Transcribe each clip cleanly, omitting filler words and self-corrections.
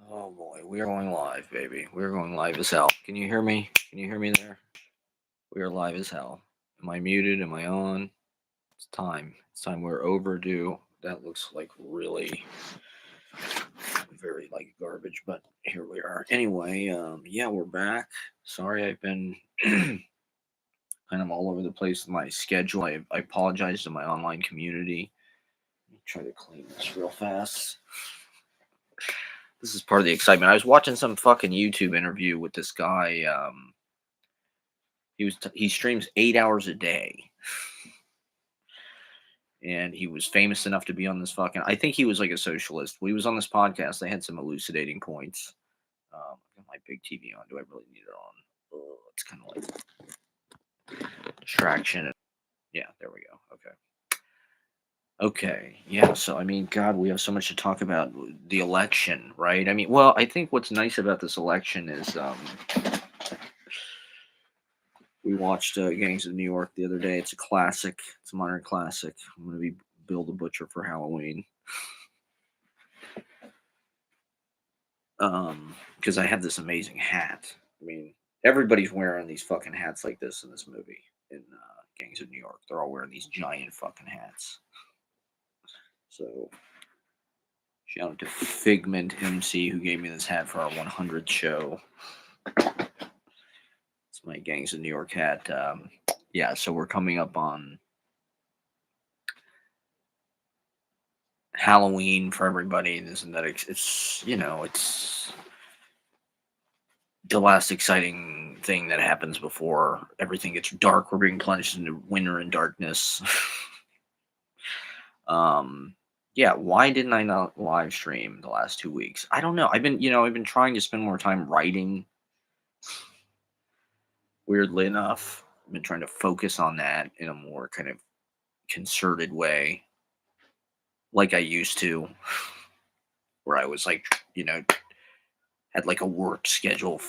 Oh boy, we are going live, baby. We're going live as hell. Can you hear me? Can you hear me there? We are live as hell. Am I muted? Am I on? It's time. It's time. We're overdue. That looks like really very like garbage, but here we are. Anyway, yeah, we're back. Sorry, I've been kind of all over the place with my schedule. I apologize to my online community. Let me try to clean this real fast. This is part of the excitement. I was watching some fucking YouTube interview with this guy. He streams 8 hours a day, and he was famous enough to be on this fucking. I think he was like a socialist. When he was on this podcast, they had some elucidating points. I've got my big TV on. Do I really need it on? Oh, it's kind of like distraction. Yeah, there we go. Okay. Okay. Yeah. So I mean, God, we have so much to talk about. The election, right? I mean, well, I think what's nice about this election is we watched Gangs of New York the other day. It's a classic. It's a modern classic. I'm gonna be Bill the Butcher for Halloween. Because I have this amazing hat. I mean, everybody's wearing these fucking hats like this in this movie in Gangs of New York. They're all wearing these giant fucking hats. So shout out to Figment MC who gave me this hat for our 100th show. It's my Gangs of New York hat. Yeah, so we're coming up on Halloween for everybody. And isn't that it's it's the last exciting thing that happens before everything gets dark. We're being plunged into winter and darkness. um, yeah, why didn't I not live stream the last 2 weeks? I don't know. I've been trying to spend more time writing. Weirdly enough, I've been trying to focus on that in a more kind of concerted way, like I used to, where I was like, had like a work schedule,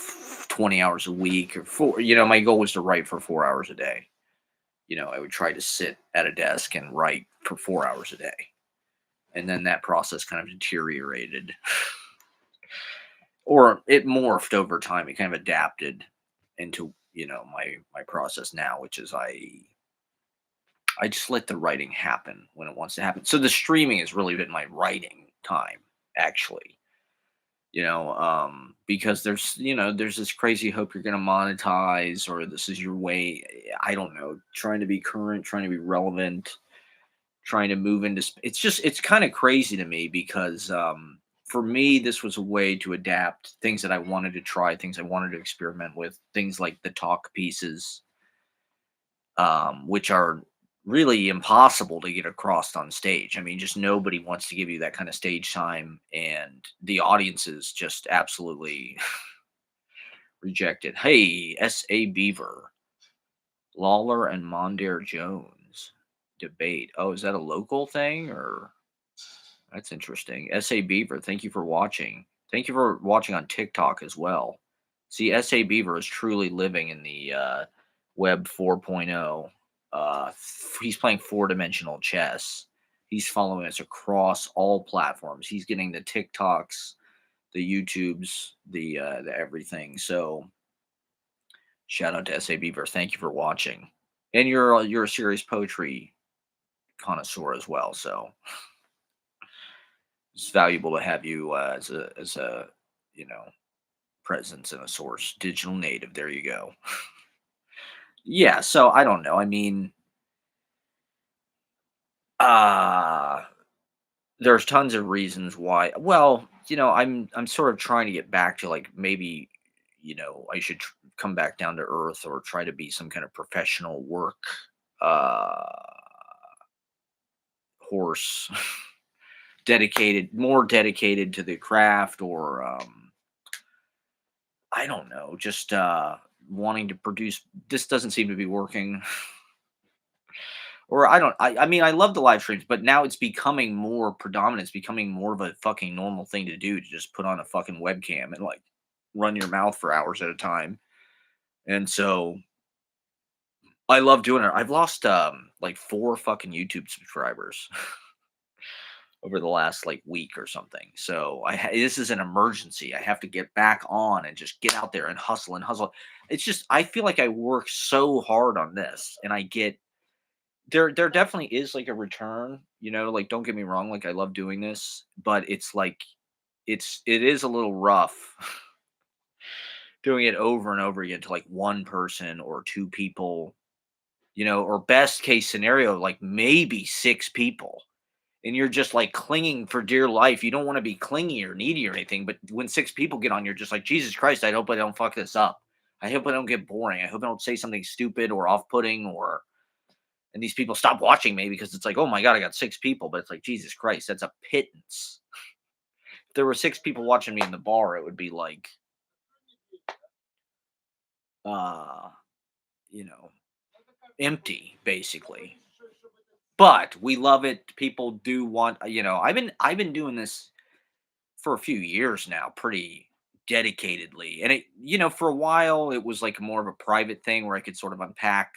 20 hours a week or four. My goal was to write for 4 hours a day. I would try to sit at a desk and write for 4 hours a day. And then that process kind of deteriorated or it morphed over time. It kind of adapted into, my process now, which is I just let the writing happen when it wants to happen. So the streaming has really been my writing time, actually. Because there's this crazy hope you're going to monetize or this is your way. I don't know, trying to be current, trying to be relevant, trying to move into it's kind of crazy to me because for me this was a way to adapt things that I wanted to try, things I wanted to experiment with, things like the talk pieces, which are really impossible to get across on stage. I mean, just nobody wants to give you that kind of stage time, and the audience is just absolutely rejected. Hey, S.A. Beaver, Lawler and Mondaire Jones debate. Oh, is that a local thing or? That's interesting. S.A. Beaver, thank you for watching. Thank you for watching on TikTok as well. See, S.A. Beaver is truly living in the Web 4.0. He's playing four-dimensional chess. He's following us across all platforms. He's getting the TikToks, the YouTubes, the everything. So shout out to S.A. Beaver. Thank you for watching. And you're a serious poetry connoisseur as well. So it's valuable to have you as a you know presence and a source. Digital native. There you go. Yeah. So I don't know. I mean, uh there's tons of reasons why. Well, I'm sort of trying to get back to like maybe I should come back down to earth or try to be some kind of professional work uh horse dedicated to the craft or I don't know, just wanting to produce. This doesn't seem to be working. Or I don't. I mean, I love the live streams, but now it's becoming more predominant. It's becoming more of a fucking normal thing to do to just put on a fucking webcam and like run your mouth for hours at a time. And so I love doing it. I've lost like four fucking YouTube subscribers. over the last like week or something. So this is an emergency. I have to get back on and just get out there and hustle and hustle. It's just I feel like I work so hard on this, and I get there definitely is like a return. Like don't get me wrong, like I love doing this, but it's like it is a little rough doing it over and over again to like one person or two people, or best case scenario, like maybe six people. And you're just like clinging for dear life. You don't want to be clingy or needy or anything, but when six people get on, you're just like, Jesus Christ, I hope I don't fuck this up. I hope I don't get boring. I hope I don't say something stupid or off putting and these people stop watching me because it's like, oh my God, I got six people. But it's like, Jesus Christ, that's a pittance. If there were six people watching me in the bar, it would be like, uh, you know, empty basically. But we love it. People do want, I've been doing this for a few years now, pretty dedicatedly. And for a while it was like more of a private thing where I could sort of unpack.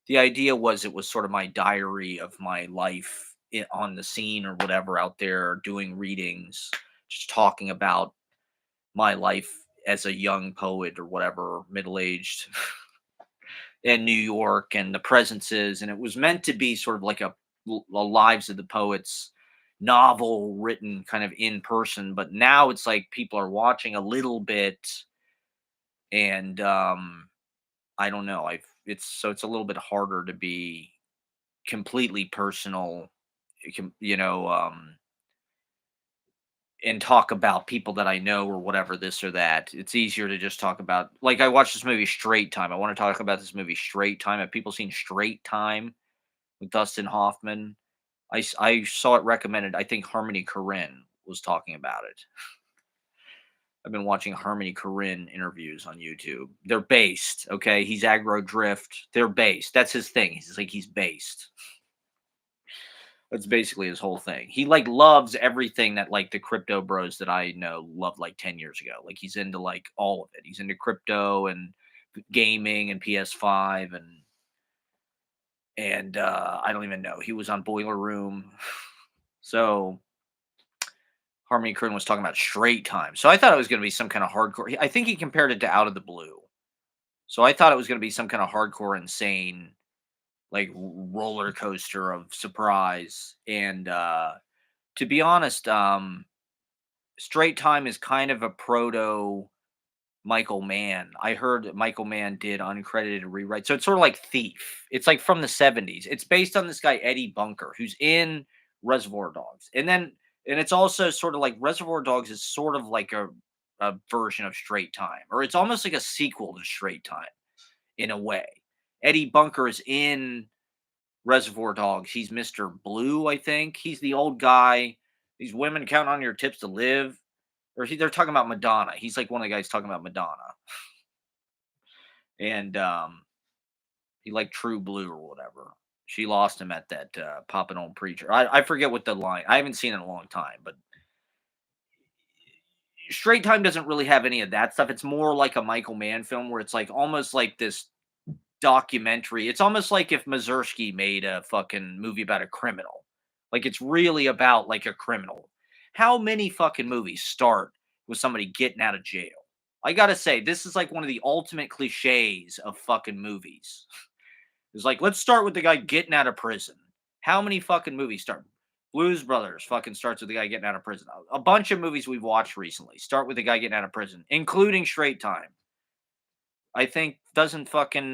The idea was it was sort of my diary of my life on the scene or whatever out there doing readings, just talking about my life as a young poet or whatever, middle-aged in New York and the presences, and it was meant to be sort of like a Lives of the Poets novel written kind of in person. But now it's like people are watching a little bit, and I don't know. It's a little bit harder to be completely personal, you know, and talk about people that I know or whatever, this or that. It's easier to just talk about, like, I watched this movie Straight Time. I want to talk about this movie Straight Time. Have people seen Straight Time with Dustin Hoffman? I saw it recommended. I think Harmony Korine was talking about it. I've been watching Harmony Korine interviews on YouTube. They're based, okay? He's aggro drift. They're based. That's his thing. He's based. That's basically his whole thing. He like loves everything that like the crypto bros that I know loved like 10 years ago. Like he's into like all of it. He's into crypto and gaming and PS5 and I don't even know. He was on Boiler Room. So Harmony Korine was talking about Straight Time. So I thought it was going to be some kind of hardcore. I think he compared it to Out of the Blue. So I thought it was going to be some kind of hardcore, insane, like roller coaster of surprise. And to be honest, Straight Time is kind of a proto Michael Mann. I heard that Michael Mann did uncredited rewrite. So it's sort of like Thief. It's like from the 70s. It's based on this guy, Eddie Bunker, who's in Reservoir Dogs. And it's also sort of like Reservoir Dogs is sort of like a version of Straight Time, or it's almost like a sequel to Straight Time in a way. Eddie Bunker is in Reservoir Dogs. He's Mr. Blue, I think. He's the old guy. These women count on your tips to live. They're talking about Madonna. He's like one of the guys talking about Madonna. And he liked True Blue or whatever. She lost him at that poppin' old preacher. I forget what the line. I haven't seen it in a long time, but Straight Time doesn't really have any of that stuff. It's more like a Michael Mann film where it's like almost like this documentary. It's almost like if Mazursky made a fucking movie about a criminal. Like it's really about like a criminal. How many fucking movies start with somebody getting out of jail? I gotta say, this is like one of the ultimate cliches of fucking movies. It's like, let's start with the guy getting out of prison. How many fucking movies start? Blues Brothers fucking starts with the guy getting out of prison. A bunch of movies we've watched recently start with the guy getting out of prison, including Straight Time. I think doesn't fucking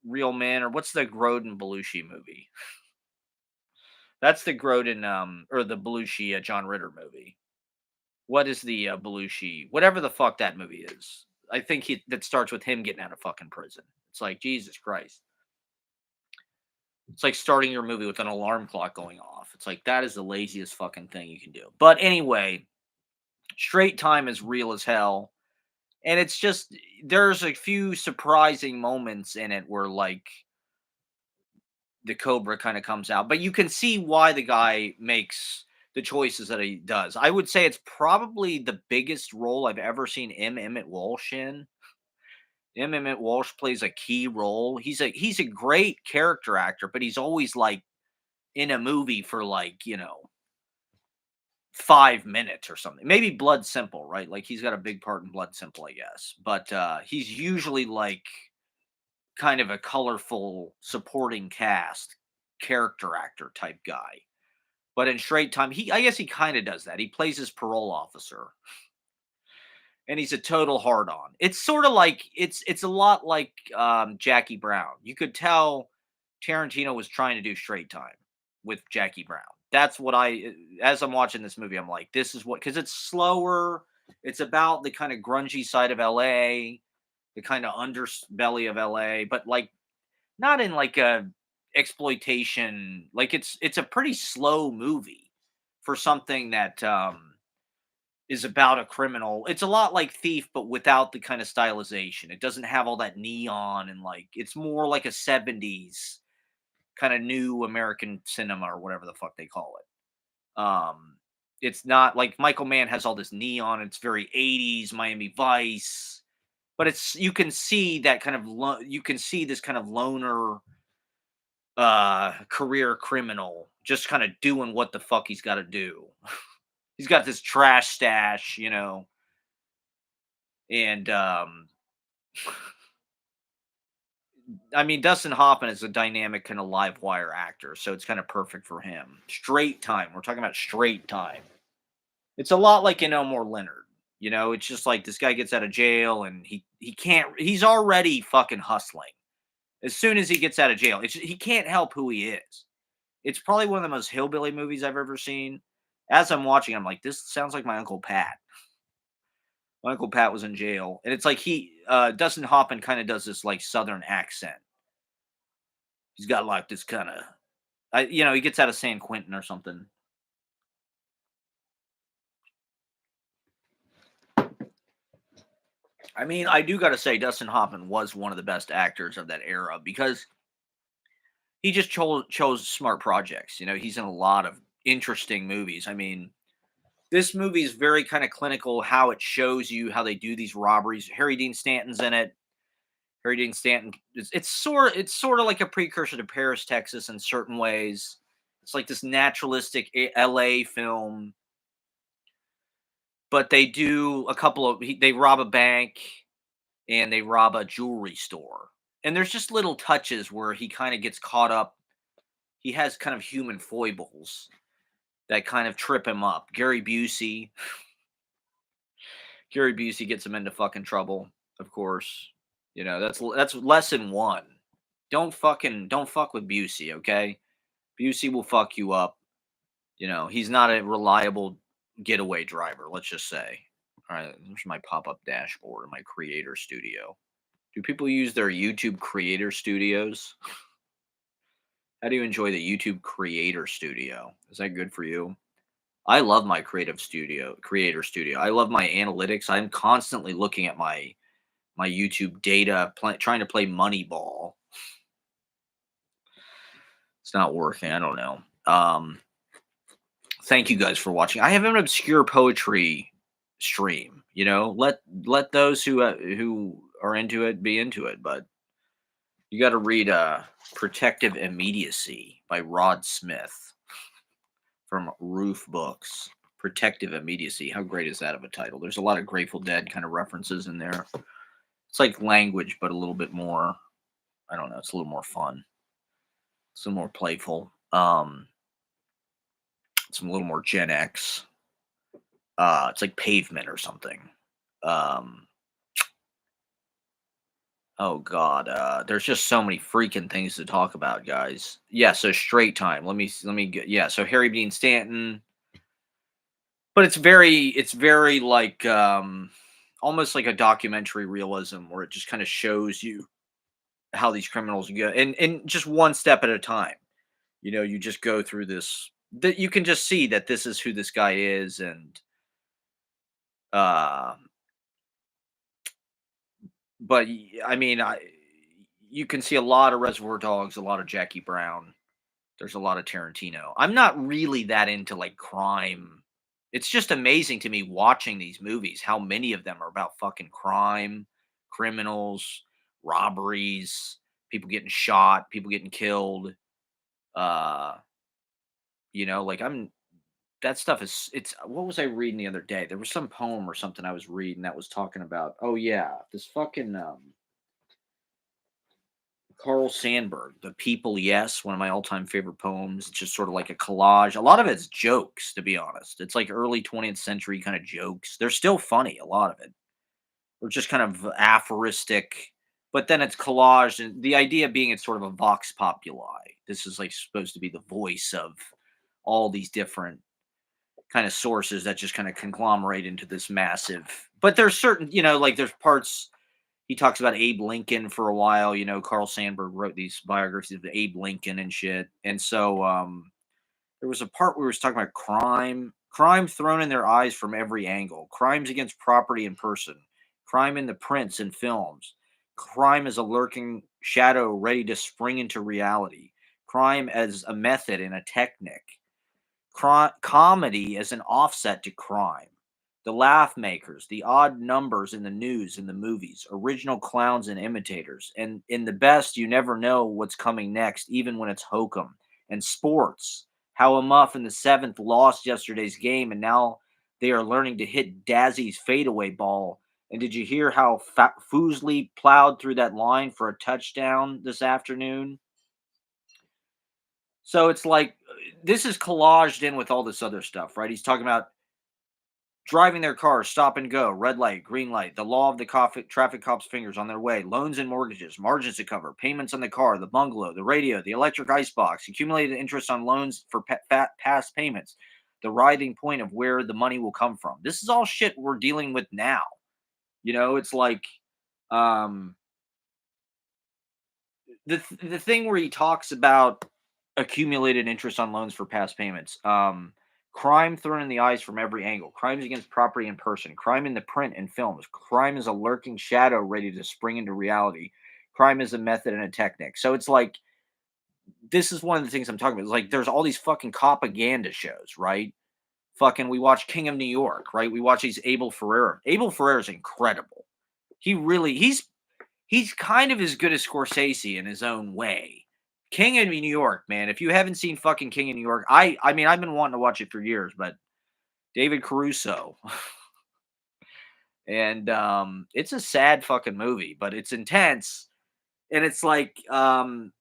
Real Man, or what's the Grodin Belushi movie? That's the Grodin or the Belushi John Ritter movie. What is the Belushi? Whatever the fuck that movie is. I think that starts with him getting out of fucking prison. It's like Jesus Christ. It's like starting your movie with an alarm clock going off. It's like that is the laziest fucking thing you can do. But anyway, Straight Time is real as hell. And it's just there's a few surprising moments in it where like the Cobra kind of comes out, but you can see why the guy makes the choices that he does. I would say it's probably the biggest role I've ever seen Emmett Walsh in. Emmett Walsh plays a key role. He's a great character actor, but he's always like in a movie for like, 5 minutes or something. Maybe Blood Simple, right? Like he's got a big part in Blood Simple, I guess. But he's usually like kind of a colorful supporting cast character actor type guy. But in Straight Time, I guess he kind of does that. He plays his parole officer and he's a total hard on. It's sort of like it's a lot like Jackie Brown. You could tell Tarantino was trying to do Straight Time with Jackie Brown. That's what as I'm watching this movie, I'm like, this is what, because it's slower. It's about the kind of grungy side of LA, the kind of underbelly of LA, but like not in like a exploitation. Like it's a pretty slow movie for something that is about a criminal. It's a lot like Thief, but without the kind of stylization. It doesn't have all that neon and like it's more like a 70s kind of new American cinema or whatever the fuck they call it. It's not like Michael Mann has all this neon. It's very 80s Miami Vice, but it's you can see that kind of you can see this kind of loner career criminal just kind of doing what the fuck he's got to do. He's got this trash stash, and I mean, Dustin Hoffman is a dynamic kind of live wire actor, so it's kind of perfect for him. Straight Time. We're talking about Straight Time. It's a lot like in Elmore Leonard. It's just like this guy gets out of jail and he can't. He's already fucking hustling. As soon as he gets out of jail, he can't help who he is. It's probably one of the most hillbilly movies I've ever seen. As I'm watching, I'm like, this sounds like my Uncle Pat. My Uncle Pat was in jail, and it's like Dustin Hoffman kind of does this like Southern accent. He's got like this kind of, he gets out of San Quentin or something. I mean, I do got to say, Dustin Hoffman was one of the best actors of that era because he just chose smart projects. He's in a lot of interesting movies. I mean, this movie is very kind of clinical. How it shows you how they do these robberies. Harry Dean Stanton's in it. Harry Dean Stanton. It's sort of like a precursor to Paris, Texas, in certain ways. It's like this naturalistic LA film, but they do a couple of they rob a bank and they rob a jewelry store. And there's just little touches where he kind of gets caught up. He has kind of human foibles that kind of trip him up. Gary Busey gets him into fucking trouble, of course. That's lesson one. Don't fuck with Busey, okay? Busey will fuck you up. He's not a reliable getaway driver, let's just say. All right, there's my pop-up dashboard in my creator studio. Do people use their YouTube creator studios? How do you enjoy the YouTube creator studio? Is that good for you? I love my creator studio. I love my analytics. I'm constantly looking at my YouTube data, trying to play Moneyball. It's not working. I don't know. Thank you guys for watching. I have an obscure poetry stream. Let those who are into it be into it. But you got to read "Protective Immediacy" by Rod Smith from Roof Books. Protective Immediacy. How great is that of a title? There's a lot of Grateful Dead kind of references in there. It's like language, but a little bit more. I don't know. It's a little more fun. It's a little more playful. It's a little more Gen X. It's like Pavement or something. Um, oh God, there's just so many freaking things to talk about, guys. Yeah, so Straight Time. Let me get, yeah. So Harry Dean Stanton, but it's very like almost like a documentary realism where it just kind of shows you how these criminals go and just one step at a time. You just go through this that you can just see that this is who this guy is and uh but I mean you can see a lot of Reservoir Dogs, a lot of Jackie Brown. There's a lot of Tarantino. I'm not really that into like crime. It's just amazing to me watching these movies how many of them are about fucking crime, criminals, robberies, people getting shot, people getting killed. Uh Like that stuff is it's what was I reading the other day? There was some poem or something I was reading that was talking about, oh yeah, this fucking Carl Sandburg, The People Yes, one of my all-time favorite poems. It's just sort of like a collage. A lot of it's jokes, to be honest. It's like early 20th century kind of jokes. They're still funny, a lot of it. Or just kind of aphoristic, but then it's collaged, and the idea being it's sort of a vox populi. This is like supposed to be the voice of all these different kind of sources that just kind of conglomerate into this massive. But there's certain, like there's parts he talks about Abe Lincoln for a while. Carl Sandburg wrote these biographies of Abe Lincoln and shit. And so there was a part where he was talking about crime thrown in their eyes from every angle, crimes against property and person, crime in the prints and films, crime as a lurking shadow ready to spring into reality, crime as a method and a technique, comedy as an offset to crime. The laugh makers, the odd numbers in the news and the movies, original clowns and imitators, and in the best, you never know what's coming next, even when it's hokum. And sports, how a muff in the seventh lost yesterday's game, and now they are learning to hit Dazzy's fadeaway ball. And did you hear how Foosley plowed through that line for a touchdown this afternoon? So it's like this is collaged in with all this other stuff, right? He's talking about driving their cars, stop and go, red light, green light, the law of the traffic cop's fingers on their way, loans and mortgages, margins to cover, payments on the car, the bungalow, the radio, the electric icebox, accumulated interest on loans for past payments, the writhing point of where the money will come from. This is all shit we're dealing with now. It's like um, the thing where he talks about accumulated interest on loans for past payments. Crime thrown in the eyes from every angle. Crimes against property and person. Crime in the print and films. Crime is a lurking shadow ready to spring into reality. Crime is a method and a technique. So it's like this is one of the things I'm talking about. It's like there's all these fucking propaganda shows, right? Fucking we watch King of New York, right? We watch these Abel Ferrara. Abel Ferrara is incredible. He's kind of as good as Scorsese in his own way. King of New York, man. If you haven't seen fucking King of New York, I mean I've been wanting to watch it for years, but David Caruso. And it's a sad fucking movie, but it's intense. And it's like there's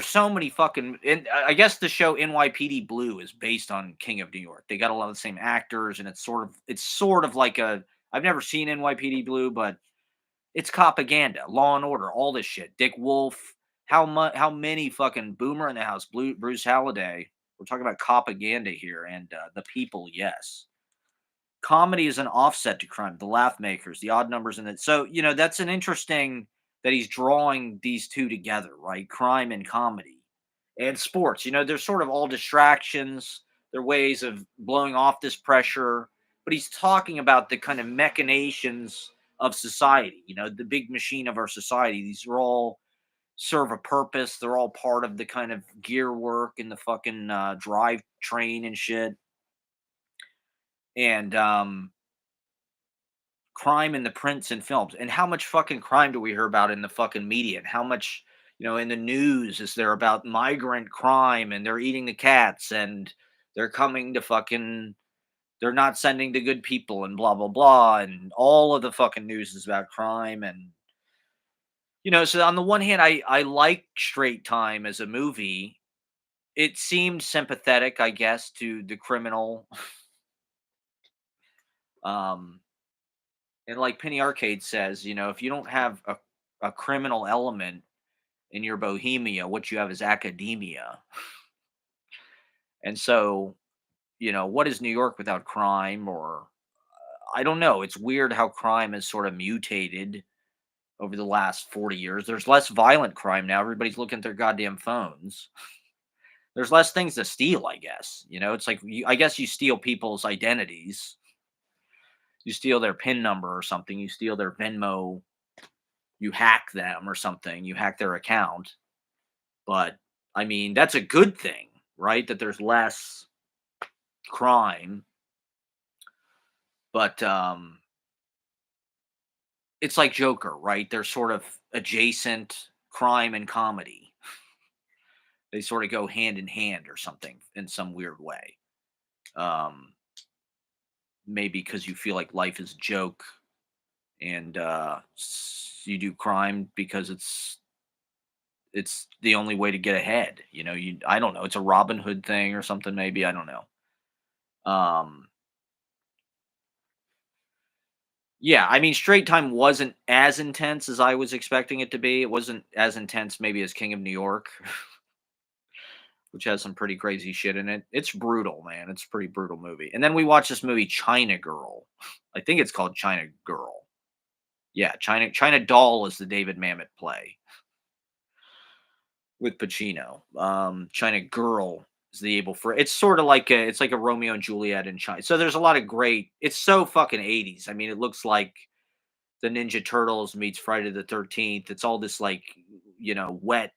so many fucking and I guess the show NYPD Blue is based on King of New York. They got a lot of the same actors and it's sort of like a I've never seen NYPD Blue, but it's propaganda, Law and Order, all this shit. Dick Wolf, how many fucking Boomer in the House, Bruce Halladay. We're talking about propaganda here, and the people, yes. Comedy is an offset to crime. The laugh makers, the odd numbers in it. So that's an interesting that he's drawing these two together, right? Crime and comedy, and sports. They're sort of all distractions. They're ways of blowing off this pressure. But he's talking about the kind of machinations of society. The big machine of our society. These are all serve a purpose. They're all part of the kind of gear work and the fucking drive train and shit. And crime in the prints and films. And how much fucking crime do we hear about in the fucking media? And how much, in the news is there about migrant crime and they're eating the cats and they're coming to fucking they're not sending the good people and blah blah blah and all of the fucking news is about crime and so on the one hand I like Straight Time as a movie. It seemed sympathetic, I guess, to the criminal. um and like Penny Arcade says, if you don't have a criminal element in your bohemia, what you have is academia. And so, what is New York without crime? Or I don't know. It's weird how crime has sort of mutated over the last 40 years. There's less violent crime now. Everybody's looking at their goddamn phones. There's less things to steal, I guess. It's like I guess you steal people's identities. You steal their PIN number or something. You steal their Venmo. You hack them or something. You hack their account. But I mean, that's a good thing, right? That there's less crime. But it's like Joker, right? They're sort of adjacent, crime and comedy. They sort of go hand in hand or something in some weird way. Um, Maybe because you feel like life is a joke and you do crime because it's the only way to get ahead. I don't know. It's a Robin Hood thing or something. Maybe I don't know. Um, yeah, I mean, Straight Time wasn't as intense as I was expecting it to be. It wasn't as intense maybe as King of New York, which has some pretty crazy shit in it. It's brutal, man. It's a pretty brutal movie. And then we watched this movie China Girl. I think it's called China Girl. Yeah, China Doll is the David Mamet play with Pacino. China Girl is the Abel for it's sort of like it's like a Romeo and Juliet in China. So there's a lot of great. It's so fucking 80s. I mean, it looks like the Ninja Turtles meets Friday the 13th. It's all this like wet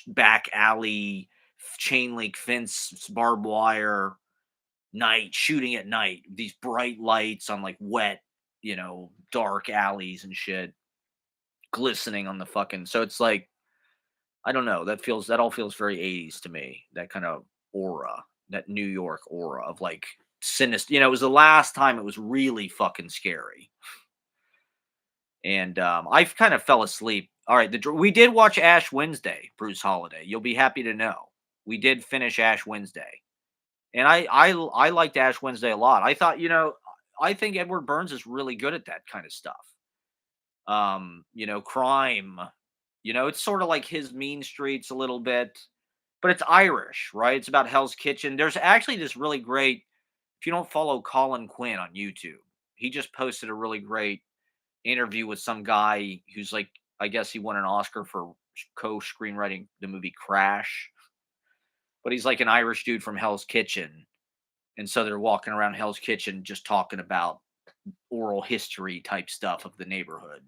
back alley, chain link fence, barbed wire, night shooting at night. These bright lights on like wet, dark alleys and shit, glistening on the fucking. So it's like I don't know. That all feels very 80s to me. That kind of aura, that New York aura of like sinister. It was the last time it was really fucking scary. And I kind of fell asleep. All right, we did watch Ash Wednesday, Bruce Holiday. You'll be happy to know we did finish Ash Wednesday, and I liked Ash Wednesday a lot. I thought, I think Edward Burns is really good at that kind of stuff. Crime. It's sort of like his Mean Streets a little bit, but it's Irish, right? It's about Hell's Kitchen. There's actually this really great. If you don't follow Colin Quinn on YouTube, he just posted a really great interview with some guy who's like, I guess he won an Oscar for co-screenwriting the movie Crash, but he's like an Irish dude from Hell's Kitchen, and so they're walking around Hell's Kitchen just talking about oral history type stuff of the neighborhood.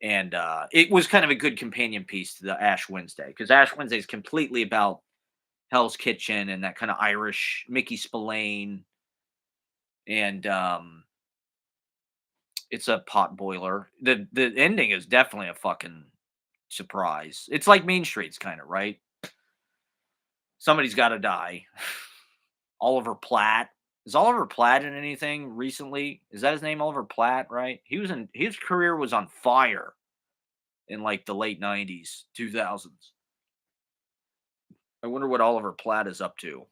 And it was kind of a good companion piece to the Ash Wednesday because Ash Wednesday is completely about Hell's Kitchen and that kind of Irish Mickey Spillane, and it's a pot boiler. The ending is definitely a fucking surprise. It's like Mean Streets kind of, right? Somebody's got to die. Oliver Platt. Is Oliver Platt in anything recently? Is that his name, Oliver Platt, right? His career was on fire in like the late 90s, 2000s. I wonder what Oliver Platt is up to.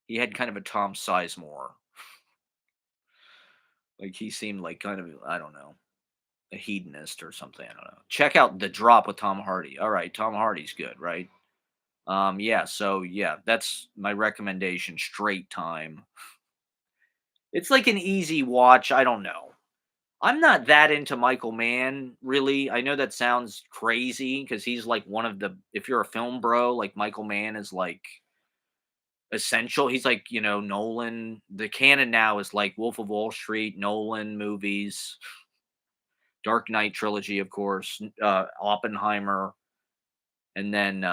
He had kind of a Tom Sizemore. Like he seemed like kind of, I don't know, a hedonist or something. I don't know. Check out The Drop with Tom Hardy. All right, Tom Hardy's good, right? Yeah, so yeah, that's my recommendation. Straight Time. It's like an easy watch. I don't know. I'm not that into Michael Mann, really. I know that sounds crazy because he's like one of the. If you're a film bro, like Michael Mann is like essential. He's like Nolan. The canon now is like Wolf of Wall Street, Nolan movies, Dark Knight trilogy, of course, Oppenheimer, and then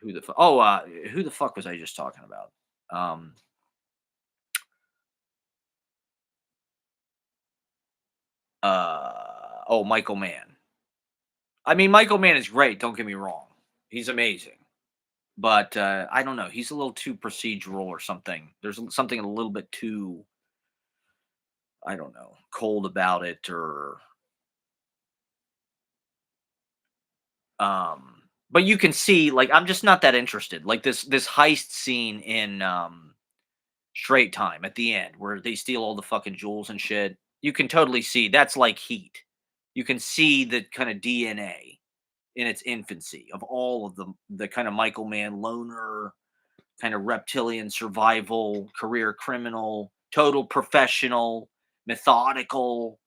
who the fuck was I just talking about? Um, Michael Mann. I mean, Michael Mann is great. Don't get me wrong; he's amazing. But I don't know. He's a little too procedural or something. There's something a little bit too, I don't know, cold about it or um but you can see like I'm just not that interested. Like this heist scene in Straight Time at the end where they steal all the fucking jewels and shit. You can totally see that's like Heat. You can see the kind of DNA in its infancy of all of the kind of Michael Mann loner, kind of reptilian survival, career criminal, total professional, methodical.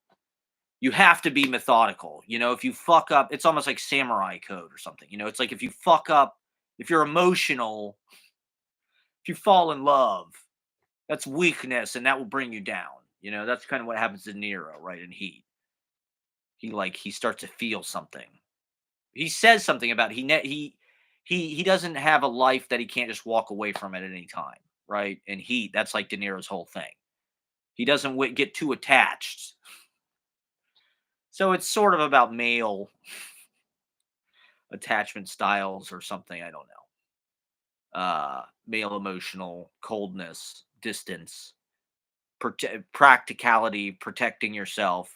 You have to be methodical. If you fuck up, it's almost like samurai code or something. It's like if you fuck up, if you're emotional, if you fall in love, that's weakness and that will bring you down. That's kind of what happens to Nero, right? In Heat. He starts to feel something. He says something about he doesn't have a life that he can't just walk away from at any time, right? And Heat, that's like De Niro's whole thing. He doesn't get too attached. So it's sort of about male attachment styles or something. I don't know. Male emotional coldness, distance, practicality, protecting yourself.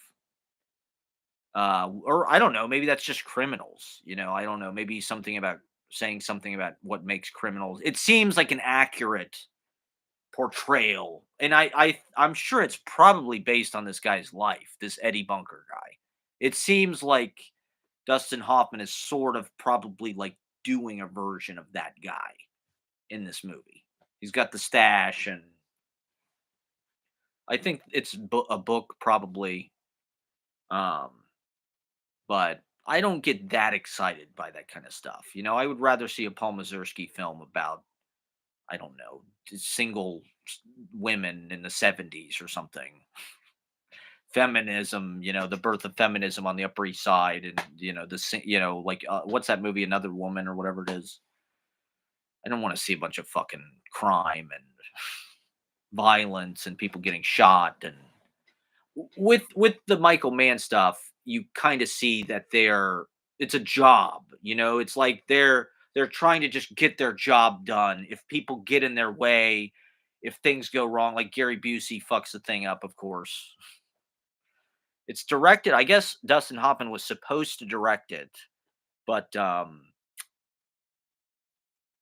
Or I don't know, maybe that's just criminals. I don't know. Maybe something about saying something about what makes criminals. It seems like an accurate portrayal, and I'm sure it's probably based on this guy's life, this Eddie Bunker guy. It seems like Dustin Hoffman is sort of probably like doing a version of that guy in this movie. He's got the stash, and I think it's a book probably, um, but I don't get that excited by that kind of stuff. I would rather see a Paul Mazursky film about, I don't know, single women in the 70s or something. Feminism, the birth of feminism on the Upper East Side, and like what's that movie, Another Woman or whatever it is. I don't want to see a bunch of fucking crime and violence and people getting shot. And with the Michael Mann stuff, you kind of see that it's a job. It's like they're trying to just get their job done. If people get in their way, if things go wrong, like Gary Busey fucks the thing up, of course. It's directed. I guess Dustin Hoffman was supposed to direct it, but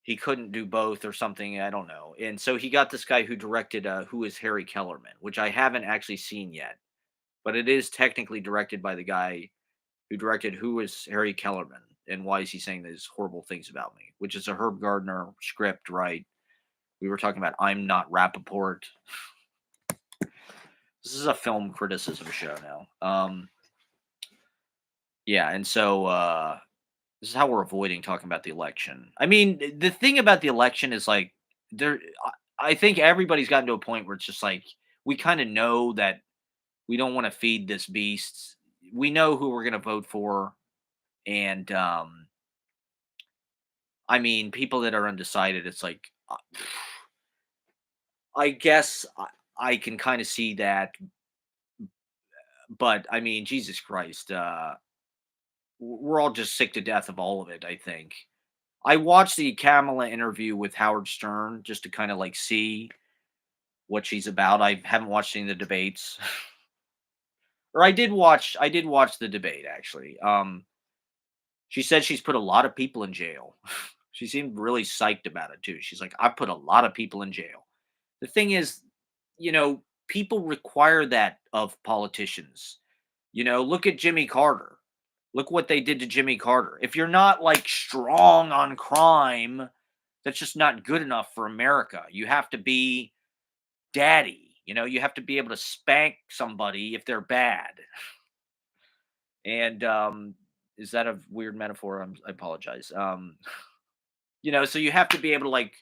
he couldn't do both or something. I don't know. And so he got this guy who directed Who Is Harry Kellerman, which I haven't actually seen yet, but it is technically directed by the guy who directed Who Is Harry Kellerman and Why Is He Saying These Horrible Things About Me, which is a Herb Gardner script, right? We were talking about I'm Not Rappaport. This is a film criticism show now. Yeah, and so this is how we're avoiding talking about the election. I mean, the thing about the election is like there. I think everybody's gotten to a point where it's just like we kind of know that we don't want to feed this beast. We know who we're going to vote for, and I mean, people that are undecided. It's like I guess I can kind of see that, but I mean, Jesus Christ, we're all just sick to death of all of it. I think. I watched the Kamala interview with Howard Stern just to kind of like see what she's about. I haven't watched any of the debates. Or I did watch the debate actually. She said she's put a lot of people in jail. She seemed really psyched about it too. She's like, I put a lot of people in jail. The thing is, people require that of politicians. Look at Jimmy Carter. Look what they did to Jimmy Carter. If you're not like strong on crime, that's just not good enough for America. You have to be daddy. You have to be able to spank somebody if they're bad. And is that a weird metaphor? I apologize. So you have to be able to like,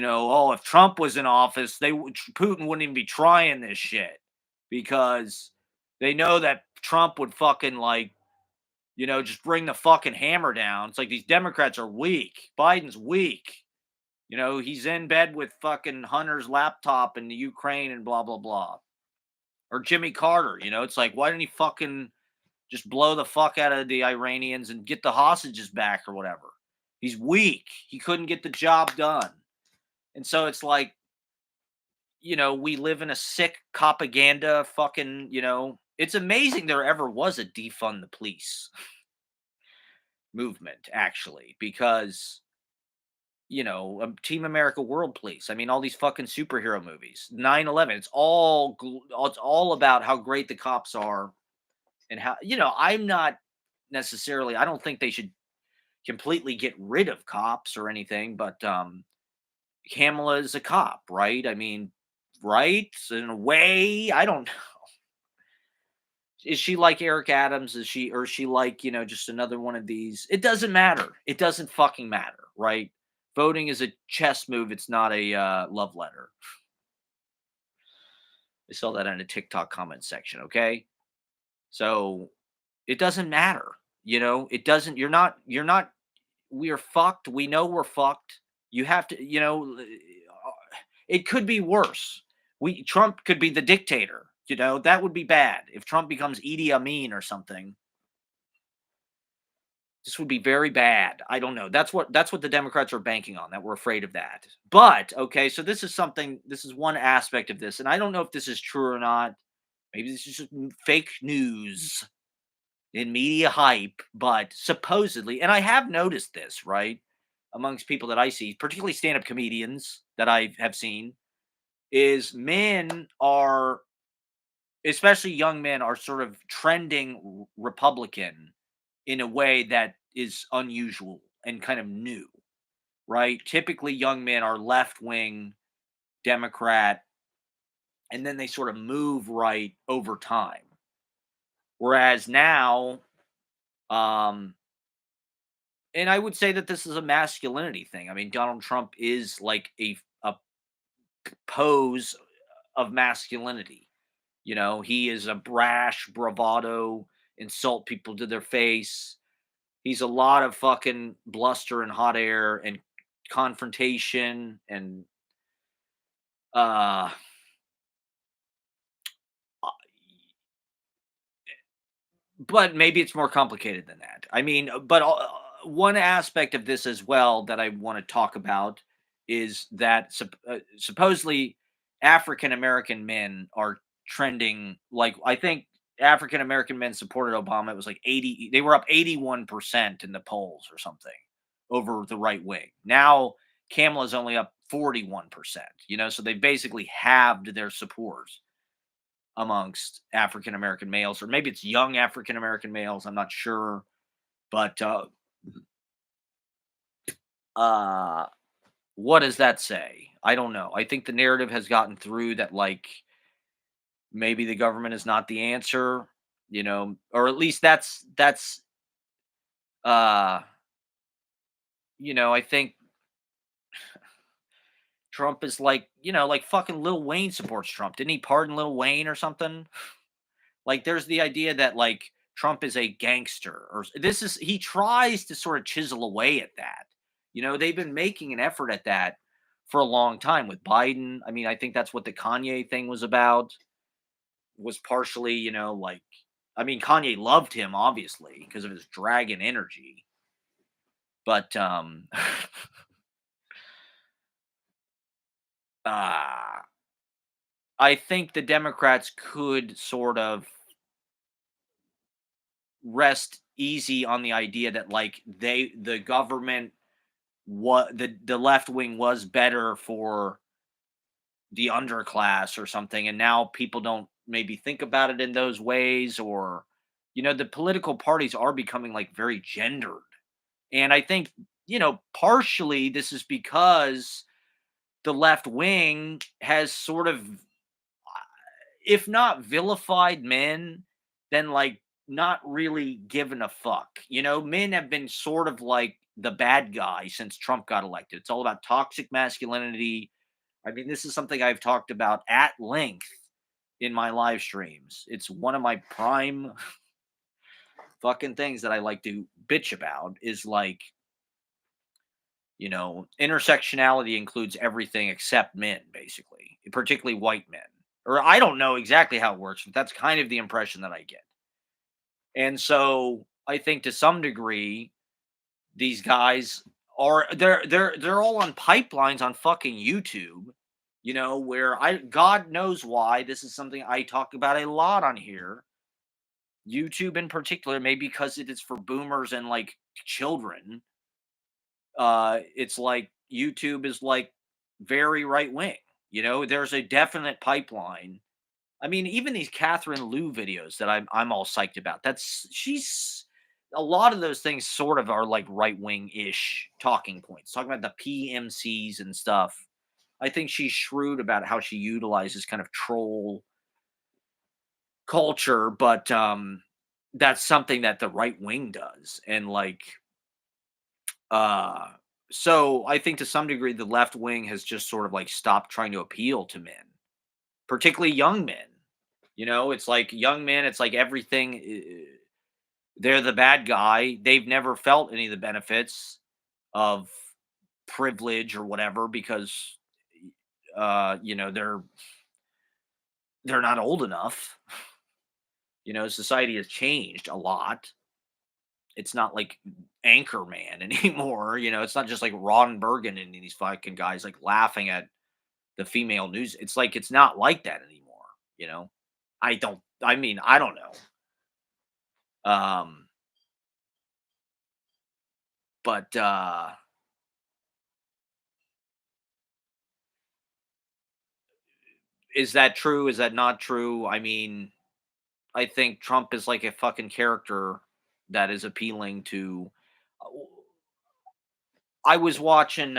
oh, if Trump was in office, Putin wouldn't even be trying this shit because they know that Trump would fucking like, just bring the fucking hammer down. It's like these Democrats are weak. Biden's weak. He's in bed with fucking Hunter's laptop in the Ukraine and blah, blah, blah. Or Jimmy Carter, it's like, why didn't he fucking just blow the fuck out of the Iranians and get the hostages back or whatever? He's weak. He couldn't get the job done. And so it's like, we live in a sick propaganda fucking, it's amazing there ever was a defund the police movement, actually, because Team America World Police. I mean, all these fucking superhero movies, 9/11. It's all about how great the cops are, and how I'm not necessarily. I don't think they should completely get rid of cops or anything, but Kamala is a cop, right? I mean, right in a way. I don't know. Is she like Eric Adams? Or is she like just another one of these? It doesn't matter. It doesn't fucking matter, right? Voting is a chess move. It's not a love letter. I saw that in a TikTok comment section. Okay, so it doesn't matter. It doesn't. You're not. You're not. We are fucked. We know we're fucked. You have to. It could be worse. Trump could be the dictator. That would be bad if Trump becomes Idi Amin or something. This would be very bad. I don't know. That's what the Democrats are banking on, that we're afraid of that. But, okay, so this is one aspect of this, and I don't know if this is true or not. Maybe this is just fake news in media hype, but supposedly, and I have noticed this, right, amongst people that I see, particularly stand-up comedians that I have seen, is men are, especially young men, are sort of trending Republican in a way that is unusual and kind of new, right? Typically, young men are left wing Democrat, and then they sort of move right over time. Whereas now, um, and I would say that this is a masculinity thing. I mean, Donald Trump is like a pose of masculinity. You know, he is a brash bravado, insult people to their face. He's a lot of fucking bluster and hot air and confrontation and uh but maybe it's more complicated than that. I mean, but one aspect of this as well that I want to talk about is that supposedly African American men are trending, like, I think African American men supported Obama. It was like 80, they were up 81% in the polls or something over the right wing. Now Kamala's only up 41%, so they basically halved their support amongst African American males, or maybe it's young African American males. I'm not sure, but uh, what does that say? I don't know. I think the narrative has gotten through that, like, maybe the government is not the answer, or at least uh, I think Trump is like, like fucking Lil Wayne supports Trump. Didn't he pardon Lil Wayne or something? Like, there's the idea that, like, Trump is a gangster, or he tries to sort of chisel away at that. They've been making an effort at that for a long time with Biden. I mean, I think that's what the Kanye thing was about, was partially, like, I mean, Kanye loved him obviously because of his dragon energy, but uh I think the Democrats could sort of rest easy on the idea that, like, the government, what the left wing was better for the underclass or something, and now people don't maybe think about it in those ways, or the political parties are becoming, like, very gendered. And I think, partially this is because the left wing has sort of, if not vilified men, then, like, not really given a fuck. Men have been sort of like the bad guy since Trump got elected. It's all about toxic masculinity. I mean, this is something I've talked about at length in my live streams. It's one of my prime fucking things that I like to bitch about, is like, intersectionality includes everything except men, basically, particularly white men. Or I don't know exactly how it works, but that's kind of the impression that I get. And so I think to some degree, these guys are they're all on pipelines on fucking YouTube, where God knows why. This is something I talk about a lot on here. YouTube in particular, maybe because it is for boomers and, like, children. It's like YouTube is like very right wing. There's a definite pipeline. I mean, even these Catherine Liu videos that I'm all psyched about. She's a lot of those things sort of are like right wing ish talking points, talking about the PMCs and stuff. I think she's shrewd about how she utilizes kind of troll culture, but that's something that the right wing does. And, like, uh so I think to some degree the left wing has just sort of like stopped trying to appeal to men, particularly young men. It's like young men, it's like everything, they're the bad guy. They've never felt any of the benefits of privilege or whatever, because they're not old enough. Society has changed a lot. It's not like Anchorman anymore. It's not just like Ron Bergen and these fucking guys like laughing at the female news. It's like it's not like that anymore. You know, I mean, I don't know. Um, but is that true? Is that not true? I mean, I think Trump is like a fucking character that is appealing to. uh, I was watching.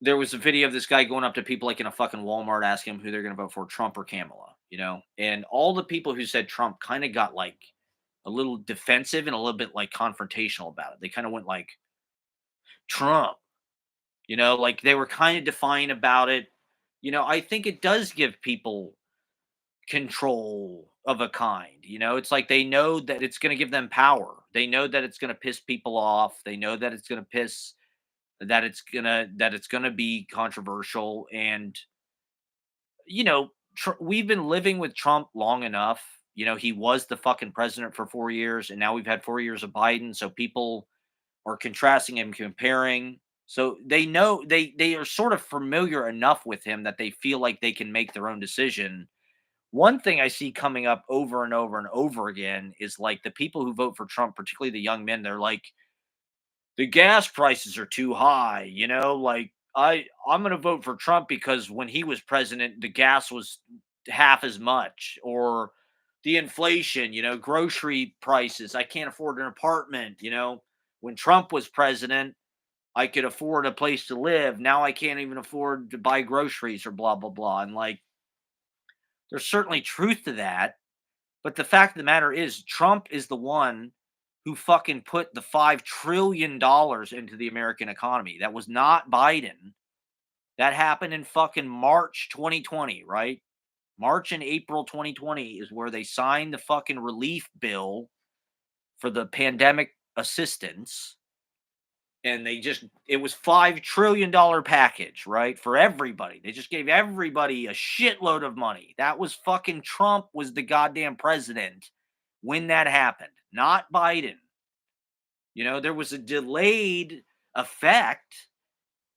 There was a video of this guy going up to people like in a fucking Walmart asking them who they're going to vote for, Trump or Kamala. And all the people who said Trump kind of got like a little defensive and a little bit like confrontational about it. They kind of went like Trump, like they were kind of defiant about it. I think it does give people control of a kind. It's like they know that it's going to give them power. They know that it's going to piss people off. They know that it's going to piss that it's gonna be controversial. And we've been living with Trump long enough. He was the fucking president for 4 years, and now we've had 4 years of Biden. So people are contrasting and comparing. So they know they are sort of familiar enough with him that they feel like they can make their own decision. One thing I see coming up over and over and over again is like the people who vote for Trump, particularly the young men, they're like, the gas prices are too high, like I'm going to vote for Trump because when he was president the gas was half as much, or the inflation, grocery prices, I can't afford an apartment, when Trump was president I could afford a place to live, now I can't even afford to buy groceries or blah blah blah. And like there's certainly truth to that. But the fact of the matter is, Trump is the one who fucking put the $5 trillion into the American economy. That was not Biden. That happened in fucking March 2020, right? March and April 2020 is where they signed the fucking relief bill for the pandemic assistance. And it was $5 trillion package, right? For everybody. They just gave everybody a shitload of money. That was fucking Trump was the goddamn president when that happened, not Biden. There was a delayed effect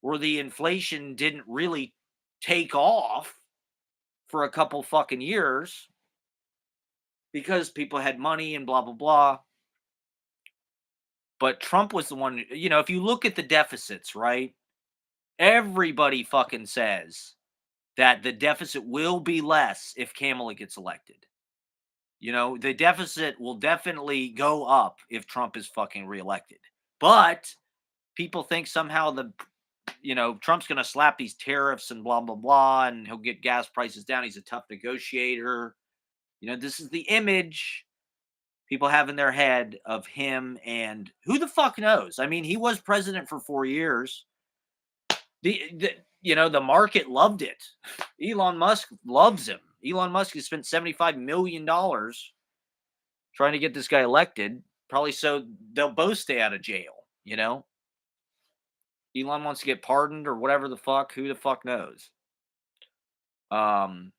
where the inflation didn't really take off for a couple fucking years because people had money and blah blah blah. But Trump was the one, if you look at the deficits, right? Everybody fucking says that the deficit will be less if Kamala gets elected. The deficit will definitely go up if Trump is fucking reelected. But people think somehow Trump's going to slap these tariffs and blah blah blah and he'll get gas prices down. He's a tough negotiator. This is the image people have in their head of him, and who the fuck knows? I mean, he was president for 4 years. The market loved it. Elon Musk loves him. Elon Musk has spent $75 million trying to get this guy elected, probably so they'll both stay out of jail. Elon wants to get pardoned or whatever the fuck. Who the fuck knows? Um,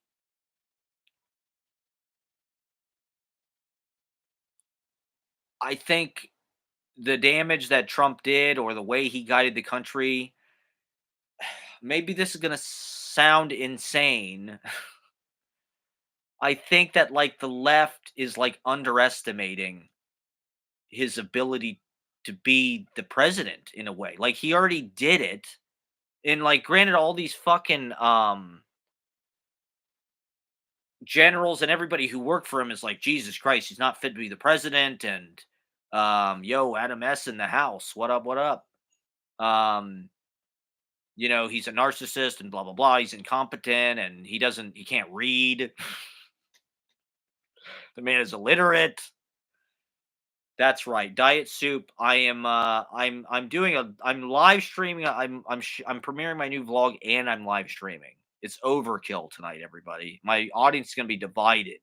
I think the damage that Trump did or the way he guided the country, maybe this is going to sound insane. I think that like the left is like underestimating his ability to be the president in a way. Like he already did it. And like granted all these fucking generals and everybody who worked for him is like, Jesus Christ, he's not fit to be the president. And yo, Adam S in the house. What up? What up? Um, he's a narcissist and blah blah blah. He's incompetent and he can't read. The man is illiterate. That's right. Diet soup. I'm live streaming. I'm premiering my new vlog and I'm live streaming. It's overkill tonight, everybody. My audience is going to be divided.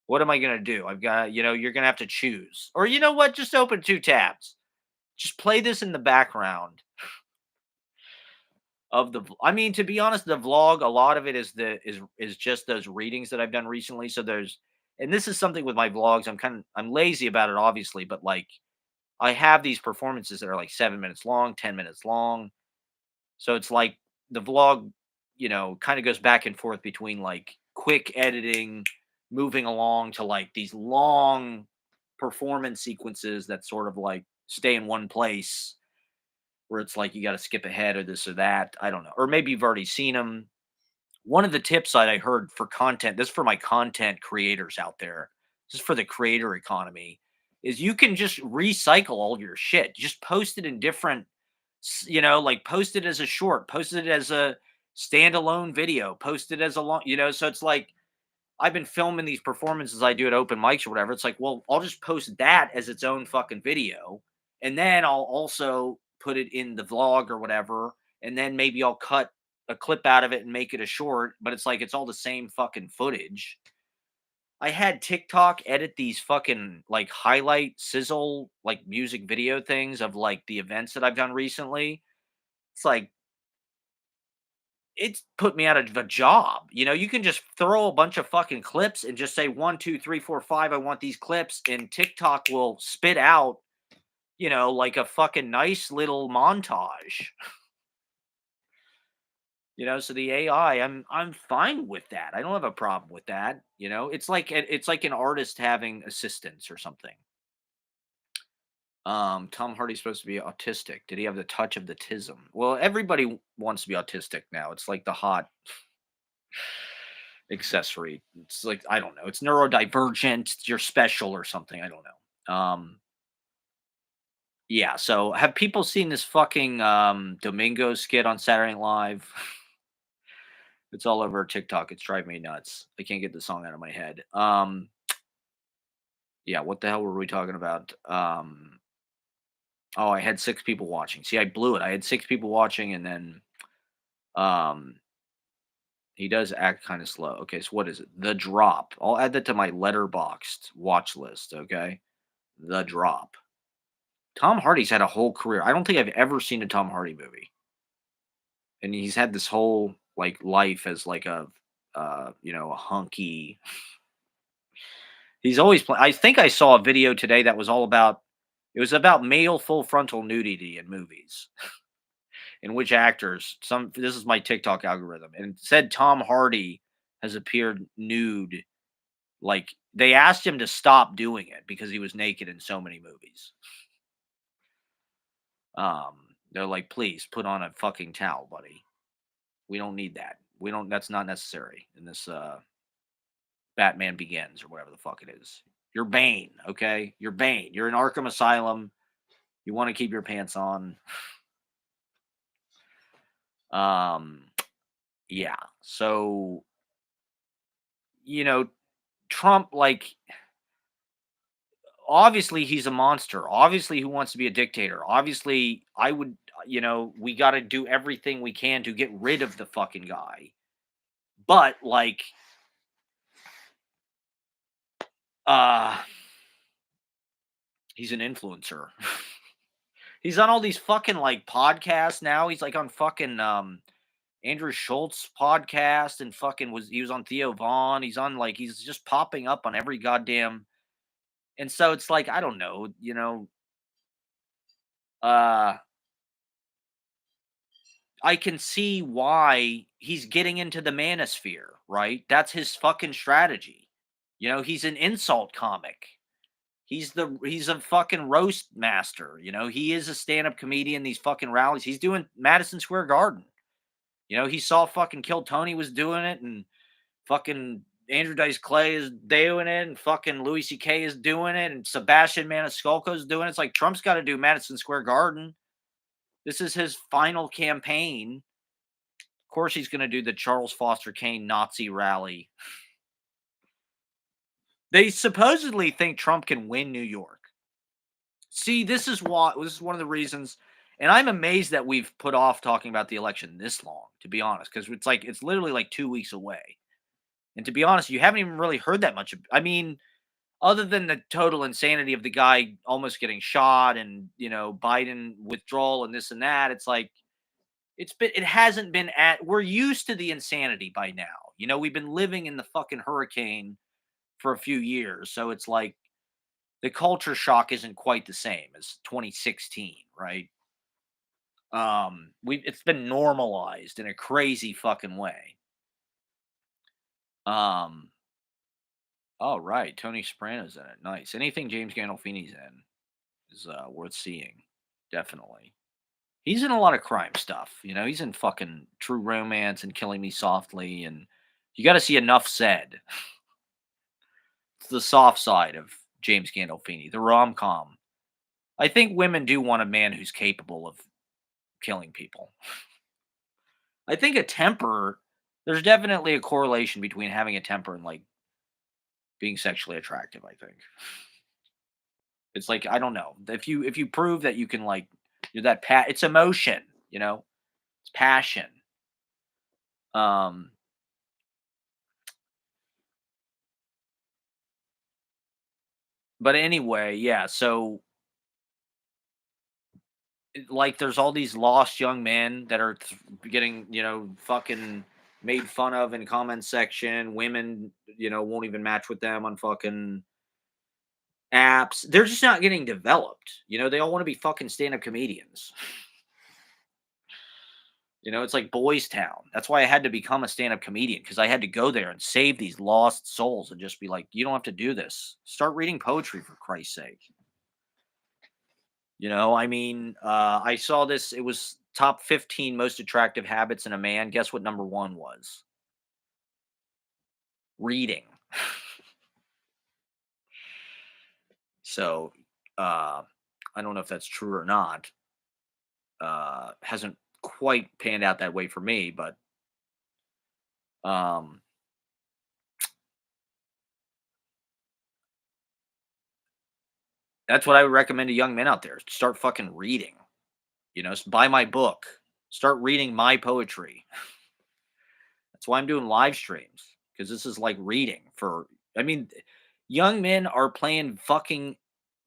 What am I going to do? I've got, you're going to have to choose. Or you know what? Just open two tabs. Just play this in the background of I mean, to be honest, the vlog, a lot of it is just those readings that I've done recently. So there's and this is something with my vlogs. I'm lazy about it, obviously, but like I have these performances that are like 7 minutes long, 10 minutes long. So it's like the vlog, kind of goes back and forth between like quick editing, moving along to like these long performance sequences that sort of like stay in one place where it's like you got to skip ahead or this or that. I don't know. Or maybe you've already seen them. One of the tips that I heard for content, this is for my content creators out there, this is for the creator economy, is you can just recycle all of your shit. Just post it in different, like post it as a short, post it as a standalone video, post it as a long, so it's like I've been filming these performances I do at open mics or whatever. It's like, well, I'll just post that as its own fucking video. And then I'll also put it in the vlog or whatever. And then maybe I'll cut a clip out of it and make it a short, but it's like it's all the same fucking footage. I had TikTok edit these fucking like highlight sizzle like music video things of like the events that I've done recently. It's like it's put me out of a job. You can just throw a bunch of fucking clips and just say 1, 2, 3, 4, 5. I want these clips, and TikTok will spit out, like a fucking nice little montage. So the AI, I'm fine with that. I don't have a problem with that. It's like an artist having assistants or something. Tom Hardy's supposed to be autistic. Did he have the touch of the tism? Well, everybody wants to be autistic now. It's like the hot accessory. It's like I don't know. It's neurodivergent. You're special or something. I don't know. Yeah. So have people seen this fucking Domingo skit on Saturday Night Live? It's all over TikTok. It's driving me nuts. I can't get the song out of my head. Yeah. What the hell were we talking about? Oh, I had 6 people watching. See, I blew it. I had 6 people watching, and then um he does act kind of slow. Okay, so what is it? The Drop. I'll add that to my letterboxed watch list. Okay, The Drop. Tom Hardy's had a whole career. I don't think I've ever seen a Tom Hardy movie, and he's had this whole like life as like a hunky. He's always playing. I think I saw a video today that was all about. It was about male full frontal nudity in movies, in which actors. This is my TikTok algorithm, and it said Tom Hardy has appeared nude. Like they asked him to stop doing it because he was naked in so many movies. They're like, please put on a fucking towel, buddy. We don't need that. We don't. That's not necessary in this Batman Begins or whatever the fuck it is. You're Bane, okay? You're Bane. You're in Arkham Asylum. You want to keep your pants on. Um, yeah. So, you know, Trump, like, obviously he's a monster. Obviously, he wants to be a dictator. Obviously, we got to do everything we can to get rid of the fucking guy. But, like, uh, he's an influencer. He's on all these fucking like podcasts now. He's like on fucking Andrew Schultz podcast and he was on Theo Vaughn. He's just popping up on every goddamn, and so it's like I don't know, uh I can see why he's getting into the manosphere, right? That's his fucking strategy. He's an insult comic. He's a fucking roast master. He is a stand-up comedian. These fucking rallies. He's doing Madison Square Garden. He saw fucking Kill Tony was doing it, and fucking Andrew Dice Clay is doing it, and fucking Louis C.K. is doing it, and Sebastian Maniscalco is doing it. It's like Trump's got to do Madison Square Garden. This is his final campaign. Of course, he's going to do the Charles Foster Kane Nazi rally. They supposedly think Trump can win New York. See, this is one of the reasons, and I'm amazed that we've put off talking about the election this long, to be honest, because it's literally like 2 weeks away. And to be honest, you haven't even really heard that much. I mean, other than the total insanity of the guy almost getting shot and, Biden withdrawal and this and that, it's like it hasn't been we're used to the insanity by now. We've been living in the fucking hurricane for a few years. So it's like the culture shock isn't quite the same as 2016, right? We It's been normalized in a crazy fucking way. Um, oh right, Tony Soprano's in it. Nice. Anything James Gandolfini's in is worth seeing. Definitely. He's in a lot of crime stuff. He's in fucking True Romance and Killing Me Softly, and you got to see Enough Said. It's the soft side of James Gandolfini, the rom com. I think women do want a man who's capable of killing people. I think a temper, there's definitely a correlation between having a temper and like being sexually attractive, I think. It's like, I don't know. If you prove that you can like you're it's emotion, it's passion. Um but anyway, yeah, so like there's all these lost young men that are getting, fucking made fun of in comment section. Women, won't even match with them on fucking apps. They're just not getting developed. They all want to be fucking stand-up comedians. It's like Boys Town. That's why I had to become a stand-up comedian, because I had to go there and save these lost souls and just be like, you don't have to do this. Start reading poetry for Christ's sake. I saw this. It was top 15 most attractive habits in a man. Guess what number one was? Reading. So, uh, I don't know if that's true or not. Hasn't quite panned out that way for me, but um, that's what I would recommend to young men out there. Start fucking reading. Buy my book. Start reading my poetry. That's why I'm doing live streams, because this is like reading for. I mean, young men are playing fucking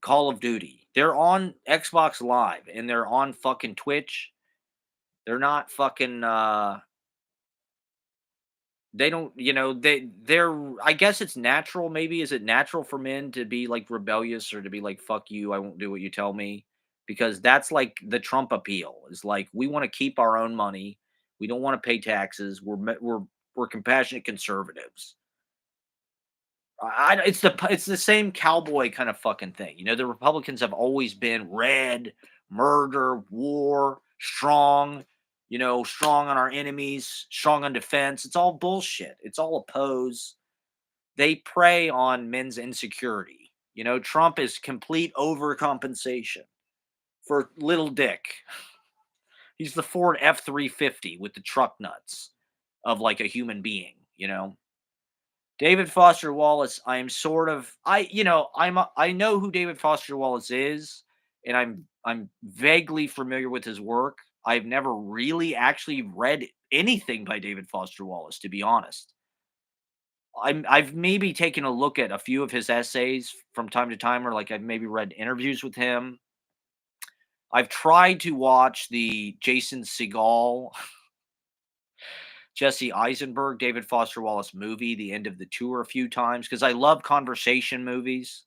Call of Duty. They're on Xbox Live and they're on fucking Twitch. They're not fucking they don't, they're I guess it's natural, maybe. Is it natural for men to be like rebellious or to be like fuck you, I won't do what you tell me? Because that's like the Trump appeal. Is like we want to keep our own money. We don't want to pay taxes. We're compassionate conservatives. It's the same cowboy kind of fucking thing. The Republicans have always been red, murder, war, strong. Strong on our enemies, strong on defense. It's all bullshit. It's all a pose. They prey on men's insecurity. Trump is complete overcompensation for little Dick. He's the Ford F-350 with the truck nuts of like a human being. David Foster Wallace, I'm sort of I know who David Foster Wallace is, and I'm vaguely familiar with his work. I've never really actually read anything by David Foster Wallace, to be honest. I've maybe taken a look at a few of his essays from time to time, or like I've maybe read interviews with him. I've tried to watch the Jason Segel, Jesse Eisenberg, David Foster Wallace movie, The End of the Tour, a few times, because I love conversation movies.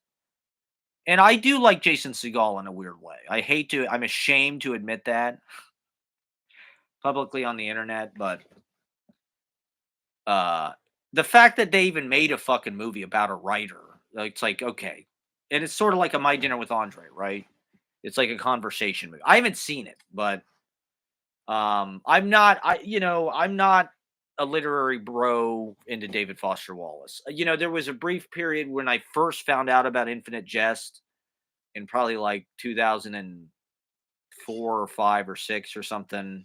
And I do like Jason Segel in a weird way. I'm ashamed to admit that publicly on the internet, but uh the fact that they even made a fucking movie about a writer, like, it's like, okay. And it's sort of like a My Dinner with Andre, right? It's like a conversation movie. I haven't seen it, but I'm not a literary bro into David Foster Wallace. There was a brief period when I first found out about Infinite Jest in probably like 2004 or 5 or 6 or something,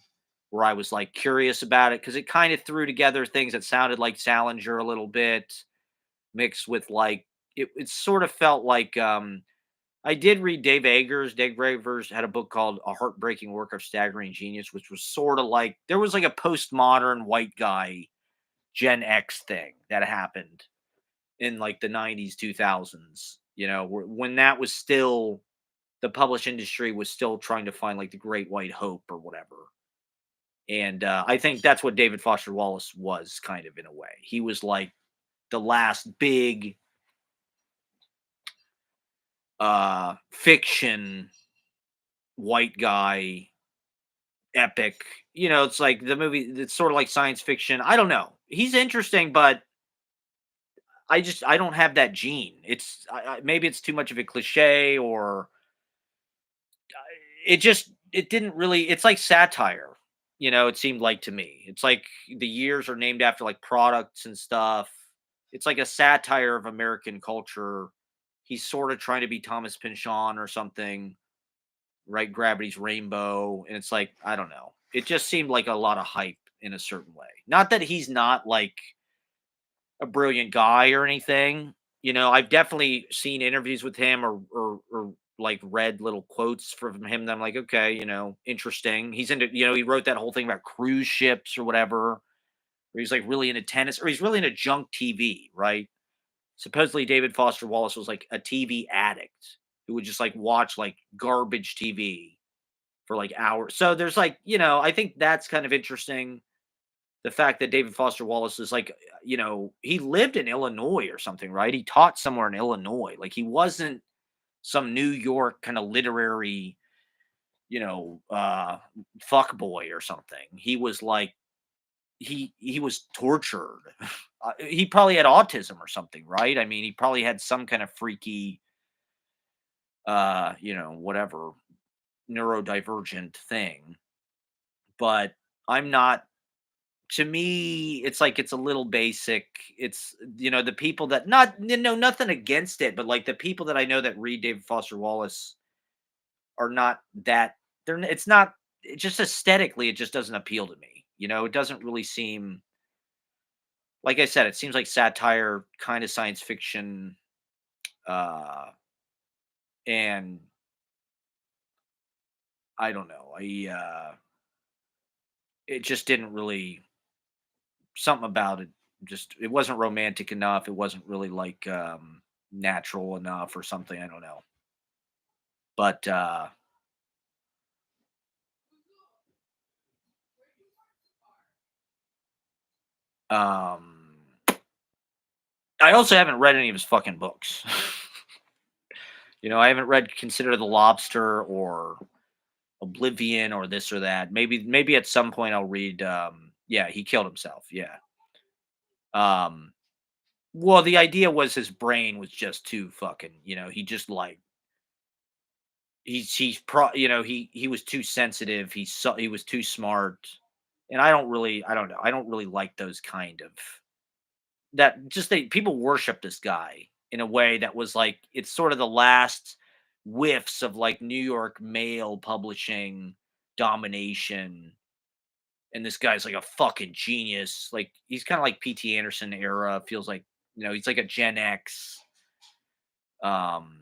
where I was like curious about it because it kind of threw together things that sounded like Salinger a little bit, mixed with like it sort of felt like I did read Dave Eggers. Dave Eggers had a book called A Heartbreaking Work of Staggering Genius, which was sort of like there was like a postmodern white guy Gen X thing that happened in like the 90s, 2000s, when that was still the published industry was still trying to find like the great white hope or whatever. And I think that's what David Foster Wallace was kind of in a way. He was like the last big fiction white guy epic. It's like the movie. It's sort of like science fiction. I don't know. He's interesting, but I don't have that gene. Maybe it's too much of a cliche, or it didn't really. It's like satire. It seemed like to me. It's like the years are named after like products and stuff. It's like a satire of American culture. He's sort of trying to be Thomas Pynchon or something, right? Gravity's Rainbow, and it's like I don't know. It just seemed like a lot of hype in a certain way. Not that he's not like a brilliant guy or anything. I've definitely seen interviews with him, or like read little quotes from him that I'm like, okay, interesting. He's into, he wrote that whole thing about cruise ships or whatever, where he's like really into tennis, or he's really into junk TV, right? Supposedly David Foster Wallace was like a TV addict who would just like watch like garbage TV for like hours. So there's like, I think that's kind of interesting. The fact that David Foster Wallace is like, he lived in Illinois or something, right? He taught somewhere in Illinois. Like he wasn't some New York kind of literary, fuck boy or something. He was like he was tortured. He probably had autism or something, right? I mean, he probably had some kind of freaky, whatever neurodivergent thing. But I'm not to me, it's like it's a little basic. It's the people that not nothing against it, but like the people that I know that read David Foster Wallace are not that it's not it just aesthetically it just doesn't appeal to me. It doesn't really seem like I said, it seems like satire, kind of science fiction, uh and I don't know. It just didn't really something about it just it wasn't romantic enough. It wasn't really like natural enough or something. I don't know. But um I also haven't read any of his fucking books. I haven't read Consider the Lobster or Oblivion or this or that. Maybe at some point I'll read yeah, he killed himself. Yeah. Um well, the idea was his brain was just too fucking, he just like he was too sensitive. He was too smart. And I don't know. I don't really like those kind of that just they people worship this guy in a way that was like it's sort of the last whiffs of like New York male publishing domination. And this guy's like a fucking genius. Like he's kind of like PT Anderson era. Feels like he's like a Gen X. Um,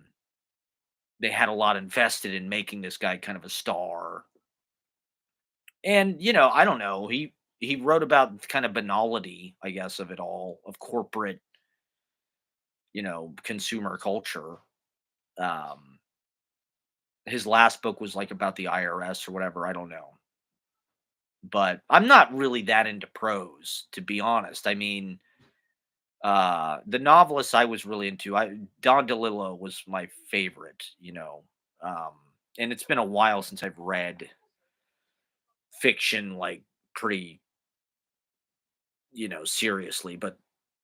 they had a lot invested in making this guy kind of a star. And I don't know. He wrote about kind of banality, I guess, of it all, of corporate, consumer culture. Um, his last book was like about the IRS or whatever. I don't know. But I'm not really that into prose, to be honest. I mean, the novelists I was really into, Don DeLillo was my favorite, um, and it's been a while since I've read fiction like pretty, seriously. But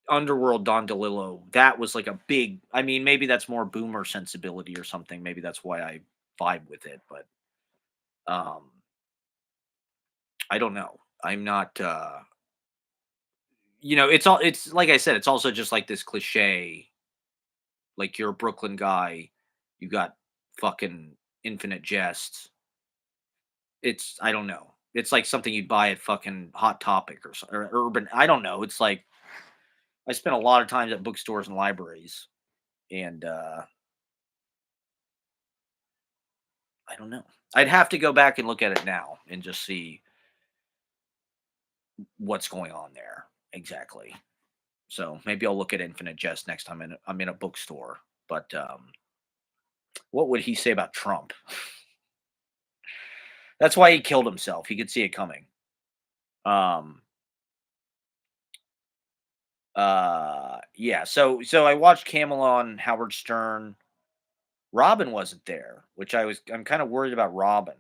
Underworld, Don DeLillo, that was like a big. I mean, maybe that's more boomer sensibility or something. Maybe that's why I vibe with it. But um, I don't know. I'm not. It's all. It's like I said. It's also just like this cliche. Like you're a Brooklyn guy, you got fucking Infinite Jest. It's I don't know. It's like something you'd buy at fucking Hot Topic or Urban. I don't know. It's like I spent a lot of times at bookstores and libraries, and I don't know. I'd have to go back and look at it now and just see what's going on there exactly. So maybe I'll look at Infinite Jest next time I'm in a bookstore. But what would he say about Trump? That's why he killed himself. He could see it coming. Um, yeah, so I watched Camelot and Howard Stern. Robin wasn't there, which I'm kind of worried about Robin.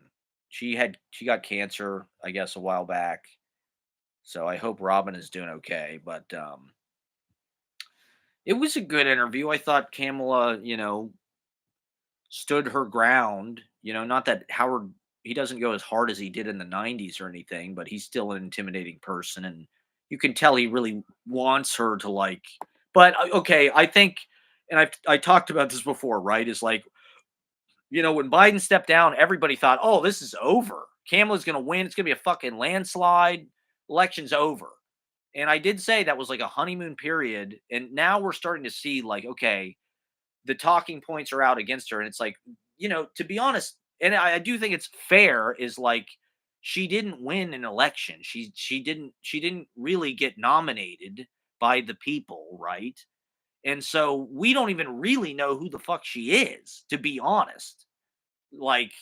She got cancer, I guess, a while back. So I hope Robin is doing okay. But it was a good interview. I thought Kamala, stood her ground. Not that Howard he doesn't go as hard as he did in the '90s or anything, but he's still an intimidating person, and you can tell he really wants her to like. But okay, I think, and I talked about this before, right? Is like when Biden stepped down, everybody thought, oh, this is over. Kamala's going to win. It's going to be a fucking landslide. Election's over. And I did say that was like a honeymoon period. And now we're starting to see, like, okay, the talking points are out against her. And it's like, to be honest, and I do think it's fair, is like, she didn't win an election. She didn't really get nominated by the people, right? And so we don't even really know who the fuck she is, to be honest. Like,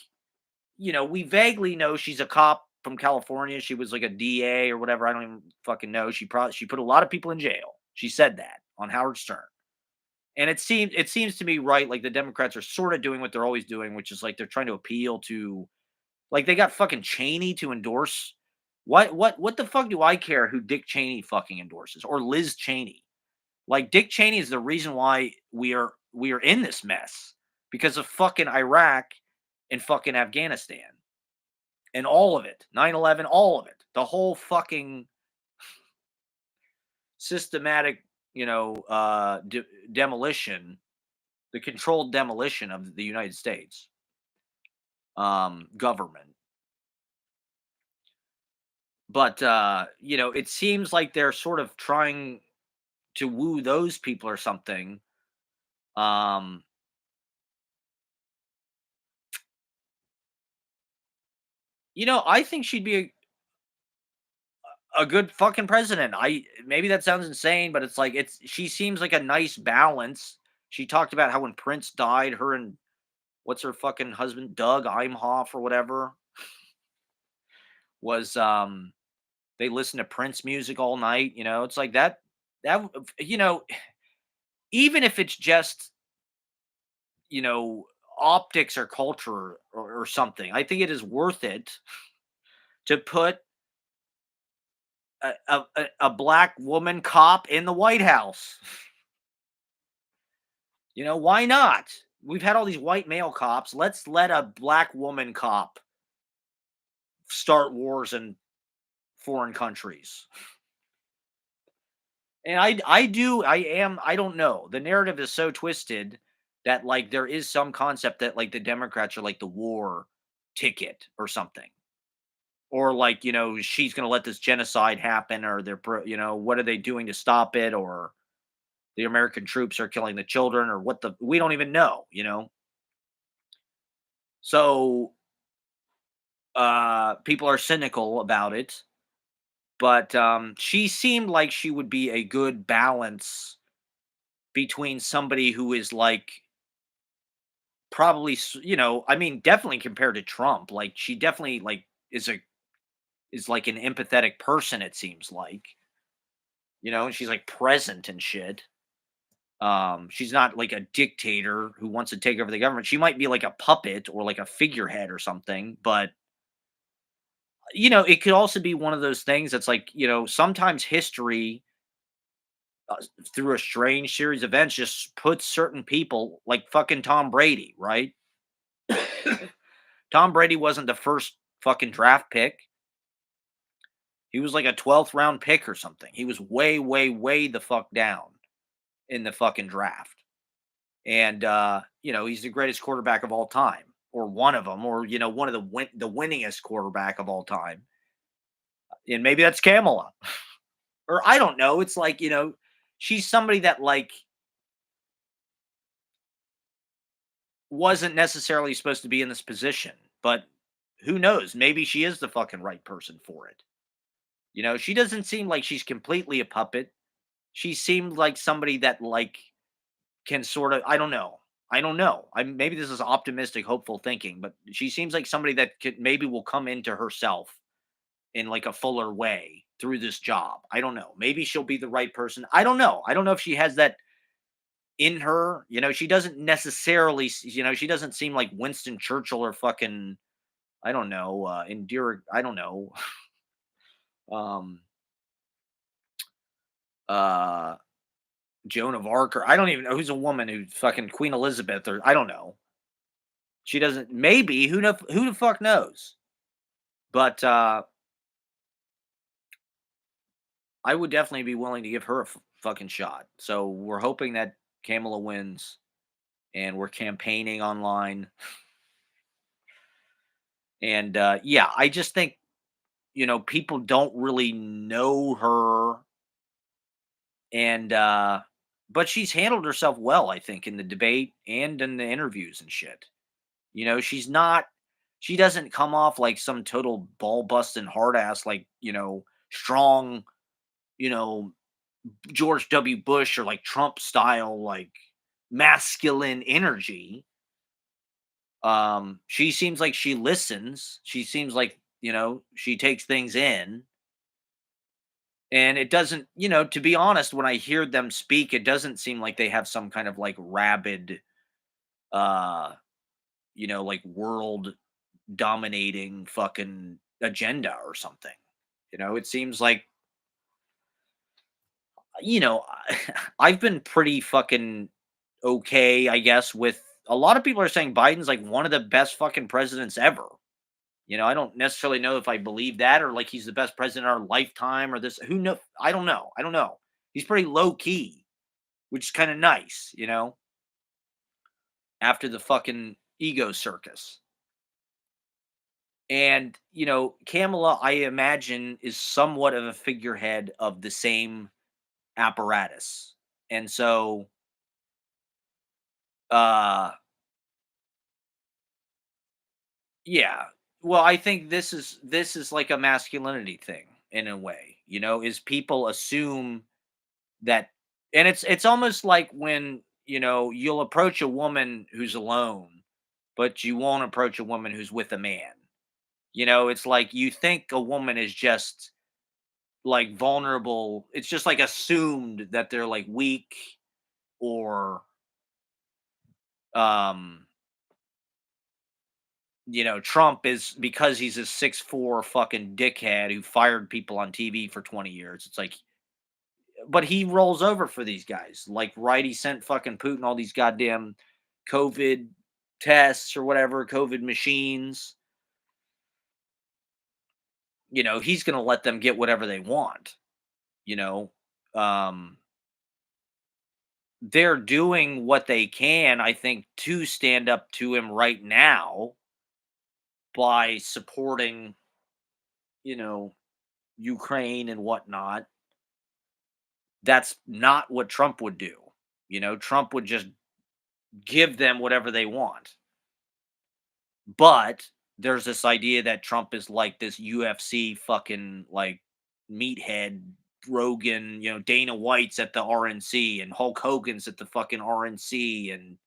we vaguely know she's a cop from California. She was like a DA or whatever. I don't even fucking know. She put a lot of people in jail. She said that on Howard Stern. And it seems to me, right, like the Democrats are sort of doing what they're always doing, which is like they're trying to appeal to, like, they got fucking Cheney to endorse. What the fuck do I care who Dick Cheney fucking endorses, or Liz Cheney? Like, Dick Cheney is the reason why we are in this mess, because of fucking Iraq and fucking Afghanistan and all of it, 9/11, all of it, the whole fucking systematic, demolition, the controlled demolition of the United States government. But it seems like they're sort of trying to woo those people or something. Um, I think she'd be a good fucking president. I Maybe that sounds insane, but it's like she seems like a nice balance. She talked about how when Prince died, her and what's her fucking husband, Doug Imhoff or whatever, was they listened to Prince music all night. It's like that you know, even if it's just, you know, optics or culture or something, I think it is worth it to put a black woman cop in the White House. Why not? We've had all these white male cops. Let's let a black woman cop start wars in foreign countries. And I don't know. The narrative is so twisted that, like, there is some concept that, like, the Democrats are like the war ticket or something. Or, like, she's going to let this genocide happen, or what are they doing to stop it, or the American troops are killing the children, or we don't even know. So people are cynical about it, but she seemed like she would be a good balance between somebody who is like probably I mean, definitely compared to Trump, like, she definitely, like, is like an empathetic person, it seems like, and she's like present and shit. She's not like a dictator who wants to take over the government. She might be like a puppet or like a figurehead or something, but it could also be one of those things that's like, sometimes history, uh, through a strange series of events, just puts certain people, like fucking Tom Brady, right? Tom Brady wasn't the first fucking draft pick. He was like a 12th round pick or something. He was way, way, way the fuck down in the fucking draft. And he's the greatest quarterback of all time, or one of them, or one of the winningest quarterback of all time. And maybe that's Kamala. Or I don't know. It's like, she's somebody that, like, wasn't necessarily supposed to be in this position, but who knows? Maybe she is the fucking right person for it. She doesn't seem like she's completely a puppet. She seemed like somebody that, like, can sort of, I don't know. I don't know. Maybe this is optimistic, hopeful thinking, but she seems like somebody that maybe will come into herself in like a fuller way through this job. I don't know. Maybe she'll be the right person. I don't know. I don't know if she has that in her. She doesn't necessarily, she doesn't seem like Winston Churchill or fucking, I don't know, Indira, I don't know, um, uh, Joan of Arc, or I don't even know who's a woman who's fucking Queen Elizabeth, or I don't know. She doesn't, maybe, who the fuck knows? But I would definitely be willing to give her a fucking shot. So we're hoping that Kamala wins, and we're campaigning online. And yeah, I just think, people don't really know her, and but she's handled herself well, I think, in the debate and in the interviews and shit. She's not, she doesn't come off like some total ball busting hard ass, like, strong, you know, George W. Bush or like Trump style, like masculine energy. She seems like she listens. She seems like, she takes things in. And it doesn't, to be honest, when I hear them speak, it doesn't seem like they have some kind of like rabid, uh, like world dominating fucking agenda or something. It seems like, you know, I've been pretty fucking okay, I guess, with a lot of people are saying Biden's like one of the best fucking presidents ever. I don't necessarily know if I believe that, or like he's the best president in our lifetime, or this. Who know? I don't know. I don't know. He's pretty low key, which is kind of nice, after the fucking ego circus. And, Kamala, I imagine, is somewhat of a figurehead of the same apparatus. And so, uh, yeah. Well, I think this is like a masculinity thing in a way, is people assume that, and it's almost like when, you'll approach a woman who's alone, but you won't approach a woman who's with a man. It's like you think a woman is just like vulnerable. It's just like assumed that they're like weak, or um Trump is, because he's a 6'4" fucking dickhead who fired people on TV for 20 years. It's like, but he rolls over for these guys. Like, right, he sent fucking Putin all these goddamn COVID tests or whatever, COVID machines. He's going to let them get whatever they want, you know. Um they're doing what they can, I think, to stand up to him right now by supporting, you know, Ukraine and whatnot. That's not what Trump would do. Trump would just give them whatever they want. But there's this idea that Trump is like this UFC fucking like meathead. Rogan, Dana White's at the RNC and Hulk Hogan's at the fucking RNC, and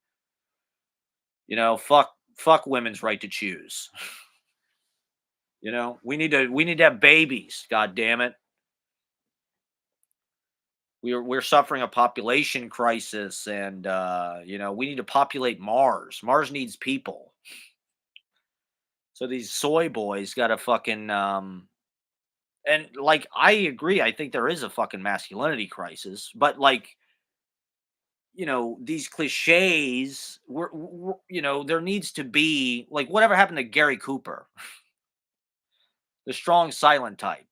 fuck women's right to choose. We need to have babies, god damn it. We're suffering a population crisis, and we need to populate Mars. Mars needs people. So these soy boys got to fucking and like, I agree, I think there is a fucking masculinity crisis, but like, these cliches, there needs to be like, whatever happened to Gary Cooper, the strong silent type.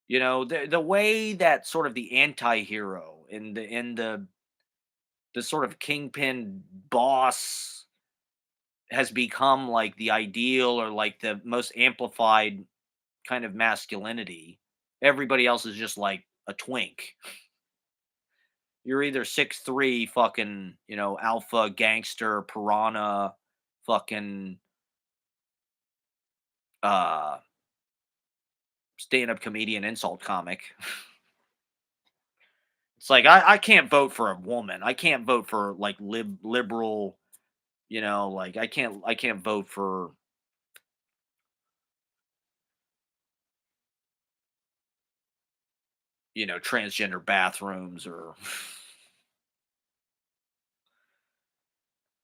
The way that sort of the anti-hero and the sort of kingpin boss has become like the ideal, or like the most amplified kind of masculinity. Everybody else is just like a twink. You're either 6'3", fucking, alpha gangster piranha, fucking uh stand-up comedian, insult comic. It's like, I can't vote for a woman. I can't vote for like liberal, like I can't vote for, transgender bathrooms, or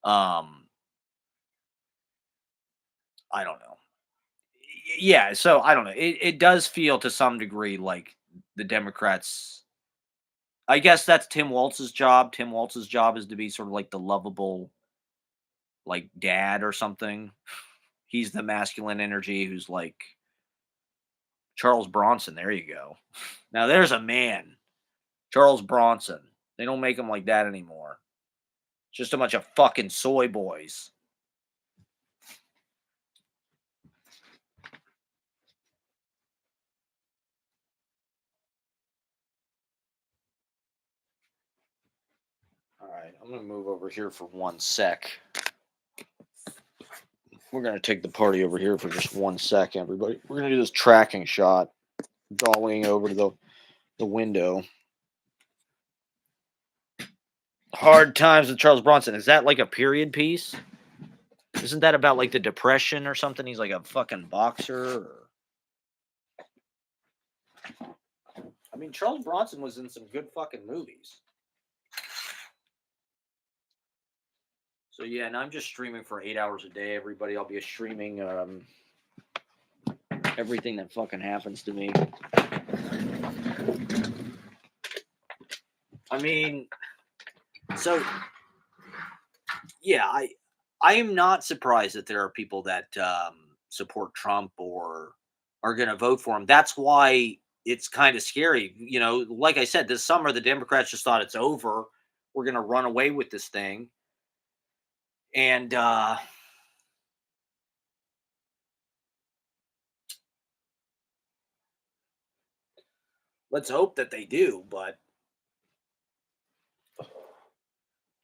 Um, I don't know. Yeah, so I don't know. It does feel to some degree like the Democrats. I guess that's Tim Walz's job. Tim Walz's job is to be sort of like the lovable, like dad or something. He's the masculine energy who's like Charles Bronson. There you go. Now there's a man, Charles Bronson. They don't make him like that anymore. Just a bunch of fucking soy boys. All right, I'm gonna move over here for 1 sec. We're gonna take the party over here for just 1 sec, everybody. We're gonna do this tracking shot, dollying over to the window. Hard Times with Charles Bronson. Is that like a period piece? Isn't that about like the depression or something? He's like a fucking boxer. I mean, Charles Bronson was in some good fucking movies. So yeah, and I'm just streaming for 8 hours a day, everybody. I'll be streaming everything that fucking happens to me. I mean, so yeah, I am not surprised that there are people that support Trump or are going to vote for him. That's why it's kind of scary. You know, like I said, this summer the Democrats just thought it's over. We're going to run away with this thing, and let's hope that they do. But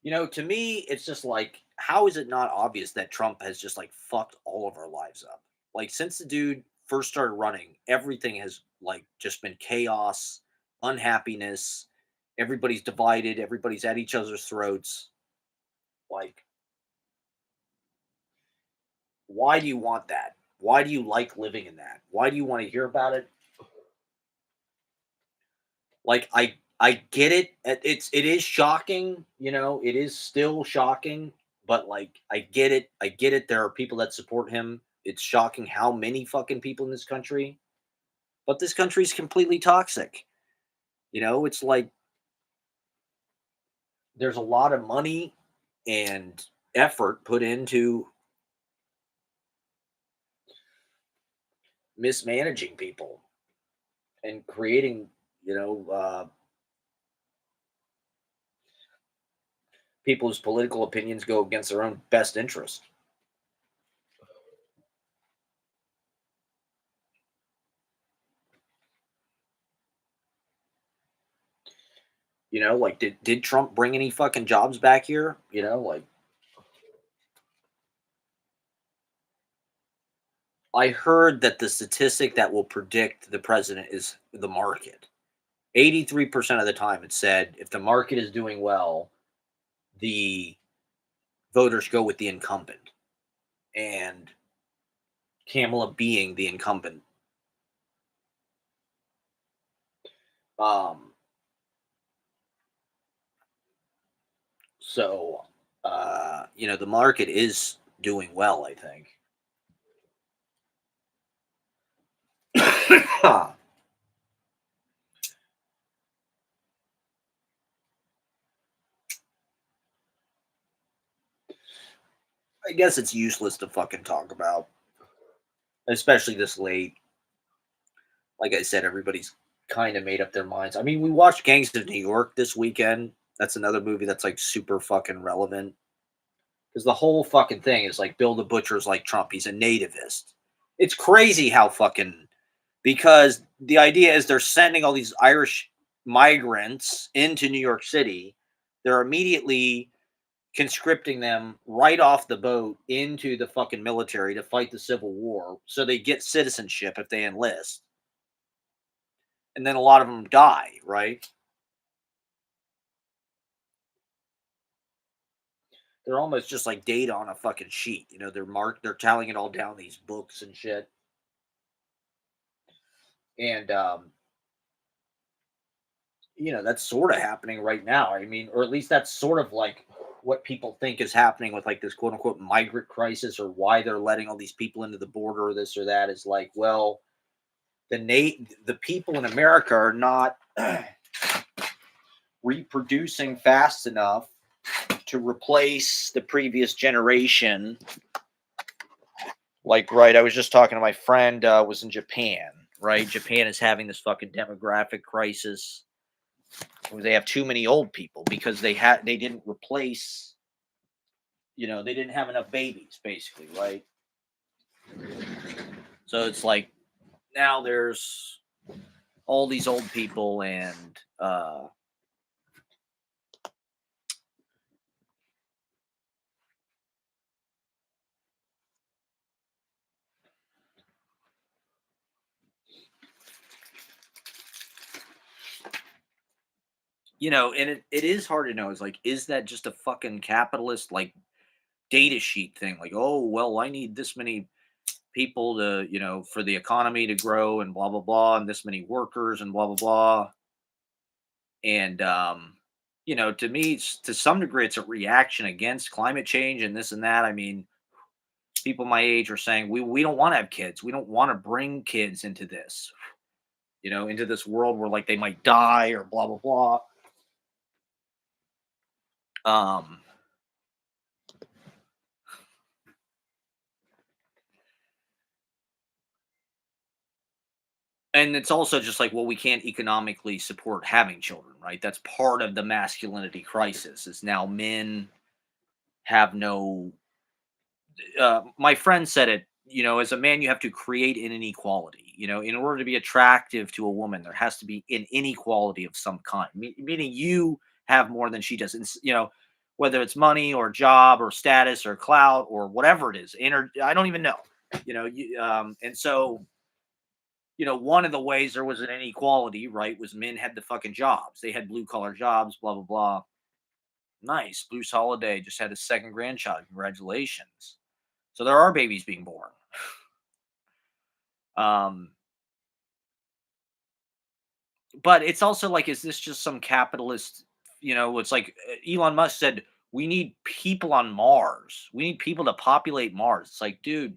you know, to me, it's just like, how is it not obvious that Trump has just like fucked all of our lives up? Like, since the dude first started running, everything has like just been chaos, unhappiness. Everybody's divided, everybody's at each other's throats. Like, why do you want that? Why do you like living in that? Why do you want to hear about it? Like, I get it. It is shocking, you know, it is still shocking, but like I get it. I get it. There are people that support him. It's shocking how many fucking people in this country, but this country is completely toxic. You know, it's like there's a lot of money and effort put into mismanaging people and creating, you know, people whose political opinions go against their own best interest. You know, like did Trump bring any fucking jobs back here? You know, like I heard that the statistic that will predict the president is the market. 83% of the time it said if the market is doing well, the voters go with the incumbent. And Kamala being the incumbent. Um so you know, the market is doing well, I think. I guess it's useless to fucking talk about, especially this late. Like I said, everybody's kind of made up their minds. I mean, we watched Gangs of New York this weekend. That's another movie that's like super fucking relevant because the whole fucking thing is like Bill the Butcher's like Trump. He's a nativist. It's crazy how fucking because the idea is they're sending all these Irish migrants into New York City. They're immediately conscripting them right off the boat into the fucking military to fight the Civil War. So they get citizenship if they enlist. And then a lot of them die, right? They're almost just like data on a fucking sheet. You know, they're marked, they're tallying it all down these books and shit. And you know, that's sort of happening right now. I mean, or at least that's sort of like what people think is happening with like this quote unquote migrant crisis, or why they're letting all these people into the border or this or that, is like, well, the people in America are not reproducing fast enough to replace the previous generation. Like, right, I was just talking to my friend, was in Japan, right? Japan is having this fucking demographic crisis where they have too many old people because they didn't replace, they didn't have enough babies, basically, right? So it's like now there's all these old people, and and it is hard to know. Is like, is that just a fucking capitalist like data sheet thing? Like, oh well, I need this many people to, for the economy to grow and blah blah blah, and this many workers and blah blah blah. And to me, to some degree, it's a reaction against climate change and this and that. I mean, people my age are saying we don't want to have kids. We don't want to bring kids into this, into this world where like they might die or blah blah blah. Um, and it's also just like, well, we can't economically support having children, right? That's part of the masculinity crisis. Is now men have no. My friend said it. As a man, you have to create an inequality. In order to be attractive to a woman, there has to be an inequality of some kind, meaning you have more than she does. And whether it's money or job or status or clout or whatever it is, I don't even know. And so one of the ways there was an inequality, right, was men had the fucking jobs. They had blue collar jobs, blah blah blah. Nice. Bruce Holiday just had his second grandchild. Congratulations. So there are babies being born. Um, but it's also like, is this just some capitalist? It's like Elon Musk said, we need people on Mars. We need people to populate Mars. It's like, dude,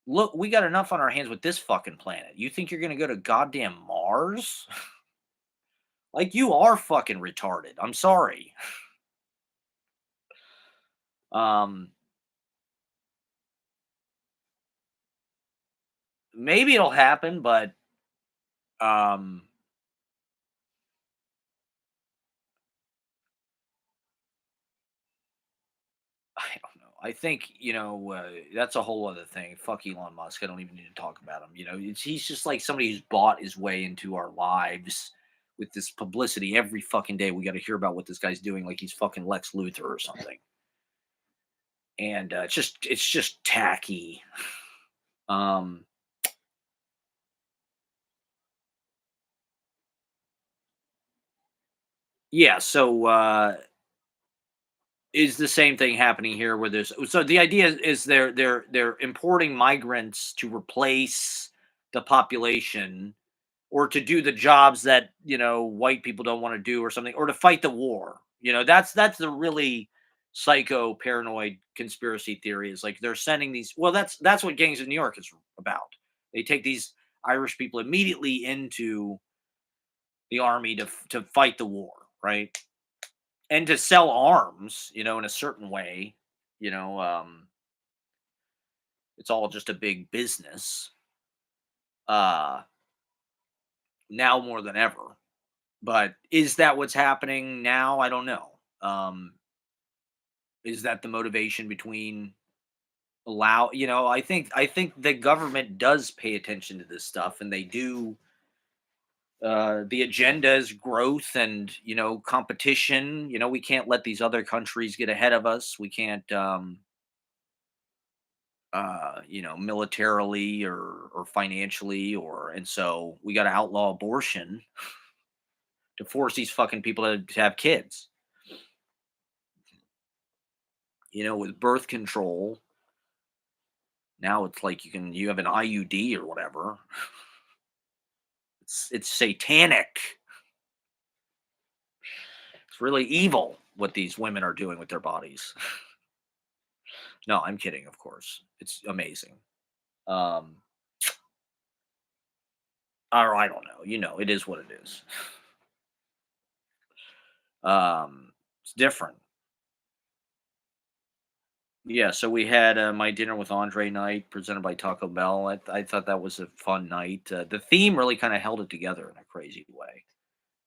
look, we got enough on our hands with this fucking planet. You think you're gonna go to goddamn Mars? Like, you are fucking retarded. I'm sorry. Um, maybe it'll happen, but um, I don't know. I think that's a whole other thing. Fuck Elon Musk. I don't even need to talk about him. He's just like somebody who's bought his way into our lives with this publicity. Every fucking day, we got to hear about what this guy's doing, like he's fucking Lex Luthor or something. And it's just tacky. Um, yeah. So is the same thing happening here where there's so the idea is they're importing migrants to replace the population, or to do the jobs that white people don't want to do or something, or to fight the war. That's the really psycho paranoid conspiracy theory. Is like they're sending these, well, that's what Gangs of New York is about. They take these Irish people immediately into the army to fight the war, right? And to sell arms, in a certain way. you know um it's all just a big business, uh now more than ever. But is that what's happening now? I don't know. Is that the motivation between I think the government does pay attention to this stuff, and they do. The agenda is growth and competition. We can't let these other countries get ahead of us. We can't militarily or financially, and so we got to outlaw abortion to force these fucking people to have kids. With birth control, now it's like you have an IUD or whatever. It's satanic. It's really evil. what these women are doing with their bodies. No, I'm kidding, of course. It's amazing. Um, or I don't know. It is what it is. It's different. Yeah, so we had my dinner with Andre night presented by Taco Bell. I thought that was a fun night. The theme really kind of held it together in a crazy way.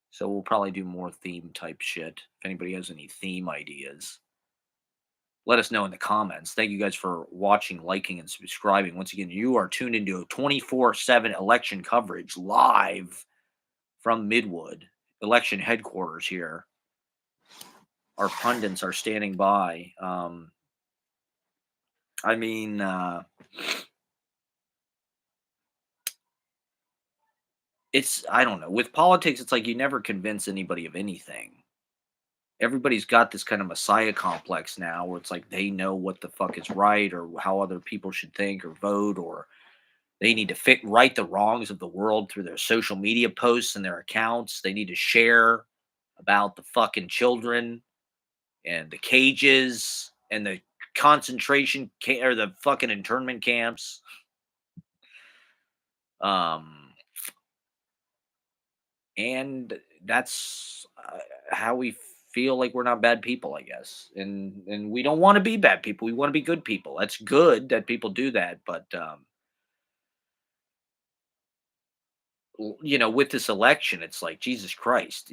So we'll probably do more theme type shit. If anybody has any theme ideas, let us know in the comments. Thank you guys for watching, liking, and subscribing. Once again, you are tuned into 24/7 election coverage live from Midwood election headquarters here. Our pundits are standing by. I mean, I don't know. With politics, it's like you never convince anybody of anything. Everybody's got this kind of messiah complex now where it's like they know what the fuck is right or how other people should think or vote, or they need to right the wrongs of the world through their social media posts and their accounts. They need to share about the fucking children and the cages and the or the fucking internment camps. Um, and that's how we feel like we're not bad people, I guess. And we don't want to be bad people. We want to be good people. That's good that people do that, but with this election, it's like Jesus Christ.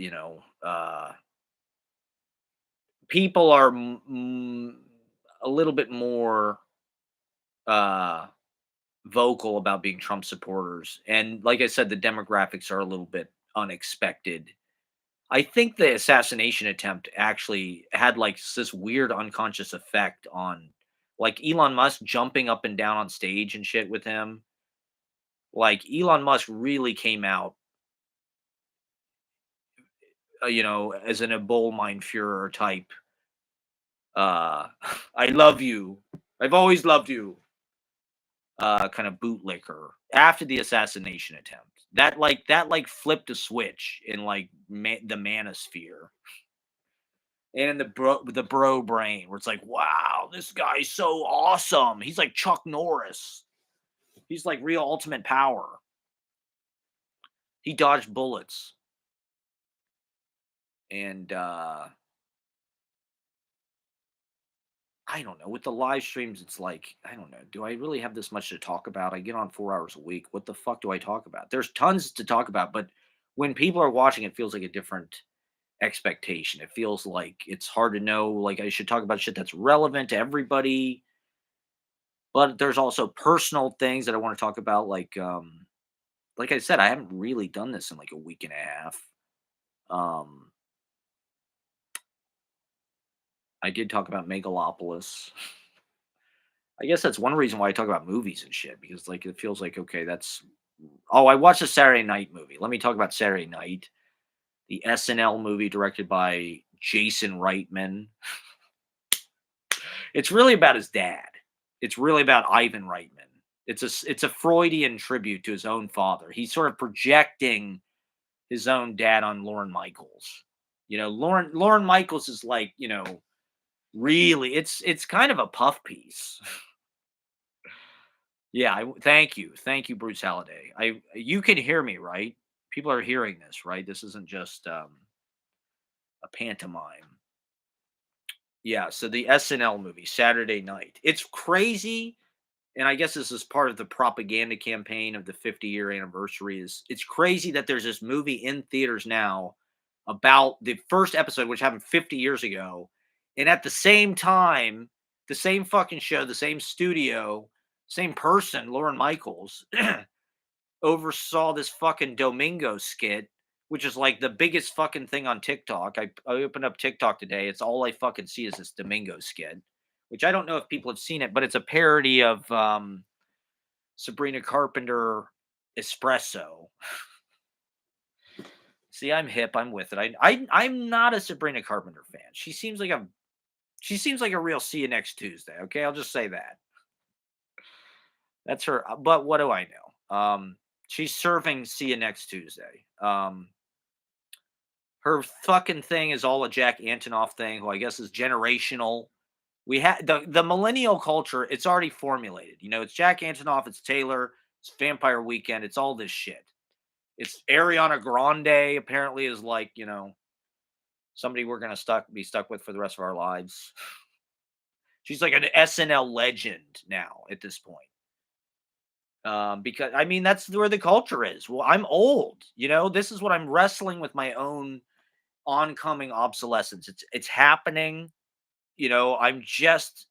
People are a little bit more uh, vocal about being Trump supporters, and like I said, the demographics are a little bit unexpected. I think the assassination attempt actually had like this weird unconscious effect on like Elon Musk jumping up and down on stage and shit with him. Like Elon Musk really came out, as an Ebola Mein Führer type. I love you. I've always loved you. Kind of bootlicker after the assassination attempt. That flipped a switch in like the manosphere and in the bro brain where it's like, wow, this guy's so awesome. He's like Chuck Norris. He's like real ultimate power. He dodged bullets. And I don't know. With the live streams, it's like, I don't know. Do I really have this much to talk about? I get on 4 hours a week. What the fuck do I talk about? There's tons to talk about, but when people are watching, it feels like a different expectation. It feels like it's hard to know. Like I should talk about shit that's relevant to everybody, but there's also personal things that I want to talk about. Like I said, I haven't really done this in like a week and a half. Um, I did talk about Megalopolis. I guess that's one reason why I talk about movies and shit because like it feels like okay, that's oh, I watched a Saturday Night movie. Let me talk about Saturday Night, the SNL movie directed by Jason Reitman. It's really about his dad. It's really about Ivan Reitman. It's a Freudian tribute to his own father. He's sort of projecting his own dad on Lorne Michaels. Lorne Michaels is like, really it's kind of a puff piece. Yeah, thank you, Bruce Halliday. You can hear me, right? People are hearing this, right? This isn't just a pantomime. Yeah, so the SNL movie, Saturday Night. It's crazy, and I guess this is part of the propaganda campaign of the 50-year anniversary. It's crazy that there's this movie in theaters now about the first episode, which happened 50 years ago, and at the same time, the same fucking show, the same studio, same person, Lauren Michaels, oversaw this fucking Domingo skit, which is like the biggest fucking thing on TikTok. I opened up TikTok today. It's all I fucking see is this Domingo skit, which I don't know if people have seen it, but it's a parody of Sabrina Carpenter Espresso. See, I'm hip. I'm with it. I'm not a Sabrina Carpenter fan. She seems like a real see you next Tuesday. Okay, I'll just say that. That's her. But what do I know? She's serving see you next Tuesday. Her fucking thing is all a Jack Antonoff thing, who I guess is generational. We had the millennial culture, it's already formulated. It's Jack Antonoff, it's Taylor, it's Vampire Weekend, it's all this shit. It's Ariana Grande apparently is like, somebody we're gonna be stuck with for the rest of our lives. She's like an SNL legend now at this point. Because I mean that's where the culture is. Well, I'm old, This is what I'm wrestling with, my own oncoming obsolescence. It's happening. I'm just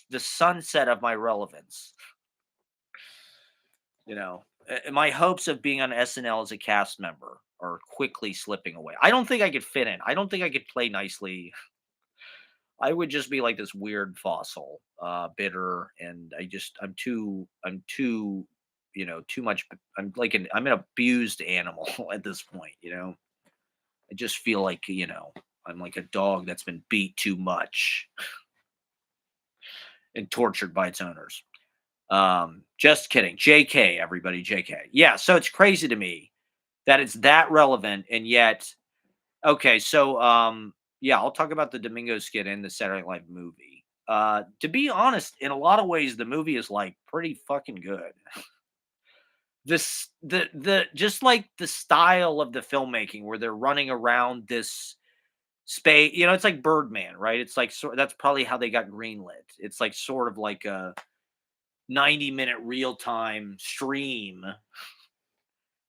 the sunset of my relevance. My hopes of being on SNL as a cast member are quickly slipping away. I don't think I could fit in. I don't think I could play nicely. I would just be like this weird fossil, bitter, and I'm too, too much. I'm an abused animal at this point. I just feel like, I'm like a dog that's been beat too much and tortured by its owners. Just kidding. JK, everybody, JK. Yeah, so it's crazy to me that it's that relevant, and yet, okay, so yeah, I'll talk about the Domingo skit in the Saturday Night Live movie. To be honest, in a lot of ways, the movie is like pretty fucking good. The just like the style of the filmmaking where they're running around this space, it's like Birdman, right? It's like that's probably how they got greenlit. It's like sort of like a 90-minute real time stream.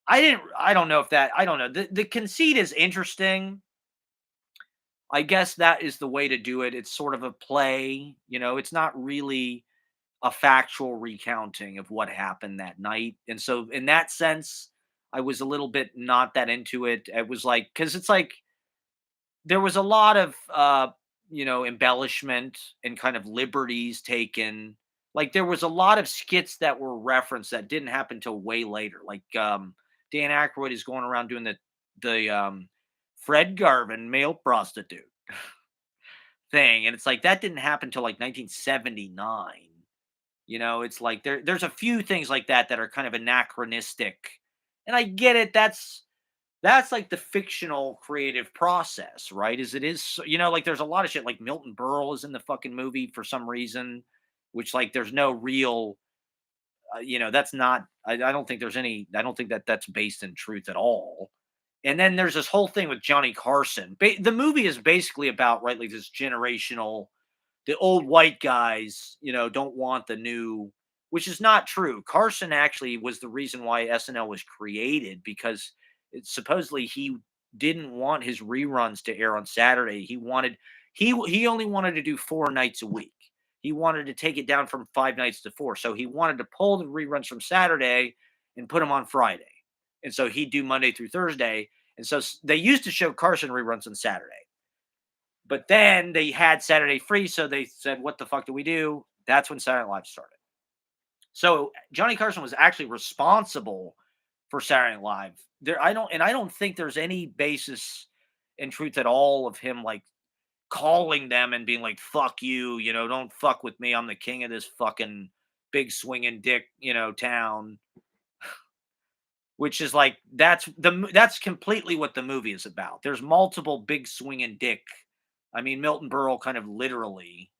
I don't know if that I don't know. The conceit is interesting. I guess that is the way to do it. It's sort of a play, it's not really a factual recounting of what happened that night. And so in that sense, I was a little bit not that into it. It was like cuz it's like there was a lot of embellishment and kind of liberties taken. Like there was a lot of skits that were referenced that didn't happen till way later. Like Dan Aykroyd is going around doing the Fred Garvin male prostitute thing, and it's like that didn't happen till like 1979. It's like there's a few things like that are kind of anachronistic, and I get it. That's like the fictional creative process, right? As it is, like there's a lot of shit like Milton Berle is in the fucking movie for some reason, which like there's no real, that's not, I don't think there's any, I don't think that that's based in truth at all. And then there's this whole thing with Johnny Carson. The movie is basically about, right, like this generational, the old white guys, don't want the new, which is not true. Carson actually was the reason why SNL was created because supposedly he didn't want his reruns to air on Saturday. He only wanted to do 4 nights a week. He wanted to take it down from 5 nights to 4. So he wanted to pull the reruns from Saturday and put them on Friday. And so he'd do Monday through Thursday. And so they used to show Carson reruns on Saturday. But then they had Saturday free, so they said, "What the fuck do we do?" That's when Saturday Night Live started. So Johnny Carson was actually responsible for Saturday Night Live. I don't think there's any basis in truth at all of him like calling them and being like, "Fuck you," don't fuck with me. I'm the king of this fucking big swinging dick, town. Which is like that's completely what the movie is about. There's multiple big swinging dick. I mean, Milton Berle kind of literally.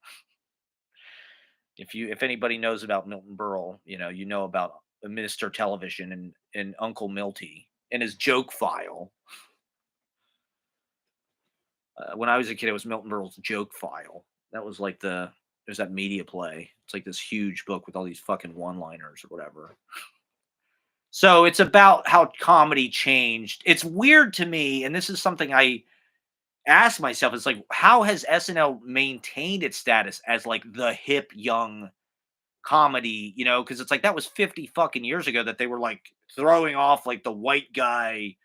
If anybody knows about Milton Berle, you know about Mr. Television and Uncle Milty and his joke file. When I was a kid, it was Milton Berle's joke file. That was like there's that media play. It's like this huge book with all these fucking one-liners or whatever. So it's about how comedy changed. It's weird to me, and this is something I ask myself. It's like, how has SNL maintained its status as like the hip young comedy? Because it's like that was 50 fucking years ago that they were like throwing off like the white guy,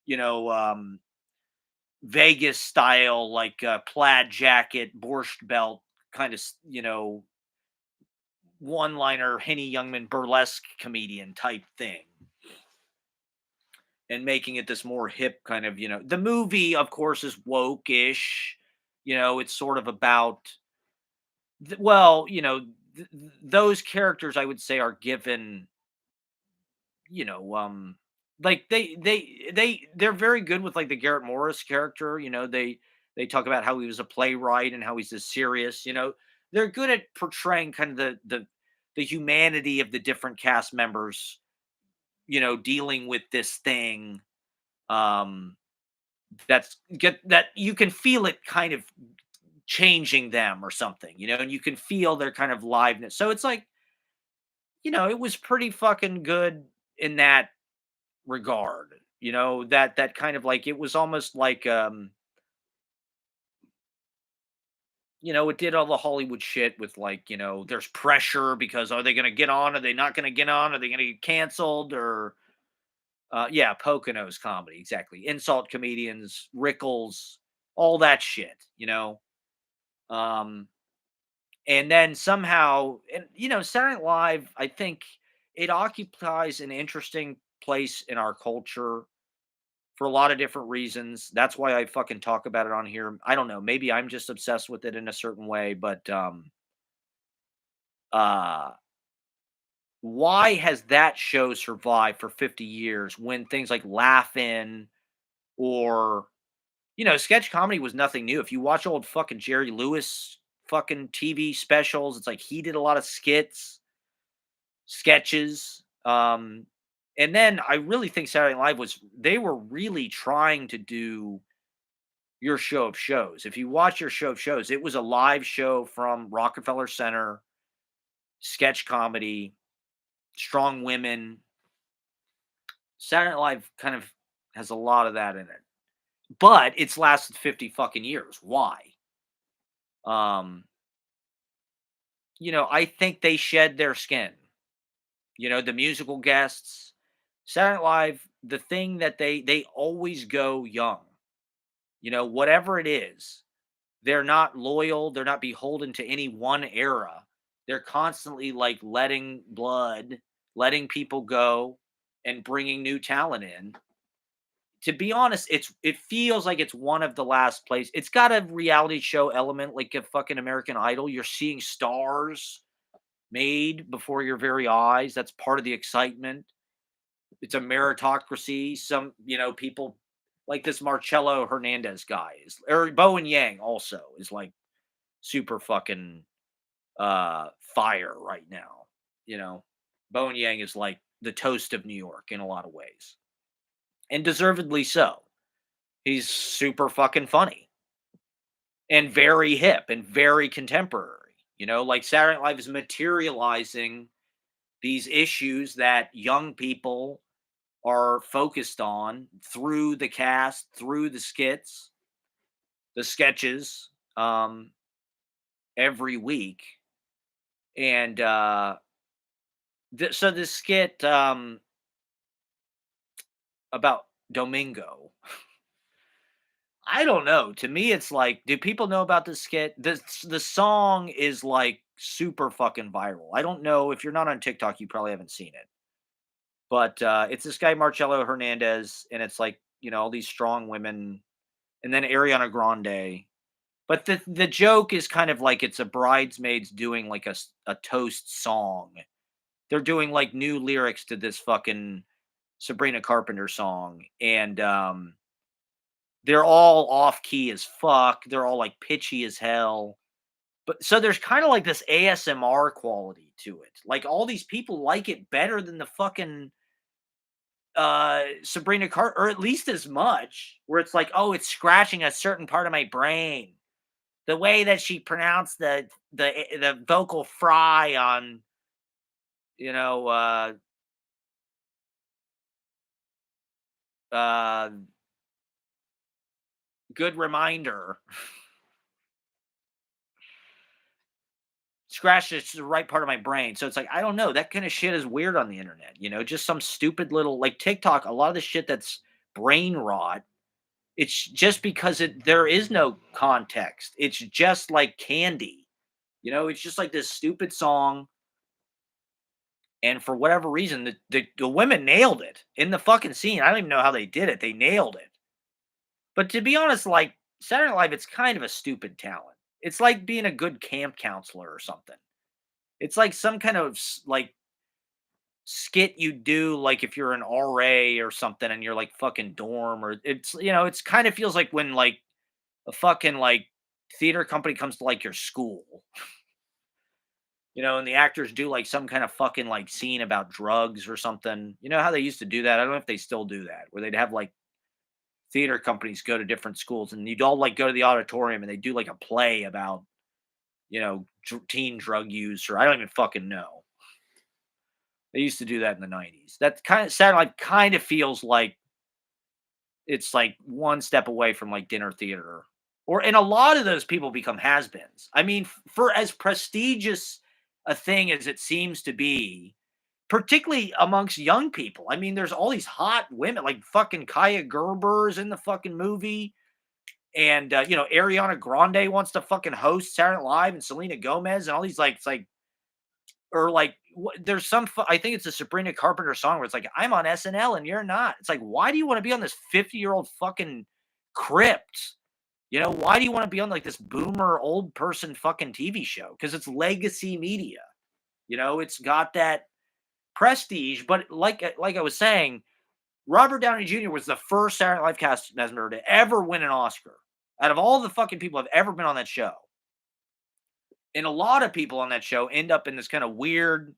you know, um, Vegas style, like plaid jacket, borscht belt kind of, one liner, Henny Youngman burlesque comedian type thing. And making it this more hip kind of, the movie, of course, is woke-ish. It's sort of about, well, those characters I would say are given, you know, um, like they're very good with like the Garrett Morris character. They talk about how he was a playwright and how he's this serious. They're good at portraying kind of the humanity of the different cast members. Dealing with this thing. Um, that's get that you can feel it kind of changing them or something. And you can feel their kind of liveness. So it's like, it was pretty fucking good in that regard. That kind of like it was almost like it did all the Hollywood shit with like, there's pressure because are they gonna get on? Are they not gonna get on? Are they gonna get canceled? Or yeah, Pocono's comedy, exactly. Insult comedians, Rickles, all that shit. Um and then somehow, and Saturday Night Live, I think it occupies an interesting place in our culture for a lot of different reasons. That's why I fucking talk about it on here. I don't know, maybe I'm just obsessed with it in a certain way, but uh why has that show survived for 50 years when things like Laugh-In or sketch comedy was nothing new. If you watch old fucking Jerry Lewis fucking TV specials, it's like he did a lot of sketches. And then I really think Saturday Night Live they were really trying to do your show of shows. If you watch your show of shows, it was a live show from Rockefeller Center, sketch comedy, strong women. Saturday Night Live kind of has a lot of that in it. But it's lasted 50 fucking years. Why? Um, I think they shed their skin. The musical guests, Saturday Night Live, the thing that they always go young. Whatever it is, they're not loyal, they're not beholden to any one era. They're constantly like letting people go and bringing new talent in. To be honest, it feels like it's one of the last place. It's got a reality show element like a fucking American Idol. You're seeing stars made before your very eyes. That's part of the excitement. It's a meritocracy. Some, people like this Marcello Hernandez guy or Bowen Yang also is like super fucking fire right now. You know, Bowen Yang is like the toast of New York in a lot of ways, and deservedly so. He's super fucking funny and very hip and very contemporary. Like Saturday Night Live is materializing these issues that young people are focused on through the cast, through the skits, the sketches, every week. And so this skit about Domingo, I don't know. To me, it's like, do people know about this skit? The song is like super fucking viral. I don't know if you're not on TikTok, you probably haven't seen it. But it's this guy Marcello Hernandez, and it's like all these strong women, and then Ariana Grande. But the joke is kind of like it's a bridesmaids doing like a toast song. They're doing like new lyrics to this fucking Sabrina Carpenter song, and they're all off key as fuck. They're all like pitchy as hell. But so there's kind of like this ASMR quality to it. Like all these people like it better than the fucking Sabrina Carpenter, or at least as much, where it's like, oh, it's scratching a certain part of my brain. The way that she pronounced the vocal fry on, you know, uh, uh, good reminder, scratches the right part of my brain. So it's like, I don't know. That kind of shit is weird on the internet. Just some stupid little like TikTok. A lot of the shit that's brain rot. It's just because there is no context. It's just like candy. It's just like this stupid song. And for whatever reason, the women nailed it in the fucking scene. I don't even know how they did it. They nailed it. But to be honest, like Saturday Night Live, it's kind of a stupid talent. It's like being a good camp counselor or something. It's like some kind of like skit you do, like, if you're an RA or something and you're, like, fucking dorm, or it's kind of feels like when, like, a fucking, like, theater company comes to, like, your school, and the actors do, like, some kind of fucking, like, scene about drugs or something. You know how they used to do that? I don't know if they still do that, where they'd have, like, theater companies go to different schools, and you'd all, like, go to the auditorium, and they do, like, a play about, teen drug use, or I don't even fucking know. They used to do that in the 90s. That kind of sound like kind of feels like it's like one step away from like dinner theater. And a lot of those people become has-beens. I mean, for as prestigious a thing as it seems to be, particularly amongst young people. I mean, there's all these hot women, like fucking Kaya Gerber's in the fucking movie. And Ariana Grande wants to fucking host Saturday Night Live, and Selena Gomez, and all these, like, it's like, or like, there's I think it's a Sabrina Carpenter song where it's like, I'm on SNL and you're not. It's like, why do you want to be on this 50-year-old fucking crypt? Why do you want to be on like this boomer old person fucking TV show? Because it's legacy media. It's got that prestige. But like I was saying, Robert Downey Jr. was the first Saturday Night Live cast member to ever win an Oscar out of all the fucking people have ever been on that show. And a lot of people on that show end up in this kind of weird,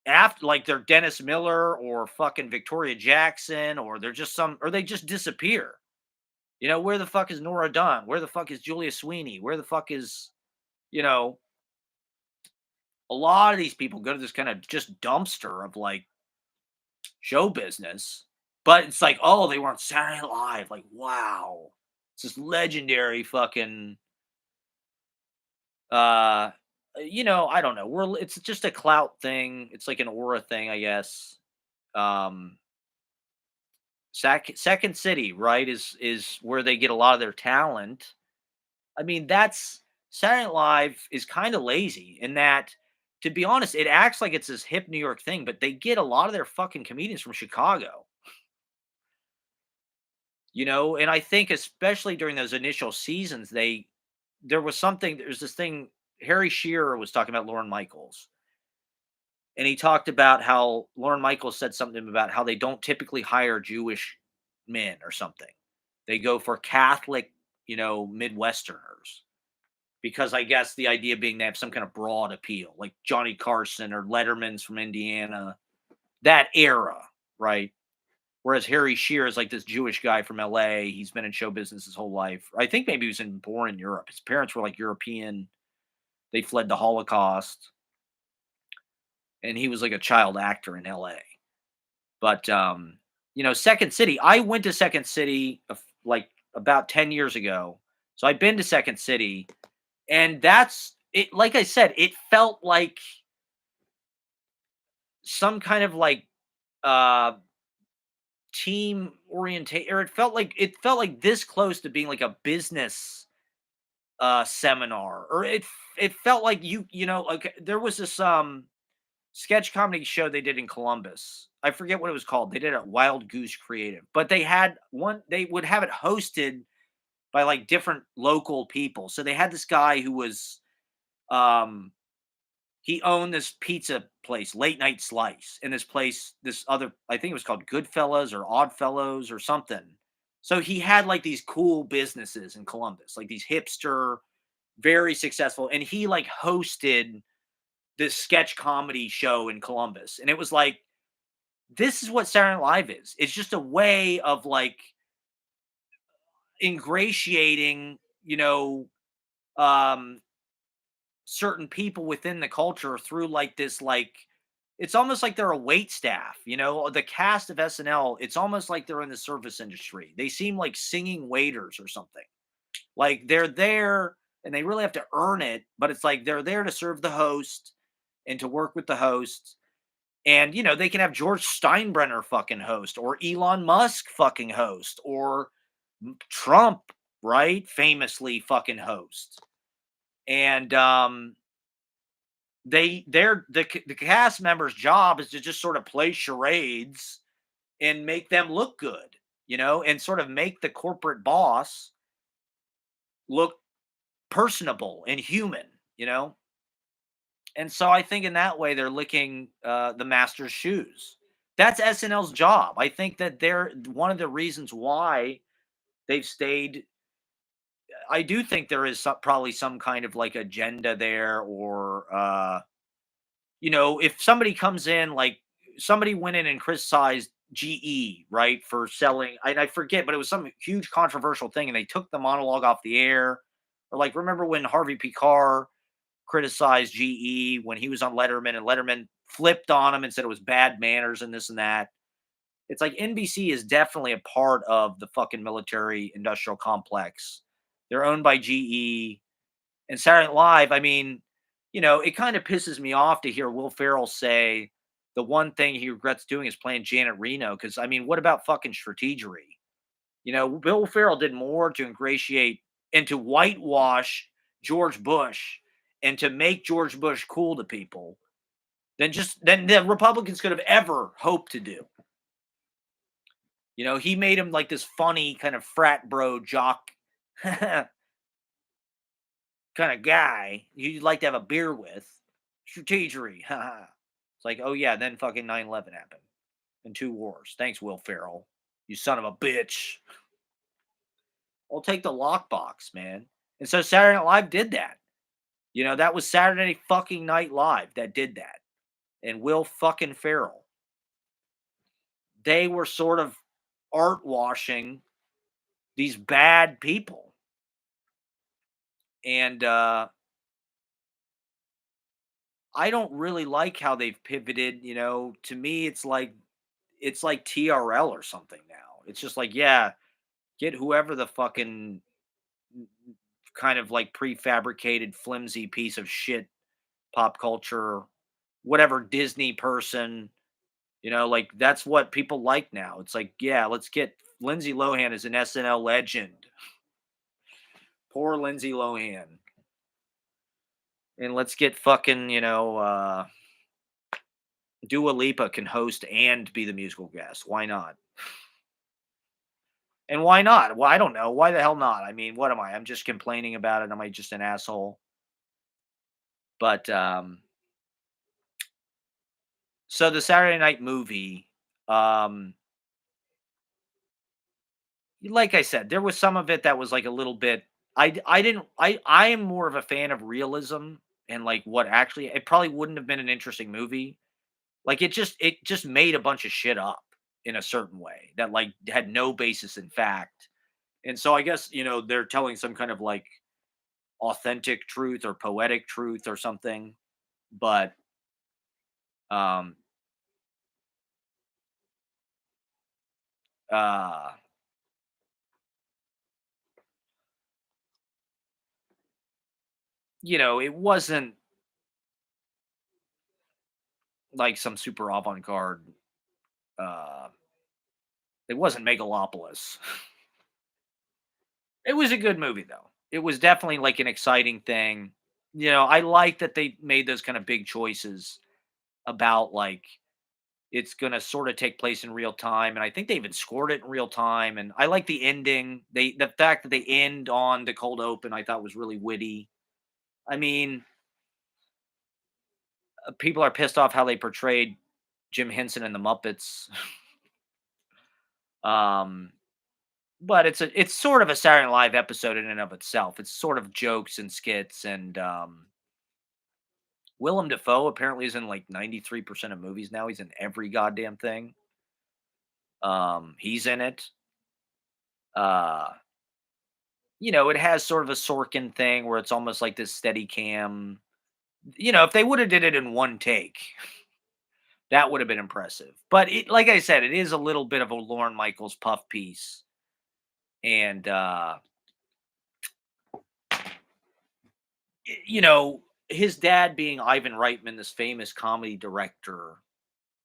after, like, they're Dennis Miller or fucking Victoria Jackson, or or they just disappear. Where the fuck is Nora Dunn? Where the fuck is Julia Sweeney? Where the fuck is, you know, a lot of these people go to this kind of just dumpster of like show business. But it's like, oh, they were on Saturday Night Live. Like, wow. It's this legendary fucking uh I don't know. It's just a clout thing. It's like an aura thing, I guess. Um Second City, right, is where they get a lot of their talent. I mean, that's Saturday Night Live is kind of lazy in that, to be honest, it acts like it's this hip New York thing, but they get a lot of their fucking comedians from Chicago. And I think especially during those initial seasons, there's this thing. Harry Shearer was talking about Lauren Michaels, and he talked about how Lauren Michaels said something about how they don't typically hire Jewish men or something. They go for Catholic, Midwesterners, because I guess the idea being they have some kind of broad appeal, like Johnny Carson or Letterman's from Indiana, that era, right? Whereas Harry Shearer is like this Jewish guy from LA. He's been in show business his whole life. I think maybe he was born in Europe. His parents were like European. They fled the Holocaust, and he was like a child actor in LA. But Second City. I went to Second City like about 10 years ago. So I've been to Second City, and that's it. Like I said, it felt like some kind of like uh team orientate, or it felt like this close to being like a business seminar, or it felt like like there was this sketch comedy show they did in Columbus. I forget what it was called. They did it Wild Goose Creative, but they would have it hosted by like different local people. So they had this guy who was um he owned this pizza place, Late Night Slice, and this other, I think it was called Goodfellas or Oddfellows or something. So he had like these cool businesses in Columbus, like these hipster, very successful, and he like hosted this sketch comedy show in Columbus. And it was like, this is what Saturday Night Live is. It's just a way of like ingratiating, um, certain people within the culture through like this, like, it's almost like they're a wait staff, the cast of SNL. It's almost like they're in the service industry. They seem like singing waiters or something. Like they're there and they really have to earn it, but it's like they're there to serve the host and to work with the host. And they can have George Steinbrenner fucking host, or Elon Musk fucking host, or Trump, right? Famously fucking host. And the cast members' job is to just sort of play charades and make them look good, and sort of make the corporate boss look personable and human, And so I think in that way they're licking the master's shoes. That's SNL's job. I think that they're one of the reasons why they've stayed. I do think there is probably some kind of like agenda there, or if somebody comes in, like somebody went in and criticized GE, right, for selling, I forget, but it was some huge controversial thing, and they took the monologue off the air. Or like, remember when Harvey Picar criticized GE when he was on Letterman, and Letterman flipped on him and said it was bad manners and this and that. It's like NBC is definitely a part of the fucking military industrial complex. They're owned by GE. And Saturday Night Live, I mean, it kind of pisses me off to hear Will Ferrell say the one thing he regrets doing is playing Janet Reno. Because I mean, what about fucking strategery? Will Ferrell did more to ingratiate and to whitewash George Bush and to make George Bush cool to people than the Republicans could have ever hoped to do. He made him like this funny kind of frat bro jock kind of guy you'd like to have a beer with. Strategery. It's like, oh yeah, then fucking 9/11 happened and two wars. Thanks, Will Ferrell. You son of a bitch. I'll take the lockbox, man. And so Saturday Night Live did that. That was Saturday fucking Night Live that did that. And Will fucking Ferrell. They were sort of art washing these bad people. And I don't really like how they've pivoted. To me, it's like TRL or something now. It's just like, yeah, get whoever the fucking kind of like prefabricated, flimsy piece of shit pop culture, whatever Disney person, like that's what people like now. It's like, yeah, let's get Lindsay Lohan as an SNL legend. Poor Lindsay Lohan. And let's get fucking, Dua Lipa can host and be the musical guest. Why not? And why not? Well, I don't know. Why the hell not? I mean, what am I? I'm just complaining about it. Am I just an asshole? But so the Saturday night movie, um, like I said, there was some of it that was like a little bit. I didn't. I am more of a fan of realism and like what actually. It probably wouldn't have been an interesting movie. Like it just made a bunch of shit up in a certain way that like had no basis in fact. And so I guess, they're telling some kind of like authentic truth or poetic truth or something. But um uh it wasn't like some super avant-garde uh it wasn't Megalopolis. It was a good movie though. It was definitely like an exciting thing. I like that they made those kind of big choices about like it's gonna sort of take place in real time, and I think they even scored it in real time. And I like the ending. The fact that they end on the cold open, I thought was really witty. I mean, people are pissed off how they portrayed Jim Henson and the Muppets. um, but it's sort of a Saturday Night Live episode in and of itself. It's sort of jokes and skits, and Willem Dafoe apparently is in like 93% of movies now. He's in every goddamn thing. He's in it. Uh, it has sort of a Sorkin thing where it's almost like this steady cam. If they would have did it in one take, that would have been impressive. But like I said, it is a little bit of a Lauren Michaels puff piece. And his dad being Ivan Reitman, this famous comedy director,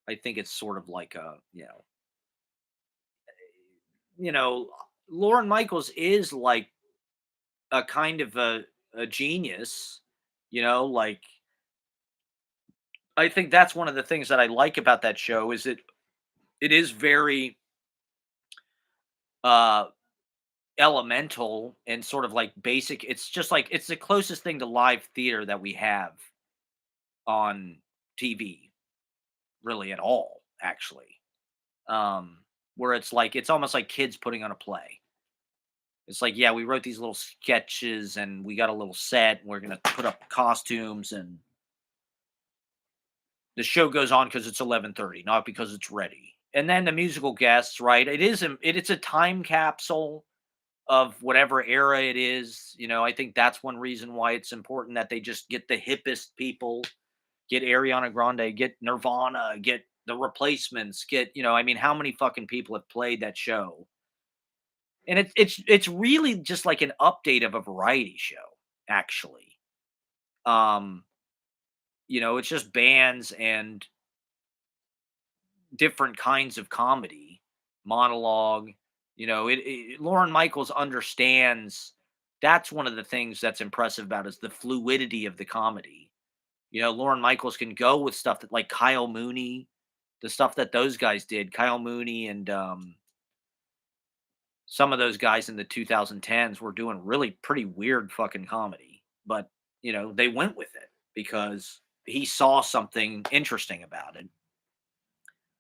I think it's sort of like you know, Lauren Michaels is like a kind of a genius, like I think that's one of the things that I like about that show is it is very uh elemental and sort of like basic. It's just like it's the closest thing to live theater that we have on TV really at all, actually. Where it's like it's almost like kids putting on a play. It's like, yeah, we wrote these little sketches and we got a little set. And we're gonna put up costumes and the show goes on because it's 11:30, not because it's ready. And then the musical guests, right? It's a time capsule of whatever era it is. I think that's one reason why it's important that they just get the hippest people, get Ariana Grande, get Nirvana, get the replacements, I mean, how many fucking people have played that show? And it's really just like an update of a variety show, actually. Um, it's just bands and different kinds of comedy, monologue. Lauren Michaels understands. That's one of the things that's impressive about is the fluidity of the comedy. Lauren Michaels can go with stuff that like Kyle Mooney, the stuff that those guys did, Kyle Mooney and some of those guys in the 2010s were doing really pretty weird fucking comedy, but they went with it because he saw something interesting about it.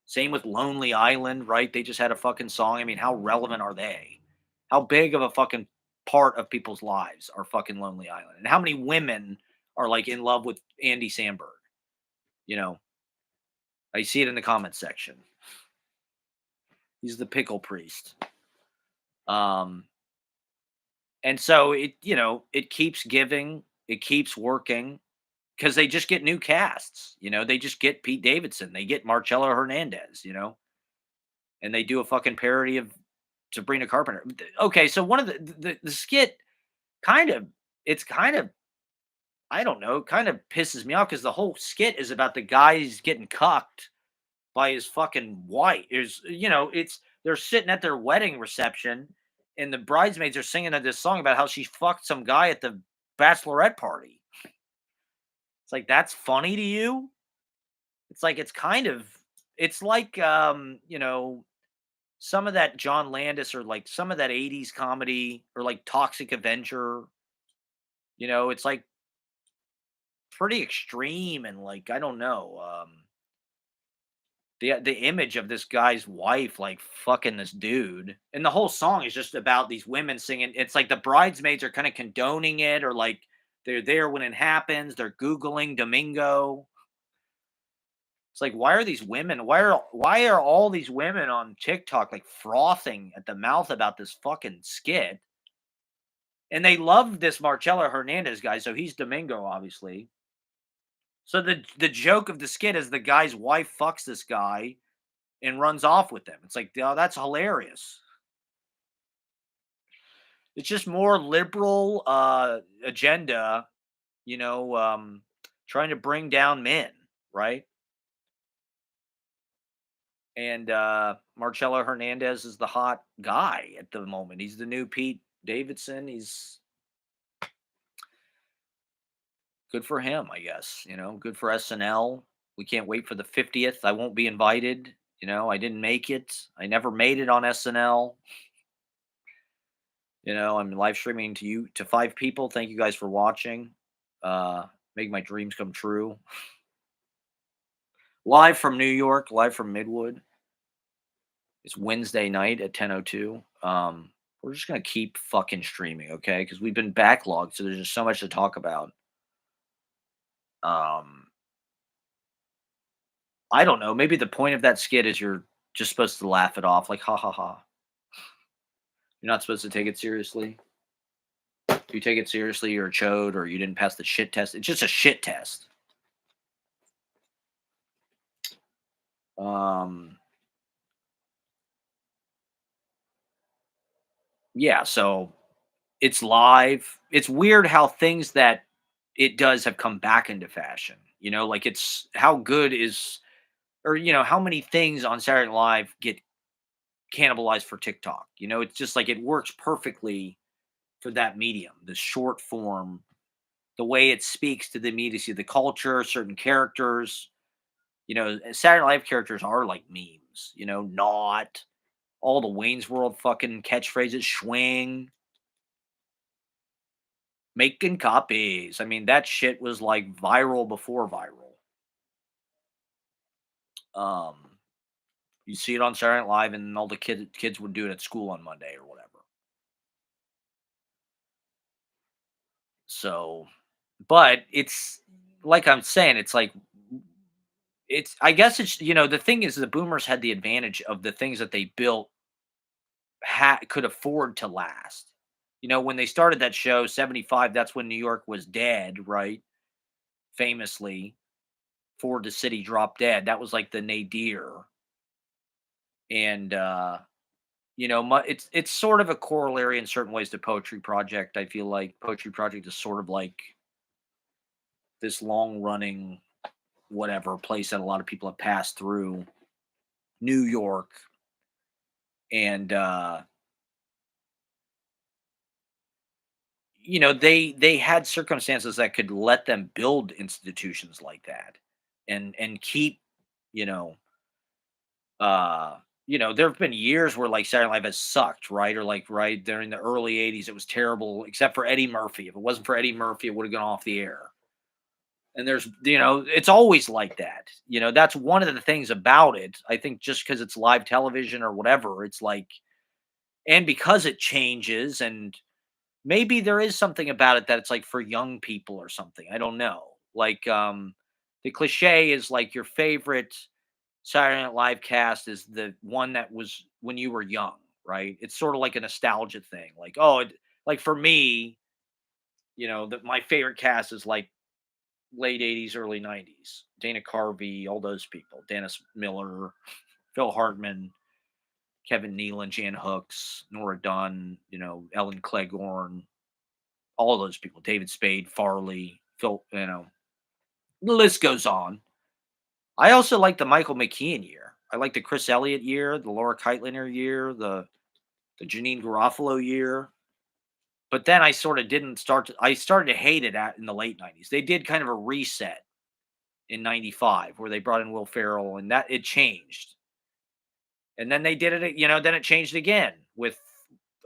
Same with Lonely Island, right? They just had a fucking song. I mean, how relevant are they? How big of a fucking part of people's lives are fucking Lonely Island? And how many women are like in love with Andy Samberg? You know, I see it in the comment section. He's the pickle priest. Um, and so it keeps giving, it keeps working because they just get new casts. They just get Pete Davidson, they get Marcello Hernandez, and they do a fucking parody of Sabrina Carpenter. Okay, so one of the skit kind of it's kind of I don't know, kind of pisses me off because the whole skit is about the guys getting cucked by his fucking wife. It's they're sitting at their wedding reception, and the bridesmaids are singing this song about how she fucked some guy at the bachelorette party. It's like that's funny to you. It's like it's like some of that John Landis or like some of that 80s comedy or like Toxic Avenger, it's like pretty extreme and like I don't know, the image of this guy's wife like fucking this dude. And the whole song is just about these women singing. It's like the bridesmaids are kind of condoning it or like they're there when it happens, they're googling Domingo. It's like why are all these women on TikTok like frothing at the mouth about this fucking skit? And they love this Marcello Hernandez guy, so he's Domingo, obviously. So the joke of the skit is the guy's wife fucks this guy and runs off with them. It's like, oh, that's hilarious. It's just more liberal agenda, you know, um, trying to bring down men, right? And Marcello Hernandez is the hot guy at the moment. He's the new Pete Davidson. He's good for him, I guess. Good for SNL. We can't wait for the 50th. I won't be invited. I didn't make it. I never made it on SNL. I'm live streaming to you to 5 people. Thank you guys for watching. Uh, make my dreams come true. Live from New York, live from Midwood. It's Wednesday night at 10:02. We're just gonna keep fucking streaming, okay? Because we've been backlogged, so there's just so much to talk about. Um, I don't know. Maybe the point of that skit is you're just supposed to laugh it off, like ha ha ha. You're not supposed to take it seriously. If you take it seriously, you're a chode, or you didn't pass the shit test. It's just a shit test. Um, yeah. So it's live. It's weird how things that it does have come back into fashion. Like it's how good is, or how many things on Saturday Night Live get cannibalized for TikTok. It's just like it works perfectly for that medium, the short form, the way it speaks to the immediacy, the culture, certain characters. Saturday Night Live characters are like memes. Not all the Wayne's World fucking catchphrases, swing, making copies. I mean, that shit was like viral before viral. Um, you see it on Saturday Night Live, and all the kids would do it at school on Monday or whatever. So, but it's like I'm saying, it's like it's. I guess it's the thing is the boomers had the advantage of the things that they built could afford to last. When they started that show, 75, that's when New York was dead, right? Famously, Ford the City dropped dead. That was like the nadir. And it's sort of a corollary in certain ways to Poetry Project. I feel like Poetry Project is sort of like this long running whatever place that a lot of people have passed through New York. And they had circumstances that could let them build institutions like that and keep you know uh there have been years where like Saturday Night Live has sucked, right? Or like right during the early 80s it was terrible except for Eddie Murphy. If it wasn't for Eddie Murphy it would have gone off the air. And there's it's always like that. That's one of the things about it. I think just because it's live television or whatever, it's like, and because it changes, and maybe there is something about it that it's like for young people or something. I don't know. Like the cliche is like your favorite Saturday Night Live cast is the one that was when you were young, right? It's sort of like a nostalgia thing. Like, oh, like for me, that my favorite cast is like late 80s, early 90s. Dana Carvey, all those people. Dennis Miller, Phil Hartman, Kevin Nealon, Jan Hooks, Nora Dunn, Ellen Cleghorn, all those people. David Spade, Farley, Phil, the list goes on. I also like the Michael McKean year. I like the Chris Elliott year, the Laura Keitliner year, the Janine Garofalo year. But then I sort of didn't start to I started to hate it in the late 90s. They did kind of a reset in 95 where they brought in Will Ferrell and that it changed. And then they did it, then it changed again with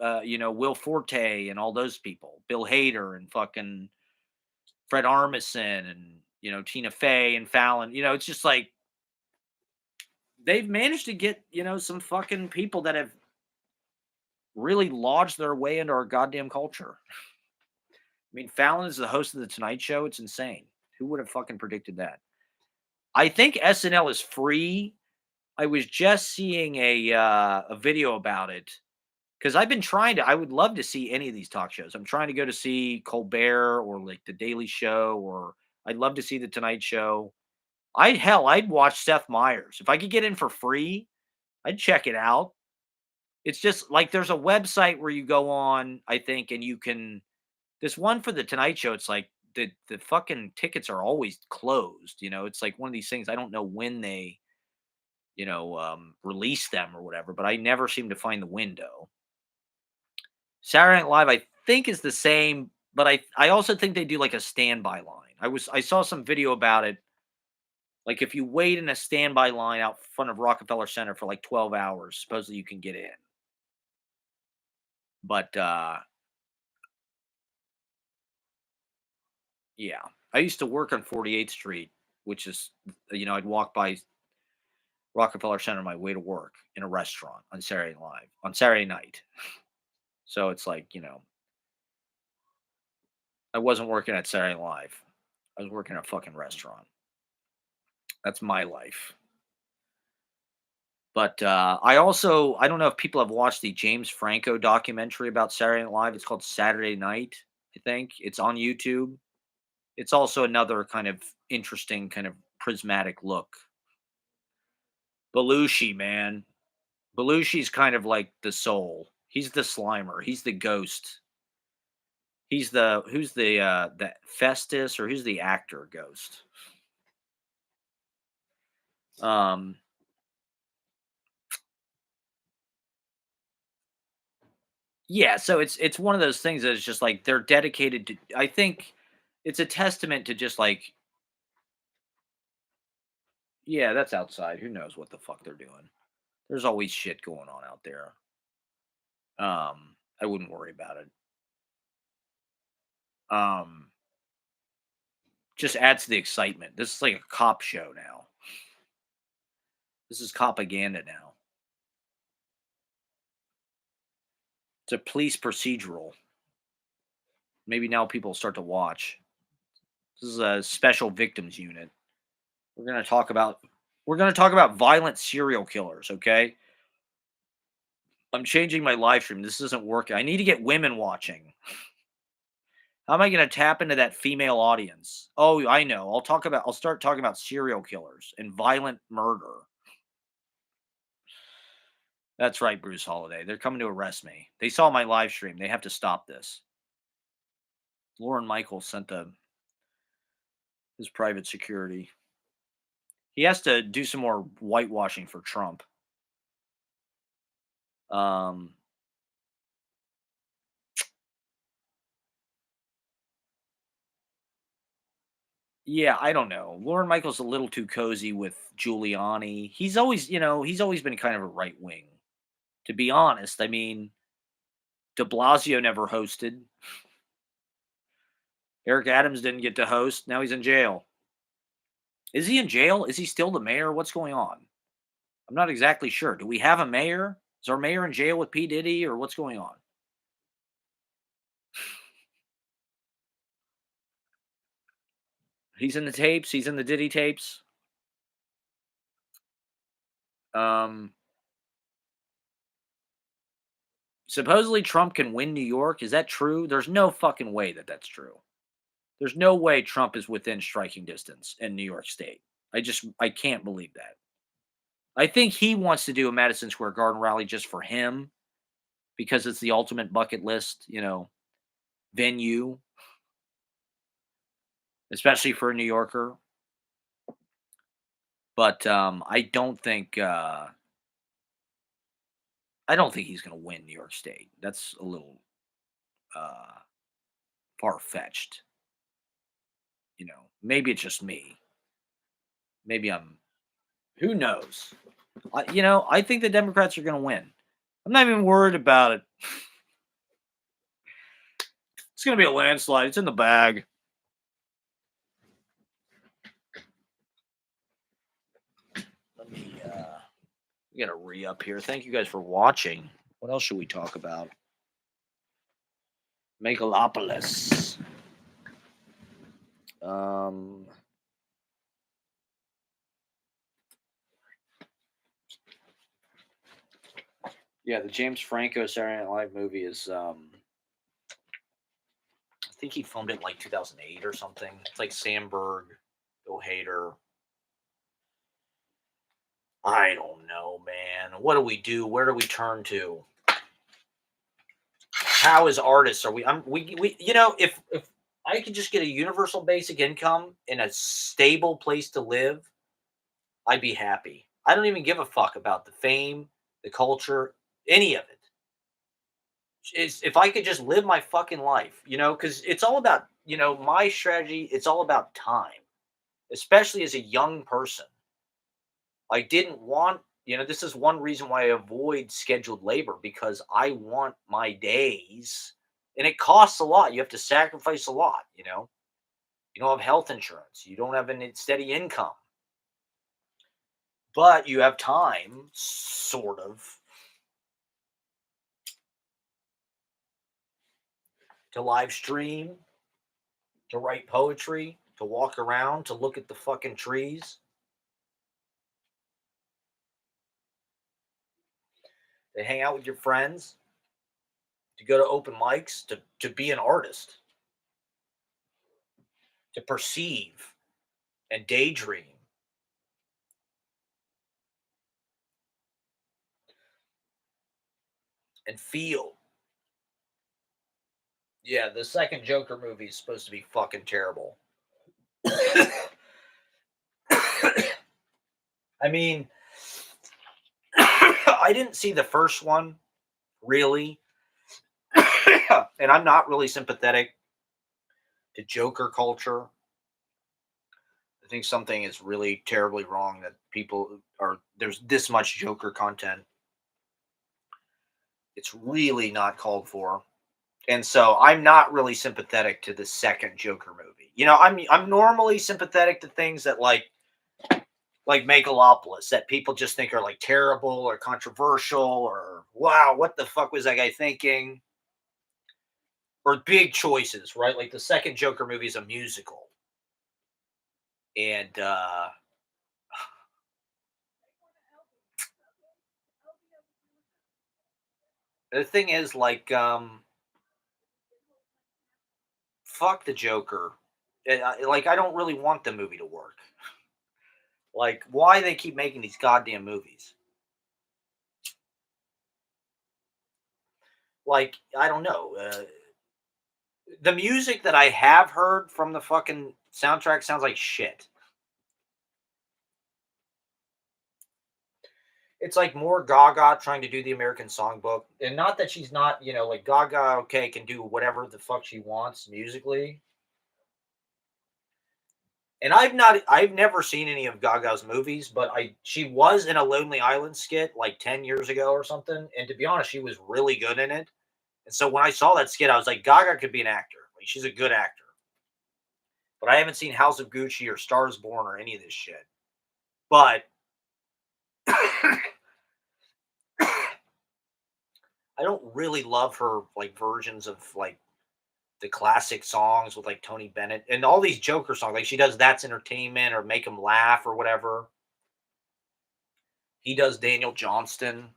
Will Forte and all those people, Bill Hader and fucking Fred Armisen and Tina Fey and Fallon. It's just like they've managed to get some fucking people that have really lodged their way into our goddamn culture. I mean, Fallon is the host of the Tonight Show. It's insane. Who would have fucking predicted that? I think SNL is free. I was just seeing a video about it because I've been trying to. I would love to see any of these talk shows. I'm trying to go to see Colbert or like the Daily Show, or I'd love to see the Tonight Show. I'd watch Seth Meyers if I could get in for free. I'd check it out. It's just like there's a website where you go on, I think, and you can. This one for the Tonight Show, it's like the fucking tickets are always closed. It's like one of these things. I don't know when they release them or whatever, but I never seem to find the window. Saturday Night Live, I think, is the same, but I also think they do like a standby line. I saw some video about it. Like if you wait in a standby line out front of Rockefeller Center for like 12 hours, supposedly you can get in. But yeah, I used to work on 48th Street, which is I'd walk by Rockefeller Center on my way to work in a restaurant on Saturday night. So it's like I wasn't working at Saturday Night Live. I was working at a fucking restaurant. That's my life. But I don't know if people have watched the James Franco documentary about Saturday Night Live. It's called Saturday Night, I think. It's on YouTube. It's also another kind of interesting, kind of prismatic look. Belushi, man. Belushi's kind of like the soul. He's the Slimer. He's the ghost. He's the Festus, or who's the actor ghost? Um Yeah, so it's one of those things that is just like they're dedicated to. I think it's a testament to just like, yeah, that's outside. Who knows what the fuck they're doing? There's always shit going on out there. I wouldn't worry about it. Um, just adds to the excitement. This is like a cop show now. This is propaganda now. It's a police procedural. Maybe now people will start to watch. This is a special victims unit. We're gonna talk about we're gonna talk about violent serial killers, okay? I'm changing my live stream. This isn't working. I need to get women watching. How am I gonna tap into that female audience? Oh, I know. I'll start talking about serial killers and violent murder. That's right, Bruce Holiday. They're coming to arrest me. They saw my live stream. They have to stop this. Lauren Michaels sent his private security. He has to do some more whitewashing for Trump. Um, yeah, I don't know. Lauren Michaels a little too cozy with Giuliani. He's always been kind of a right wing. To be honest, I mean, De Blasio never hosted. Eric Adams didn't get to host. Now he's in jail. Is he in jail? Is he still the mayor? What's going on? I'm not exactly sure. Do we have a mayor? Is our mayor in jail with P. Diddy or what's going on? He's in the tapes. He's in the Diddy tapes. Um, Supposedly Trump can win New York. Is that true? There's no fucking way that that's true. There's no way Trump is within striking distance in New York State. I can't believe that. I think he wants to do a Madison Square Garden rally just for him because it's the ultimate bucket list, venue, especially for a New Yorker. But I don't think he's going to win New York State. That's a little uh, far fetched. Maybe it's just me. Maybe I'm. Who knows? I think the Democrats are going to win. I'm not even worried about it. It's going to be a landslide. It's in the bag. Let me. We got to re up here. Thank you guys for watching. What else should we talk about? Megalopolis. Yeah, the James Franco Saturday Night Live movie is. I think he filmed it in like 2008 or something. It's like Sandberg, Bill Hader. I don't know, man. What do we do? Where do we turn to? How as artists are we? If I could just get a universal basic income and a stable place to live, I'd be happy. I don't even give a fuck about the fame, the culture, any of it. If I could just live my fucking life, because it's all about, my strategy. It's all about time, especially as a young person. I didn't want, this is one reason why I avoid scheduled labor because I want my days, and it costs a lot. You have to sacrifice a lot, You don't have health insurance, you don't have a steady income, but you have time, sort of, to live stream, to write poetry, to walk around, to look at the fucking trees, to hang out with your friends, to go to open mics, to be an artist, to perceive and daydream. And feel. Yeah, the second Joker movie is supposed to be fucking terrible. I mean, I didn't see the first one, really. And I'm not really sympathetic to Joker culture. I think something is really terribly wrong that there's this much Joker content. It's really not called for. And so I'm not really sympathetic to the second Joker movie. I'm normally sympathetic to things that like like Megalopolis that people just think are like terrible or controversial or wow, what the fuck was that guy thinking? Or big choices, right? Like the second Joker movie is a musical. And the thing is like fuck the Joker. Like I don't really want the movie to work. Like why they keep making these goddamn movies? Like I don't know. The music that I have heard from the fucking soundtrack sounds like shit. It's like more Gaga trying to do the American Songbook, and not that she's not, like Gaga, okay, can do whatever the fuck she wants musically. And I've never seen any of Gaga's movies, but she was in a Lonely Island skit like 10 years ago or something, and to be honest, she was really good in it. And so when I saw that skit, I was like, Gaga could be an actor. Like she's a good actor. But I haven't seen House of Gucci or Stars Born or any of this shit. But I don't really love her like versions of like the classic songs with like Tony Bennett and all these Joker songs. Like she does That's Entertainment or Make 'em Laugh or whatever. He does Daniel Johnston.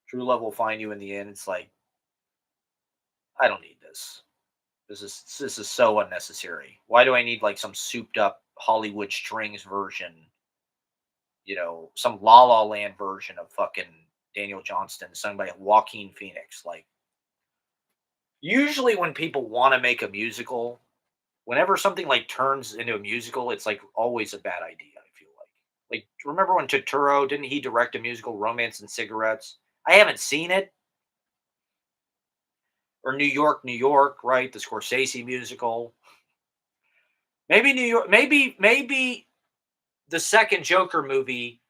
True Love Will Find You in the End. It's like I don't need this. This is so unnecessary. Why do I need like some souped up Hollywood strings version? Some La La Land version of fucking Daniel Johnston sung by Joaquin Phoenix. Like usually when people want to make a musical, whenever something like turns into a musical, it's like always a bad idea. I feel like remember when Totoro didn't he direct a musical Romance and Cigarettes? I haven't seen it. Or New York, New York, right? The Scorsese musical. Maybe New York. Maybe the second Joker movie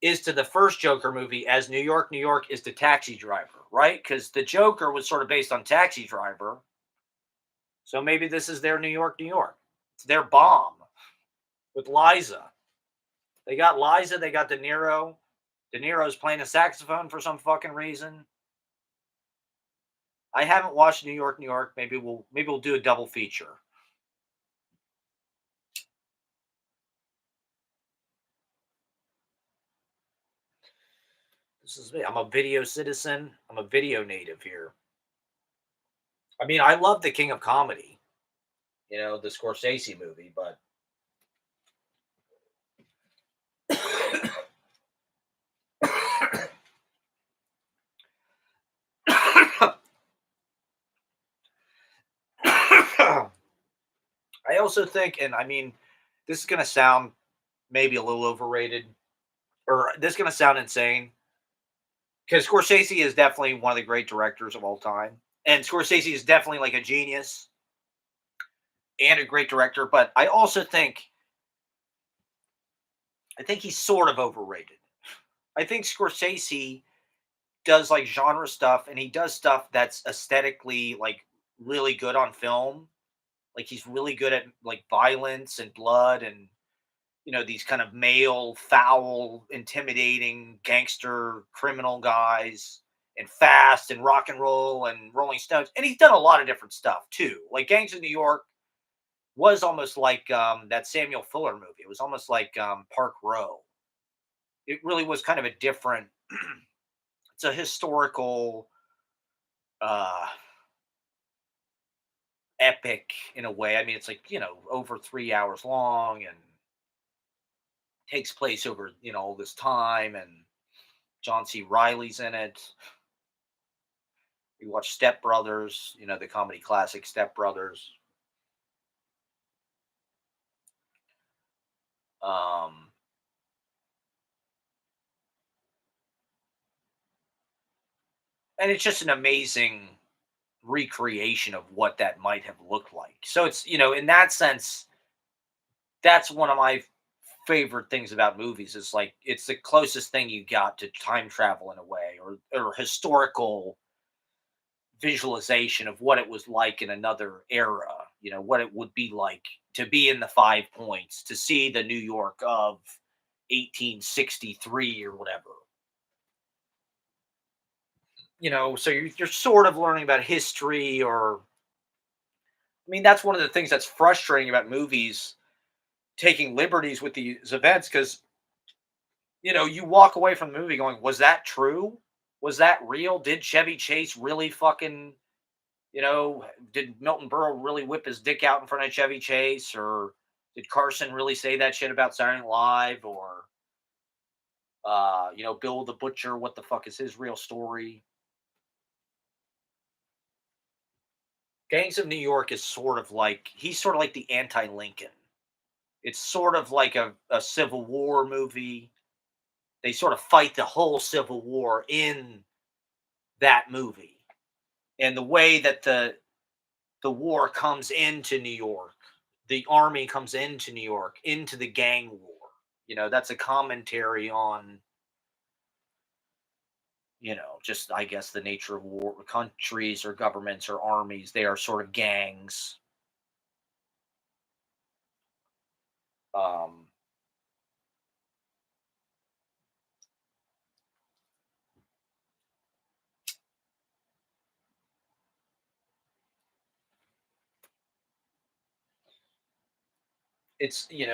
is to the first Joker movie as New York, New York is to Taxi Driver, right? Because the Joker was sort of based on Taxi Driver. So maybe this is their New York, New York. It's their bomb with Liza. They got Liza, they got De Niro. De Niro's playing a saxophone for some fucking reason. I haven't watched New York, New York. Maybe we'll do a double feature. This is me. I'm a video citizen. I'm a video native here. I mean, I love the King of Comedy, the Scorsese movie, but I also think, and I mean, this is going to sound maybe a little overrated, or this is going to sound insane, because Scorsese is definitely one of the great directors of all time. And Scorsese is definitely like a genius and a great director, but I think he's sort of overrated. I think Scorsese does like genre stuff and he does stuff that's aesthetically like really good on film. Like he's really good at like violence and blood and these kind of male, foul, intimidating gangster criminal guys and fast and rock and roll and Rolling Stones. And he's done a lot of different stuff too. Like Gangs of New York was almost like that Samuel Fuller movie. It was almost like Park Row. It really was kind of a different it's a historical uh epic in a way. I mean, it's like, over 3 hours long and takes place over, all this time. And John C. Riley's in it. We watch Step Brothers, the comedy classic Step Brothers. Um, and it's just an amazing recreation of what that might have looked like. So it's, in that sense, that's one of my favorite things about movies is like it's the closest thing you got to time travel in a way or historical visualization of what it was like in another era, what it would be like to be in the 5 points, to see the New York of 1863 or whatever. So you're sort of learning about history, or I mean, that's one of the things that's frustrating about movies taking liberties with these events, because you walk away from the movie going, was that true? Was that real? Did Chevy Chase really fucking, did Milton Berle really whip his dick out in front of Chevy Chase? Or did Carson really say that shit about Saturday Night Live? Or, Bill the Butcher, what the fuck is his real story? Gangs of New York is he's sort of like the anti Lincoln. It's sort of like a Civil War movie. They sort of fight the whole Civil War in that movie. And the way that the war comes into New York, the army comes into New York, into the gang war. That's a commentary on, just I guess the nature of war. Countries or governments or armies, they are sort of gangs. Um,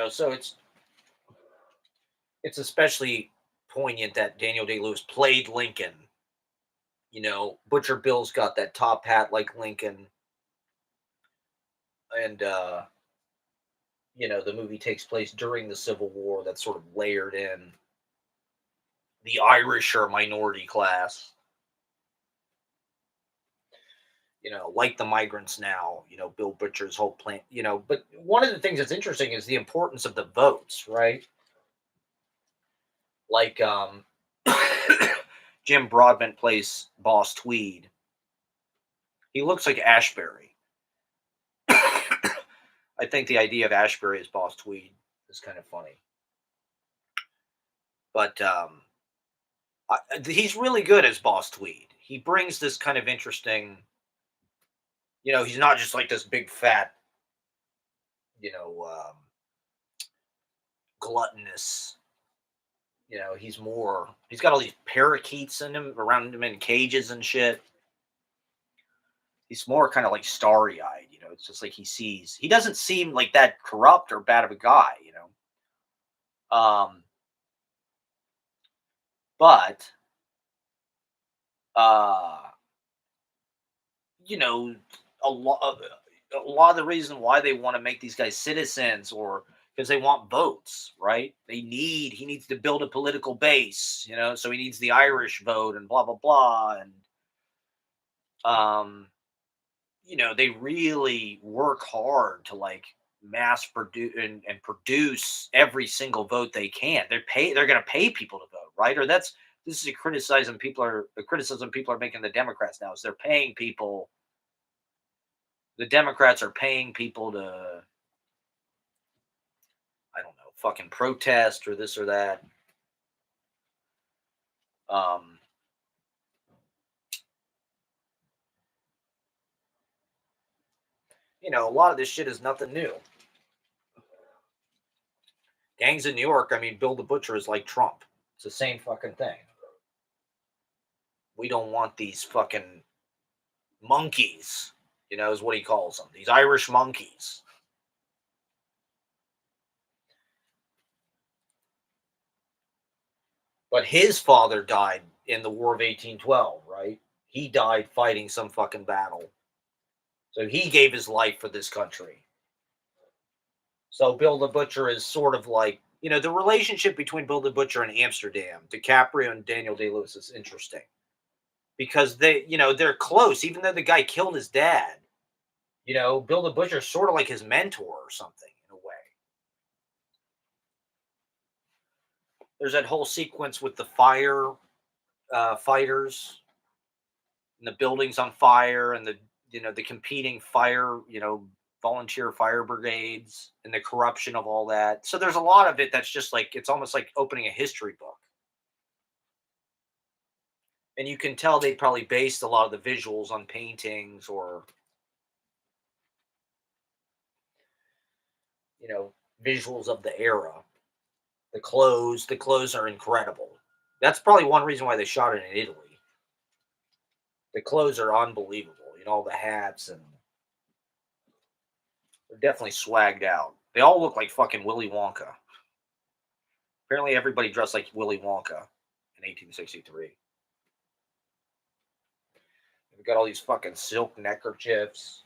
so it's especially poignant that Daniel Day Lewis played Lincoln. Butcher Bill's got that top hat like Lincoln, and the movie takes place during the Civil War. That's sort of layered in. The Irish are a minority class, like the migrants now. Bill Butcher's whole plan. But one of the things that's interesting is the importance of the votes, right? Like, Jim Broadbent plays Boss Tweed. He looks like Ashbury. I think the idea of Ashbury as Boss Tweed is kind of funny. But he's really good as Boss Tweed. He brings this kind of interesting. He's not just like this big fat, you know, um, gluttonous. He's got all these parakeets in him, around him in cages and shit. He's more kind of like starry eyed. It's just like he doesn't seem like that corrupt or bad of a guy. Um, but, uh, you know, a lot of the reason why they want to make these guys citizens, or because they want votes, right? He needs to build a political base, so he needs the Irish vote and blah blah blah. And um they really work hard to like mass produce and produce every single vote they can. They're going to pay people to vote, right? Or this is a criticism people are making the Democrats now, is they're paying people. The Democrats are paying people to, I don't know, fucking protest or this or that. Um, a lot of this shit is nothing new. Gangs in New York, I mean, Bill the Butcher is like Trump. It's the same fucking thing. We don't want these fucking monkeys, is what he calls them. These Irish monkeys. But his father died in the War of 1812, right? He died fighting some fucking battle. So he gave his life for this country. So Bill the Butcher is sort of like, the relationship between Bill the Butcher and Amsterdam, DiCaprio and Daniel Day-Lewis, is interesting because they're close, even though the guy killed his dad. Bill the Butcher is sort of like his mentor or something in a way. There's that whole sequence with the fire fighters and the buildings on fire, and the competing fire, volunteer fire brigades, and the corruption of all that. So there's a lot of it that's just like, it's almost like opening a history book. And you can tell they probably based a lot of the visuals on paintings, or visuals of the era. The clothes are incredible. That's probably one reason why they shot it in Italy. The clothes are unbelievable. All the hats, and they're definitely swagged out. They all look like fucking Willy Wonka. Apparently, everybody dressed like Willy Wonka in 1863. We've got all these fucking silk neckerchiefs,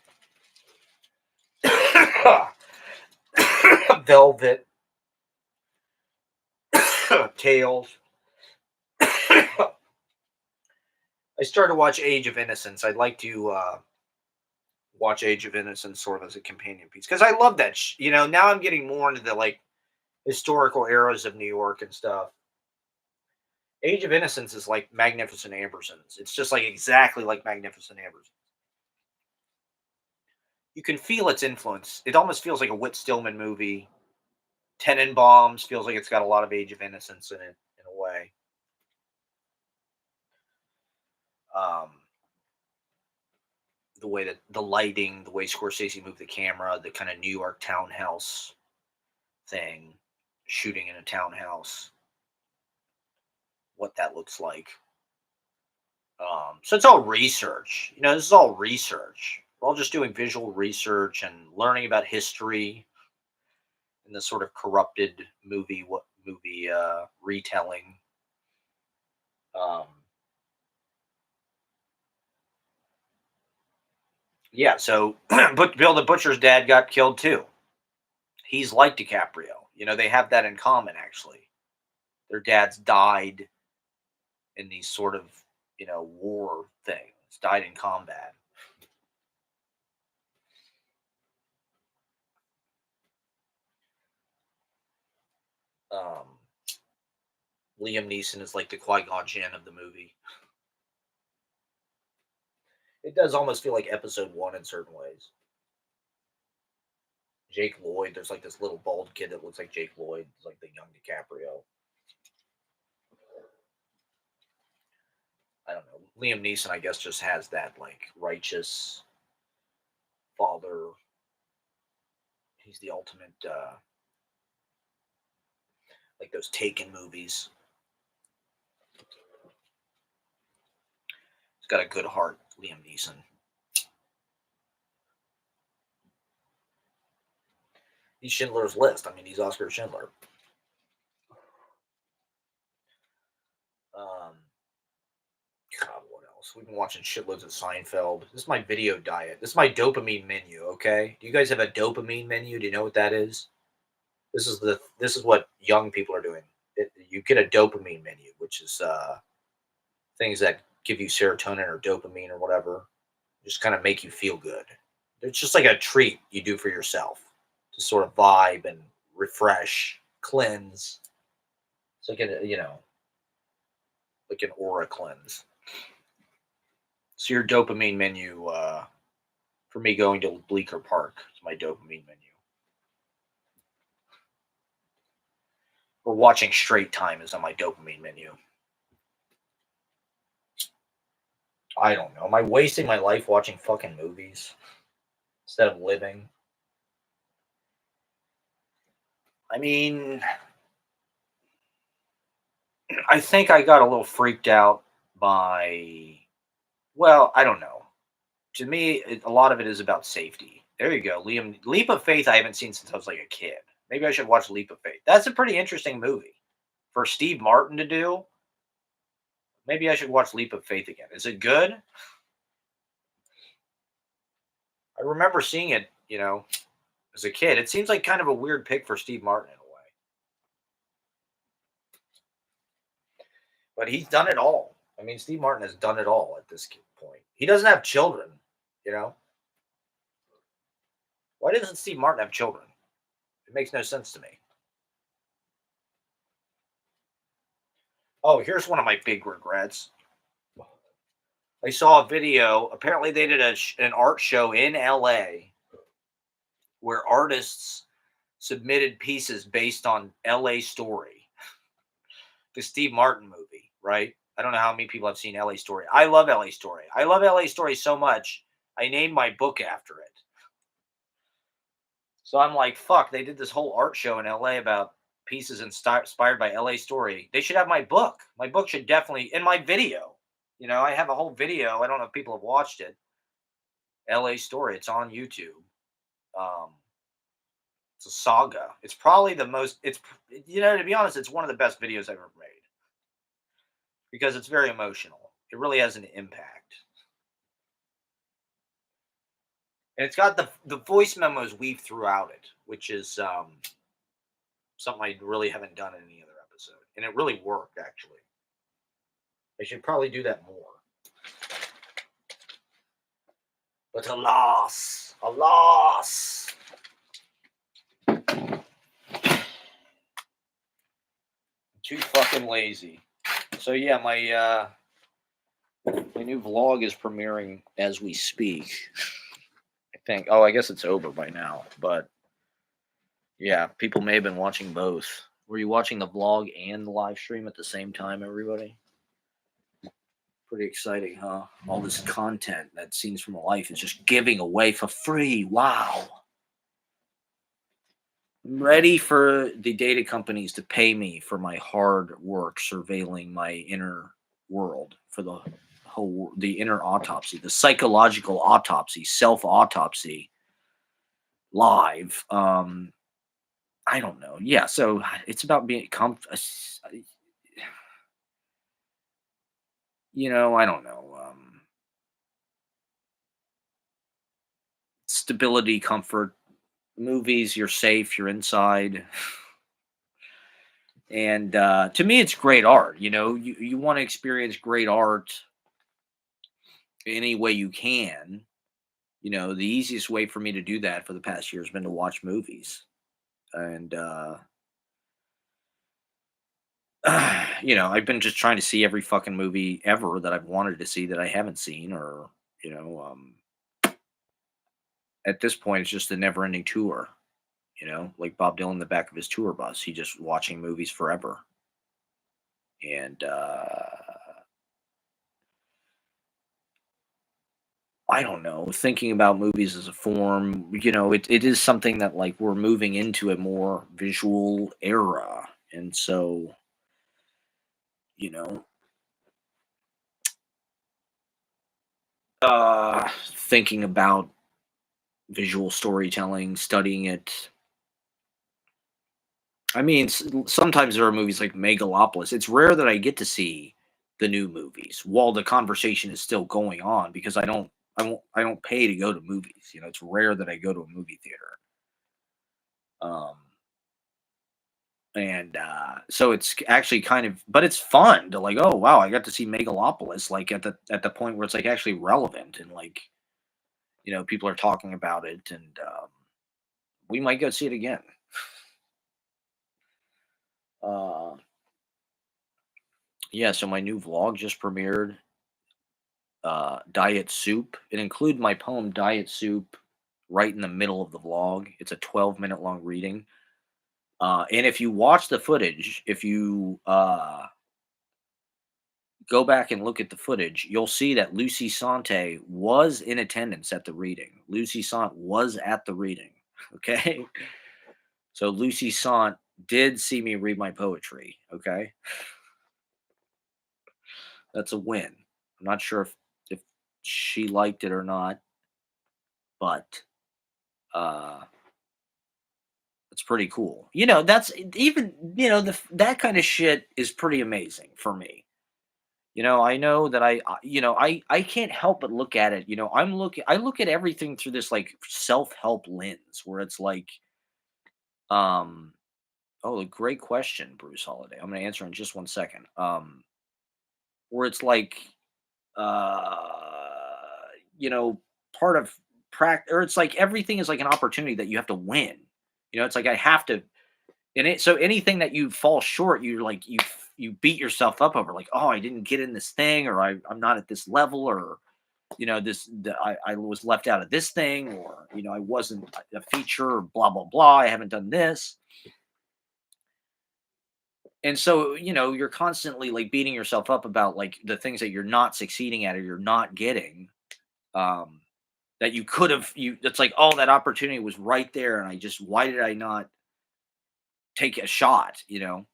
velvet tails. I started to watch Age of Innocence. I'd like to watch Age of Innocence sort of as a companion piece because I love that. Now I'm getting more into the historical eras of New York and stuff. Age of Innocence is like Magnificent Ambersons. It's just like exactly like Magnificent Ambersons. You can feel its influence. It almost feels like a Whit Stillman movie. Tenenbaums feels like it's got a lot of Age of Innocence in it in a way. Um, the way that the lighting, the way Scorsese moved the camera, the kind of New York townhouse thing, shooting in a townhouse, what that looks like. So it's all research. This is all research. We're all just doing visual research and learning about history in this sort of corrupted movie retelling. Um, yeah, so but Bill the Butcher's dad got killed too. He's like DiCaprio. They have that in common actually. Their dads died in these sort of war things, died in combat. Um, Liam Neeson is like the Qui-Gon Jinn of the movie. It does almost feel like episode one in certain ways. Jake Lloyd, there's like this little bald kid that looks like Jake Lloyd, it's like the young DiCaprio. I don't know. Liam Neeson, I guess, just has that like righteous father. He's the ultimate, like those Taken movies. He's got a good heart, Liam Neeson. He's Schindler's List. I mean, he's Oscar Schindler. Um, God, what else? We've been watching shitloads of Seinfeld. This is my video diet. This is my dopamine menu. Okay, do you guys have a dopamine menu? Do you know what that is? This is what young people are doing. You get a dopamine menu, which is things that give you serotonin or dopamine or whatever, just kind of make you feel good. It's just like a treat you do for yourself to sort of vibe and refresh, cleanse. It's like like an aura cleanse. So your dopamine menu, for me, going to Bleecker Park is my dopamine menu. Or watching Straight Time is on my dopamine menu. I don't know. Am I wasting my life watching fucking movies instead of living? I mean, I think I got a little freaked out by, well, I don't know. To me, a lot of it is about safety. There you go. Leap of Faith, I haven't seen since I was like a kid. Maybe I should watch Leap of Faith. That's a pretty interesting movie for Steve Martin to do. Maybe I should watch Leap of Faith again. Is it good? I remember seeing it, as a kid. It seems like kind of a weird pick for Steve Martin in a way. But he's done it all. I mean, Steve Martin has done it all at this point. He doesn't have children, you know? Why doesn't Steve Martin have children? It makes no sense to me. Oh, here's one of my big regrets. I saw a video. Apparently, they did an art show in LA where artists submitted pieces based on LA Story, the Steve Martin movie, right? I don't know how many people have seen LA Story. I love LA Story. I love LA Story so much, I named my book after it. So I'm like, fuck, they did this whole art show in LA about pieces inspired by LA Story. They should have my book. My book should definitely, in my video. I have a whole video. I don't know if people have watched it. LA Story. It's on YouTube. Um, it's a saga. It's probably the most, to be honest, it's one of the best videos I've ever made because it's very emotional. It really has an impact. And it's got the voice memos weaved throughout it, which is something I really haven't done in any other episode. And it really worked, actually. I should probably do that more. But alas, alas. Too fucking lazy. So yeah, my new vlog is premiering as we speak. I think. Oh, I guess it's over by now. But yeah, people may have been watching both. Were you watching the vlog and the live stream at the same time, everybody? Pretty exciting, huh? All this content that Scenes from a Life is just giving away for free. Wow. I'm ready for the data companies to pay me for my hard work surveilling my inner world, for the inner autopsy, the psychological autopsy, self-autopsy live. I don't know. Yeah, so it's about being I don't know. Stability, comfort, movies, you're safe, you're inside. And to me, it's great art. You want to experience great art any way you can. The easiest way for me to do that for the past year has been to watch movies. And, I've been just trying to see every fucking movie ever that I've wanted to see that I haven't seen, or, at this point, it's just a never ending tour, like Bob Dylan in the back of his tour bus. He just watching movies forever. And, I don't know, thinking about movies as a form, it is something that like we're moving into a more visual era. And so, you know, thinking about visual storytelling, studying it. I mean, sometimes there are movies like Megalopolis. It's rare that I get to see the new movies while the conversation is still going on because I don't pay to go to movies. It's rare that I go to a movie theater. Um, and so it's actually kind of, but it's fun to like, oh wow, I got to see Megalopolis like at the point where it's like actually relevant, and like people are talking about it, and we might go see it again. uh yeah, so my new vlog just premiered, Diet Soup. It included my poem Diet Soup right in the middle of the vlog. It's a 12-minute long reading. And if you watch the footage, if you go back and look at the footage, you'll see that Lucy Sante was in attendance at the reading. Lucy Sant was at the reading. Okay. So Lucy Sant did see me read my poetry. Okay. That's a win. I'm not sure if she liked it or not, but uh it's pretty cool. That's even, that kind of shit is pretty amazing for me. I know that I can't help but look at it. I look at everything through this like self-help lens where it's like, um, oh, a great question, Bruce Holiday. I'm going to answer in just one second. Where it's like, uh, you know, part of practice, or it's like everything is like an opportunity that you have to win. It's like I have to, so anything that you fall short, you're like you beat yourself up over, like, oh, I didn't get in this thing, or I'm not at this level, or I was left out of this thing, or I wasn't a feature, or blah blah blah. I haven't done this, and so you're constantly like beating yourself up about like the things that you're not succeeding at or you're not getting. Um, that you could have it's like, oh, that opportunity was right there, and why did I not take a shot, you know?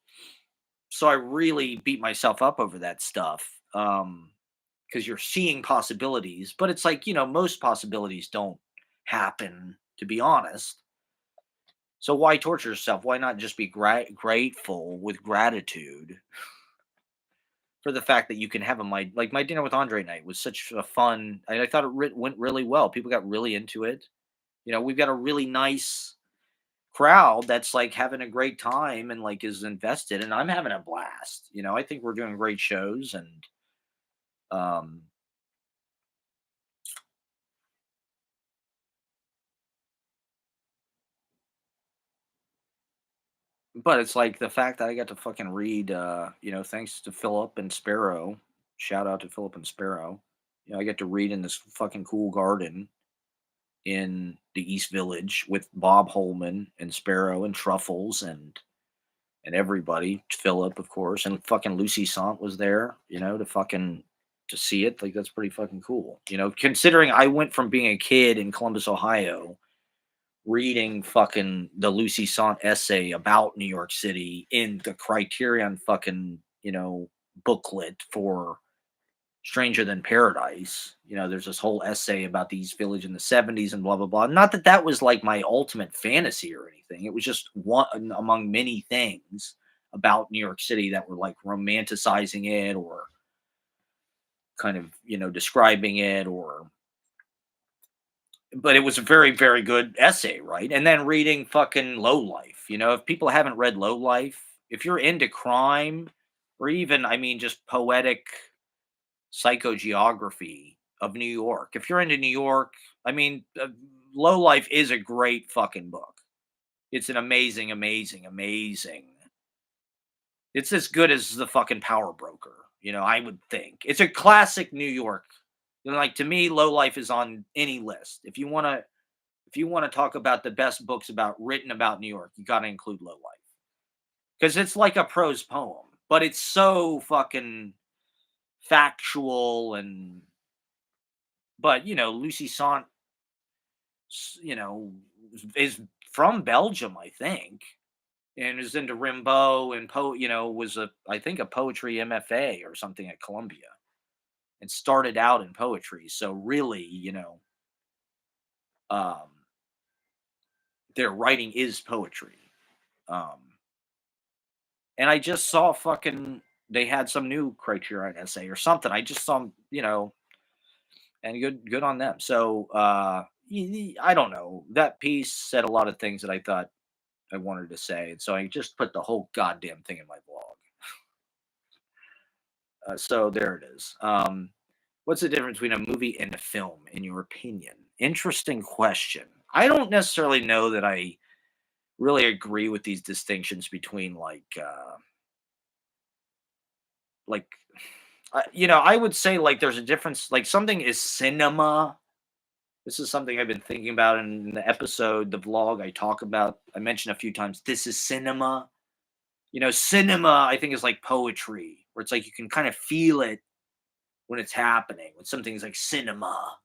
So I really beat myself up over that stuff. Because you're seeing possibilities, but it's like, most possibilities don't happen, to be honest. So why torture yourself? Why not just be grateful with gratitude for the fact that you can have my dinner with Andre night was such a fun. I thought it went really well. People got really into it. We've got a really nice crowd that's like having a great time and like is invested, and I'm having a blast. I think we're doing great shows, and um but it's like the fact that I got to fucking read, thanks to Philip and Sparrow. Shout out to Philip and Sparrow. I get to read in this fucking cool garden in the East Village with Bob Holman and Sparrow and Truffles and everybody. Philip, of course, and fucking Lucy Sant was there. To see it. Like, that's pretty fucking cool. Considering I went from being a kid in Columbus, Ohio, reading fucking the Lucy Sant essay about New York City in the Criterion fucking, booklet for Stranger Than Paradise. There's this whole essay about the East Village in the 70s and blah, blah, blah. Not that that was like my ultimate fantasy or anything. It was just one among many things about New York City that were like romanticizing it or kind of, describing it or but it was a very, very good essay, right? And then reading fucking Low Life. If people haven't read Low Life, if you're into crime or even, I mean, just poetic psychogeography of New York, if you're into New York, I mean, Low Life is a great fucking book. It's an amazing, amazing, amazing. It's as good as the fucking Power Broker. I would think it's a classic New York. Like to me, Low Life is on any list. If you want to talk about the best books written about New York, you got to include Low Life because it's like a prose poem, but it's so fucking factual but Lucy Sant, you know, is from Belgium, I think, and is into Rimbaud and was I think a poetry MFA or something at Columbia and started out in poetry. So really, um, their writing is poetry. Um, And I just saw fucking they had some new Criterion essay or something. I just saw 'em, and good on them. So I don't know. That piece said a lot of things that I thought I wanted to say, and so I just put the whole goddamn thing in my blog. So there it is. What's the difference between a movie and a film, in your opinion? Interesting question. I don't necessarily know that I really agree with these distinctions between like I would say like there's a difference. Like something is cinema. This is something I've been thinking about in the episode, the vlog I talk about. I mentioned a few times. This is cinema. Cinema I think is like poetry, where it's like you can kind of feel it when it's happening. When something's like cinema,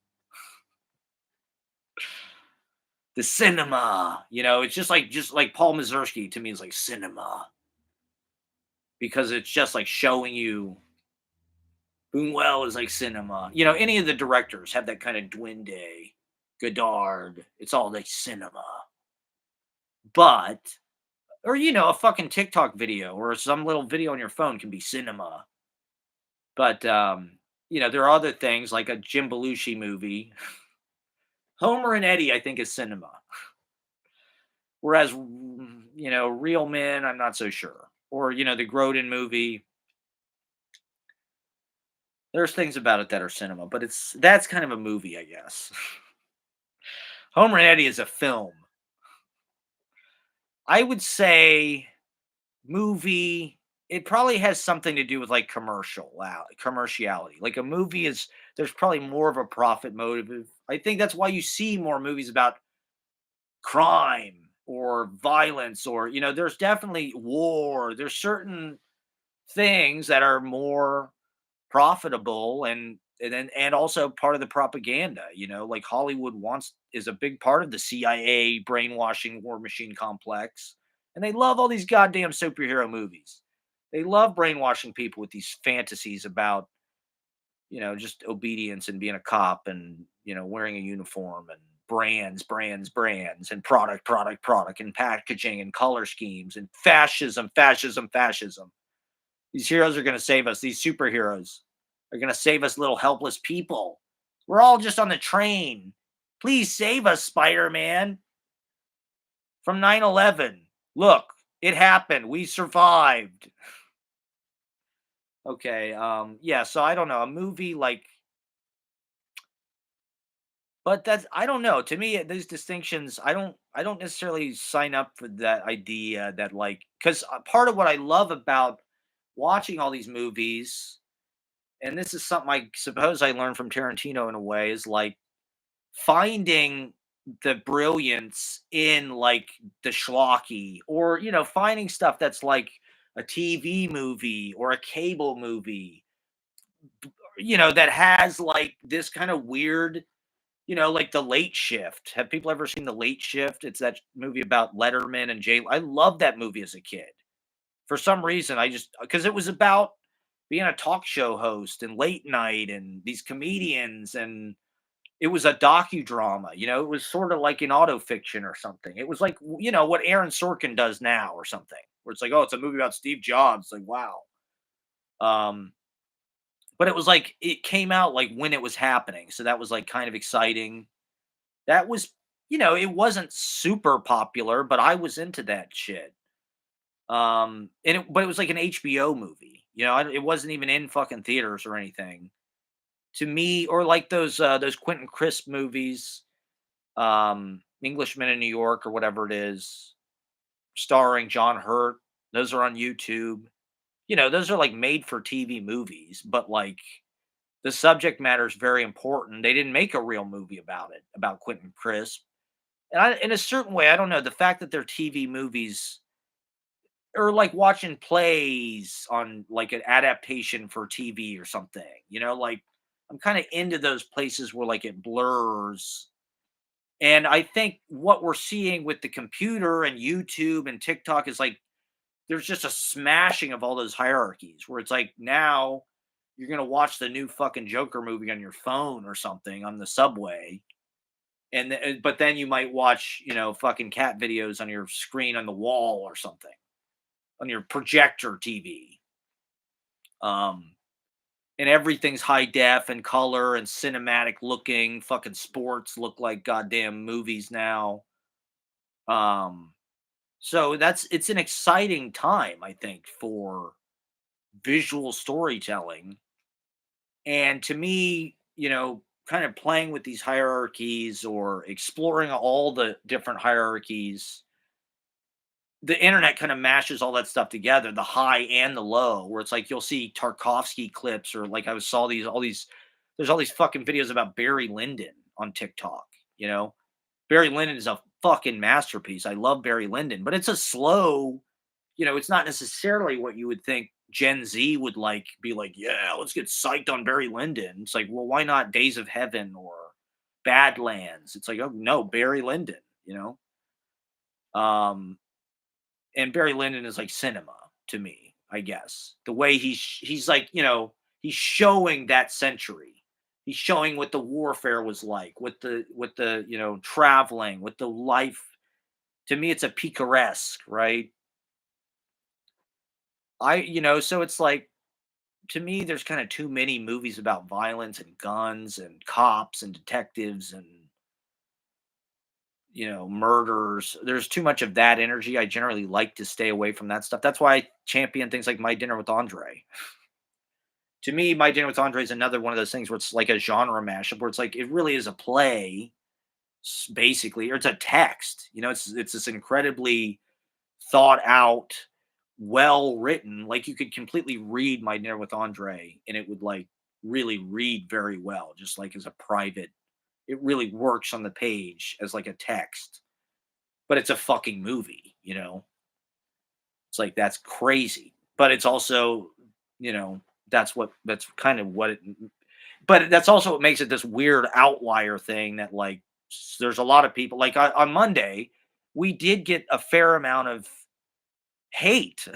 the cinema. It's just like Paul Mazursky to me is like cinema because it's just like showing you. Buñuel is like cinema. Any of the directors have that kind of Duende, Godard. It's all like cinema. But, or, a fucking TikTok video or some little video on your phone can be cinema. But, there are other things like a Jim Belushi movie. Homer and Eddie, I think, is cinema. Whereas, Real Men, I'm not so sure. Or, the Grodin movie. There's things about it that are cinema, but that's kind of a movie, I guess. Homer and Eddie is a film. I would say movie, it probably has something to do with like commerciality. Like a movie is there's probably more of a profit motive. I think that's why you see more movies about crime or violence or there's definitely war. There's certain things that are more profitable and And also part of the propaganda, like Hollywood wants is a big part of the CIA brainwashing war machine complex. And they love all these goddamn superhero movies. They love brainwashing people with these fantasies about, just obedience and being a cop and, wearing a uniform and brands, and product, and packaging and color schemes and fascism. These heroes are going to save us. These superheroes are going to save us, little helpless people. We're all just on the train. Please save us, Spider Man, from 9/11. Look, it happened. We survived. Okay. Yeah. So I don't know. A movie like, but that's, I don't know. To me, these distinctions, I don't necessarily sign up for that idea that, like, because part of what I love about watching all these movies, and this is something I suppose I learned from Tarantino in a way, is like finding the brilliance in, like, the schlocky, or finding stuff that's like a TV movie or a cable movie, that has like this kind of weird, like The Late Shift. Have people ever seen The Late Shift? It's that movie about Letterman and Jay. I loved that movie as a kid. For some reason, I just, because it was about being a talk show host and late night and these comedians, and it was a docudrama. It was sort of like an auto fiction or something. It was like, what Aaron Sorkin does now or something, where it's like, oh, it's a movie about Steve Jobs. Like, wow. Um, but it was like it came out like when it was happening, so that was like kind of exciting. That was, it wasn't super popular, but I was into that shit. But it was like an HBO movie. It wasn't even in fucking theaters or anything. To me, or like those Quentin Crisp movies, Englishman in New York or whatever it is, starring John Hurt. Those are on YouTube. Those are like made for TV movies, but like the subject matter is very important. They didn't make a real movie about it, about Quentin Crisp. And in a certain way, I don't know, the fact that they're TV movies, or like watching plays on like an adaptation for TV or something, like I'm kind of into those places where like it blurs. And I think what we're seeing with the computer and YouTube and TikTok is like there's just a smashing of all those hierarchies, where it's like now you're gonna watch the new fucking Joker movie on your phone or something on the subway, but then you might watch, fucking cat videos on your screen on the wall or something, on your projector TV. Um, and everything's high def and color and cinematic looking. Fucking sports look like goddamn movies now. Um, so it's an exciting time, I think, for visual storytelling. And to me, kind of playing with these hierarchies or exploring all the different hierarchies, the internet kind of mashes all that stuff together, the high and the low, where it's like you'll see Tarkovsky clips, or like I saw there's all these fucking videos about Barry Lyndon on TikTok, you know. Barry Lyndon is a fucking masterpiece. I love Barry Lyndon, but it's a slow, it's not necessarily what you would think Gen Z would like, be like, yeah, let's get psyched on Barry Lyndon. It's like, well, why not Days of Heaven or Badlands? It's like, oh no, Barry Lyndon, you know? Um, and Barry Lyndon is like cinema to me, I guess. The way he's like, he's showing that century. He's showing what the warfare was like, with the traveling, with the life. To me, it's a picaresque, right? So it's like, to me, there's kind of too many movies about violence and guns and cops and detectives and, murders. There's too much of that energy. I generally like to stay away from that stuff. That's why I champion things like My Dinner with Andre. To me, My Dinner with Andre is another one of those things where it's like a genre mashup, where it's like it really is a play, basically, or it's a text. It's this incredibly thought out, well written. Like you could completely read My Dinner with Andre, and it would like really read very well, just like as a private. It really works on the page as like a text, but it's a fucking movie. It's like that's crazy, but it's also, you know, that's kind of what it. But that's also what makes it this weird outlier thing that like there's a lot of people like on Monday we did get a fair amount of hate.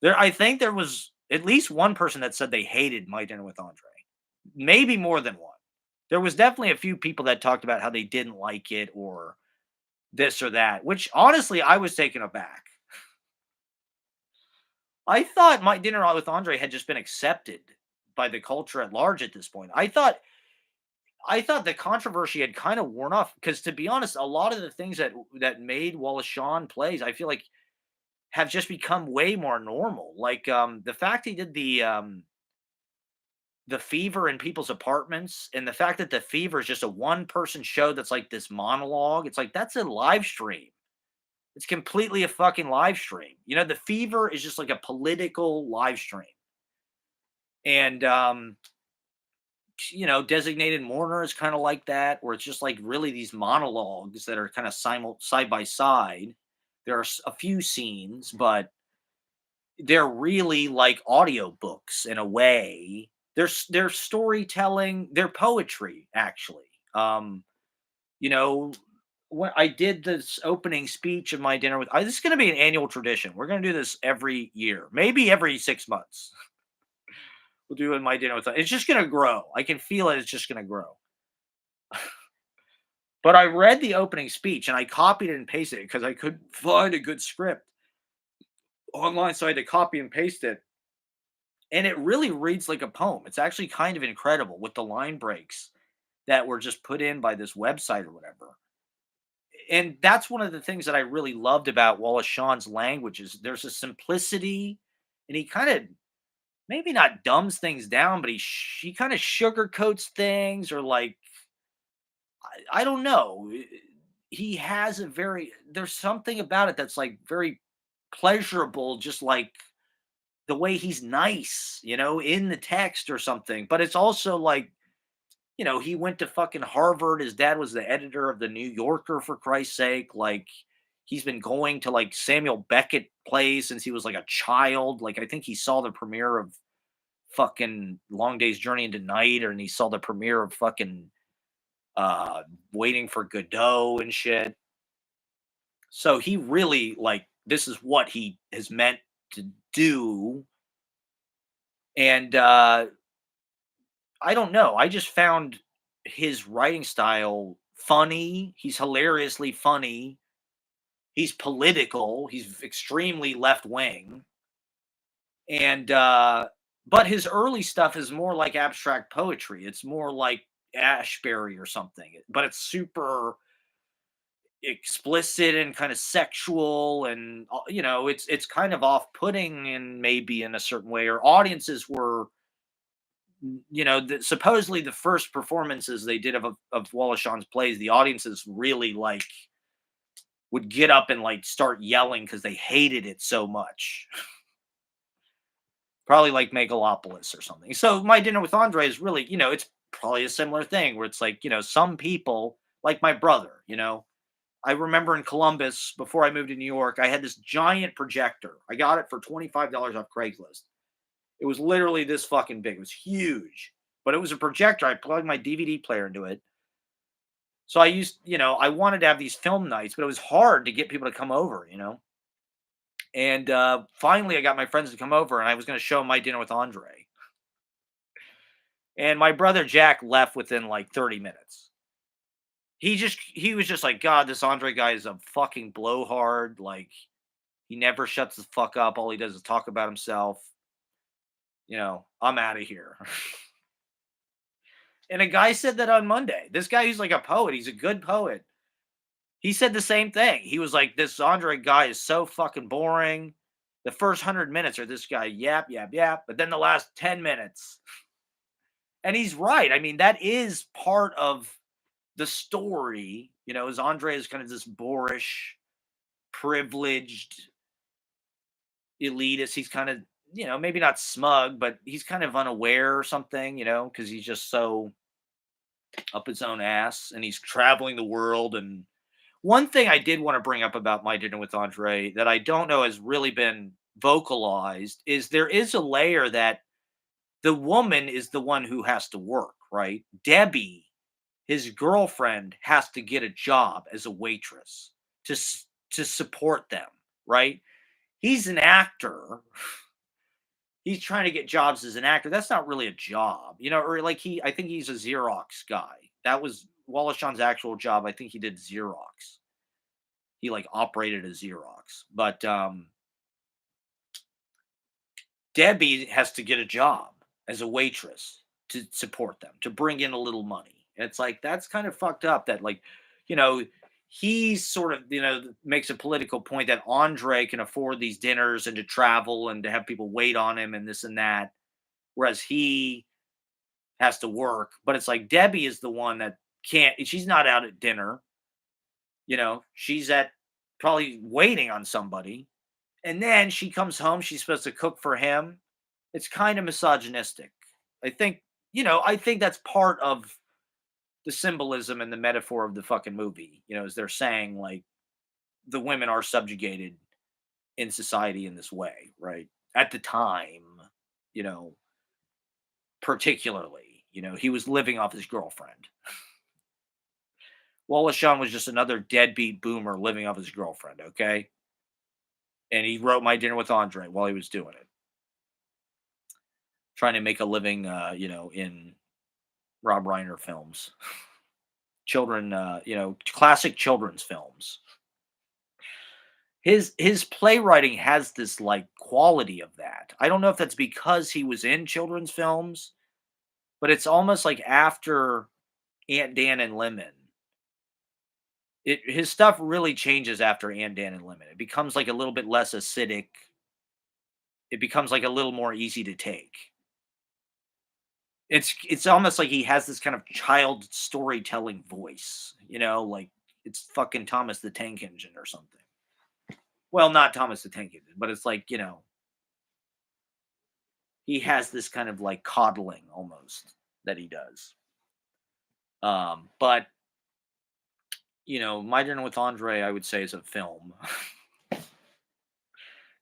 There, I think there was at least one person that said they hated My Dinner with Andre. Maybe more than one. There was definitely a few people that talked about how they didn't like it or this or that, which honestly I was taken aback. I thought My Dinner with Andre had just been accepted by the culture at large at this point. I thought the controversy had kind of worn off because, to be honest, a lot of the things that made Wallace Shawn plays, I feel like, have just become way more normal. Like the fact he did the Fever in people's apartments, and the fact that the Fever is just a one person show that's like this monologue. It's like that's a live stream. It's completely a fucking live stream. You know, the Fever is just like a political live stream, and Designated Mourner is kind of like that, where it's just like really these monologues that are kind of side by side. There are a few scenes, but they're really like audiobooks in a way. They're storytelling, they're poetry actually. You know, when I did this opening speech of My Dinner with this is going to be an annual tradition. We're going to do this every year, maybe every 6 months. We'll do in My Dinner with it's just going to grow. I can feel it. It's just going to grow. But I read the opening speech and I copied it and pasted it because I couldn't find a good script online, so I had to copy and paste it. And it really reads like a poem. It's actually kind of incredible with the line breaks that were just put in by this website or whatever. And that's one of the things that I really loved about Wallace Shawn's language is there's a simplicity, and he kind of maybe not dumbs things down, but he kind of sugarcoats things or like I don't know. He has a very there's something about it that's like very pleasurable, just like the way he's nice, in the text or something. But it's also like, he went to fucking Harvard. His dad was the editor of the New Yorker, for Christ's sake. Like, he's been going to like Samuel Beckett plays since he was like a child. Like, I think he saw the premiere of fucking Long Day's Journey into Night, and he saw the premiere of fucking Waiting for Godot and shit. So he really like this is what he has meant to do. And I don't know. I just found his writing style funny. He's hilariously funny. He's political. He's extremely left wing. And but his early stuff is more like abstract poetry. It's more like Ashbery or something. But it's super explicit and kind of sexual, and it's kind of off-putting, and maybe in a certain way, or audiences were supposedly the first performances they did of Wallace Shawn's plays, the audiences really like would get up and like start yelling because they hated it so much. Probably like Megalopolis or something. So My Dinner with Andre is really, it's probably a similar thing where it's like, some people like my brother, I remember in Columbus before I moved to New York, I had this giant projector. I got it for $25 off Craigslist. It was literally this fucking big. It was huge, but it was a projector. I plugged my DVD player into it. So I wanted to have these film nights, but it was hard to get people to come over. And finally, I got my friends to come over, and I was going to show them My Dinner with Andre. And my brother Jack left within like 30 minutes. He was just like, God, this Andre guy is a fucking blowhard. Like, he never shuts the fuck up. All he does is talk about himself. I'm out of here. And a guy said that on Monday. This guy who's like a poet, he's a good poet. He said the same thing. He was like, this Andre guy is so fucking boring. The first 100 minutes are this guy yap, yap, yap. But then the last 10 minutes. And he's right. I mean, that is part of the story. As Andre is kind of this boorish, privileged elitist. He's kind of, maybe not smug, but he's kind of unaware or something, because he's just so up his own ass and he's traveling the world. And one thing I did want to bring up about My Dinner with Andre that I don't know has really been vocalized is there is a layer that The woman is the one who has to work, right? Debbie, his girlfriend, has to get a job as a waitress to support them, right? He's an actor. He's trying to get jobs as an actor. That's not really a job, or like I think he's a Xerox guy. That was Wallace Shawn's actual job. I think he did Xerox. He like operated a Xerox. But Debbie has to get a job as a waitress to support them, to bring in a little money. It's like that's kind of fucked up that like, you know, he sort of, makes a political point that Andre can afford these dinners and to travel and to have people wait on him and this and that, whereas he has to work. But it's like Debbie is the one that can't, she's not out at dinner, she's at probably waiting on somebody. And then she comes home, she's supposed to cook for him. It's kind of misogynistic. I think, I think that's part of the symbolism and the metaphor of the fucking movie, is they're saying like the women are subjugated in society in this way, right? At the time, you know, particularly, he was living off his girlfriend. Wallace Shawn was just another deadbeat boomer living off his girlfriend, okay? And he wrote My Dinner with Andre while he was doing it, trying to make a living, in Rob Reiner films, children, classic children's films. His playwriting has this like quality of that. I don't know if that's because he was in children's films, but it's almost like after Aunt Dan and Lemon, his stuff really changes after Aunt Dan and Lemon. It becomes like a little bit less acidic. It becomes like a little more easy to take. It's almost like he has this kind of child storytelling voice, like it's fucking Thomas the Tank Engine or something. Well, not Thomas the Tank Engine, but it's like, he has this kind of like coddling almost that he does. But My Dinner with Andre, I would say, is a film.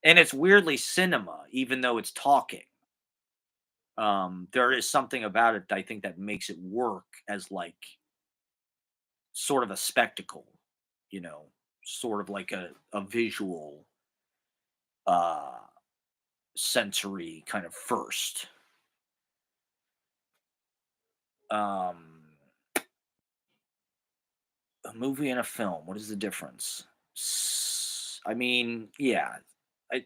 And it's weirdly cinema, even though it's talking. There is something about it, I think, that makes it work as like sort of a spectacle, you know, sort of like a visual uh sensory kind of first. Um a movie and a film, what is the difference? I mean, yeah. I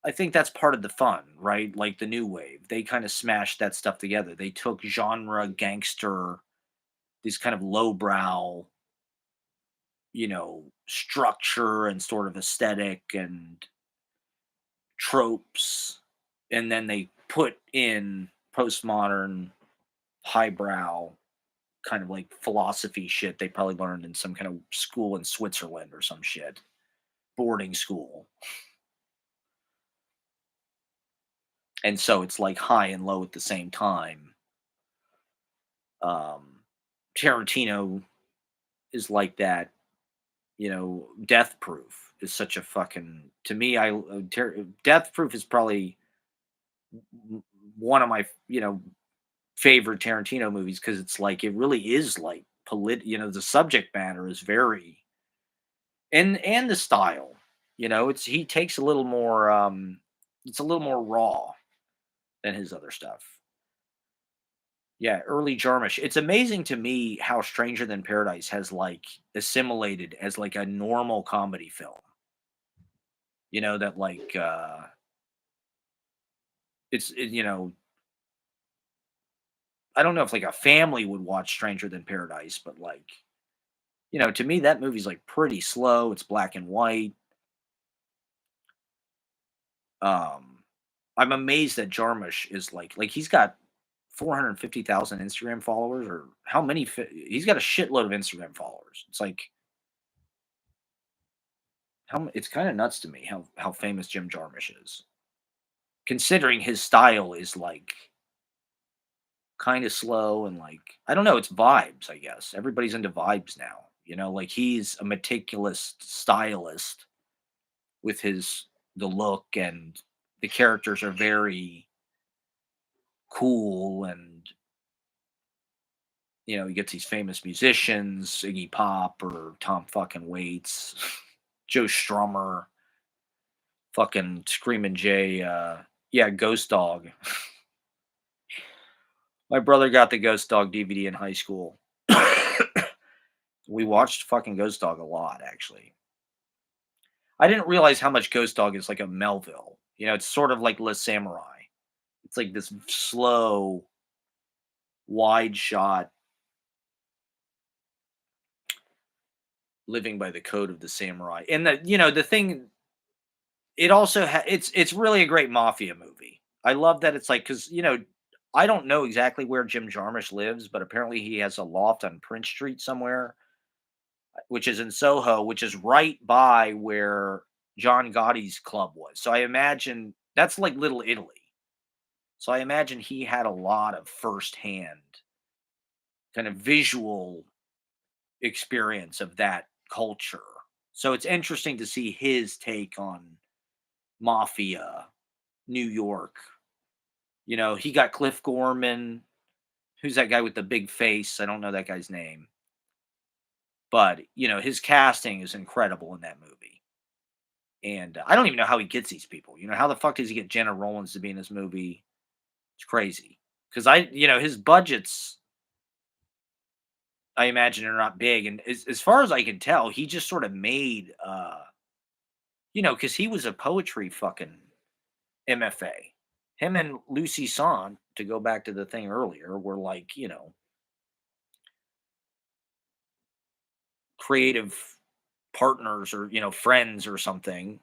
I think that's part of the fun, right? Like the new wave. They kind of smashed that stuff together. They took genre, gangster, these kind of lowbrow, structure and sort of aesthetic and tropes, and then they put in postmodern, highbrow, kind of like philosophy shit they probably learned in some kind of school in Switzerland or some shit, boarding school. And so it's like high and low at the same time. Um, Tarantino is like that. Death Proof is such a fucking to me. Death Proof is probably one of my favorite Tarantino movies because it's like it really is like the subject matter is very and the style. It's he takes a little more it's a little more raw than his other stuff. Yeah, early Jarmusch. It's amazing to me how Stranger Than Paradise has like assimilated as like a normal comedy film. That like I don't know if like a family would watch Stranger Than Paradise, but like, to me that movie's like pretty slow. It's black and white. Um I'm amazed that Jarmusch is like he's got 450,000 Instagram followers or how many he's got a shitload of Instagram followers. It's like it's kind of nuts to me how famous Jim Jarmusch is. Considering his style is like kind of slow and like I don't know, it's vibes, I guess. Everybody's into vibes now. Like he's a meticulous stylist with the look and the characters are very cool, and he gets these famous musicians, Iggy Pop or Tom fucking Waits, Joe Strummer, fucking Screaming Jay, yeah, Ghost Dog. My brother got the Ghost Dog DVD in high school. We watched fucking Ghost Dog a lot, actually. I didn't realize how much Ghost Dog is like a Melville. It's sort of like Le Samurai. It's like this slow, wide shot, living by the code of the samurai. And the thing, it also it's really a great mafia movie. I love that it's like, because I don't know exactly where Jim Jarmusch lives, but apparently he has a loft on Prince Street somewhere, which is in Soho, which is right by where John Gotti's club was. So I imagine that's like Little Italy. So I imagine he had a lot of firsthand kind of visual experience of that culture. So it's interesting to see his take on mafia, New York. He got Cliff Gorman. Who's that guy with the big face? I don't know that guy's name. But, his casting is incredible in that movie. And I don't even know how he gets these people. How the fuck does he get Jenna Rollins to be in this movie? It's crazy. Because his budgets, I imagine, are not big. And as far as I can tell, he just sort of made, because he was a poetry fucking MFA. Him and Lucy Son, to go back to the thing earlier, were like, creative partners or, friends or something.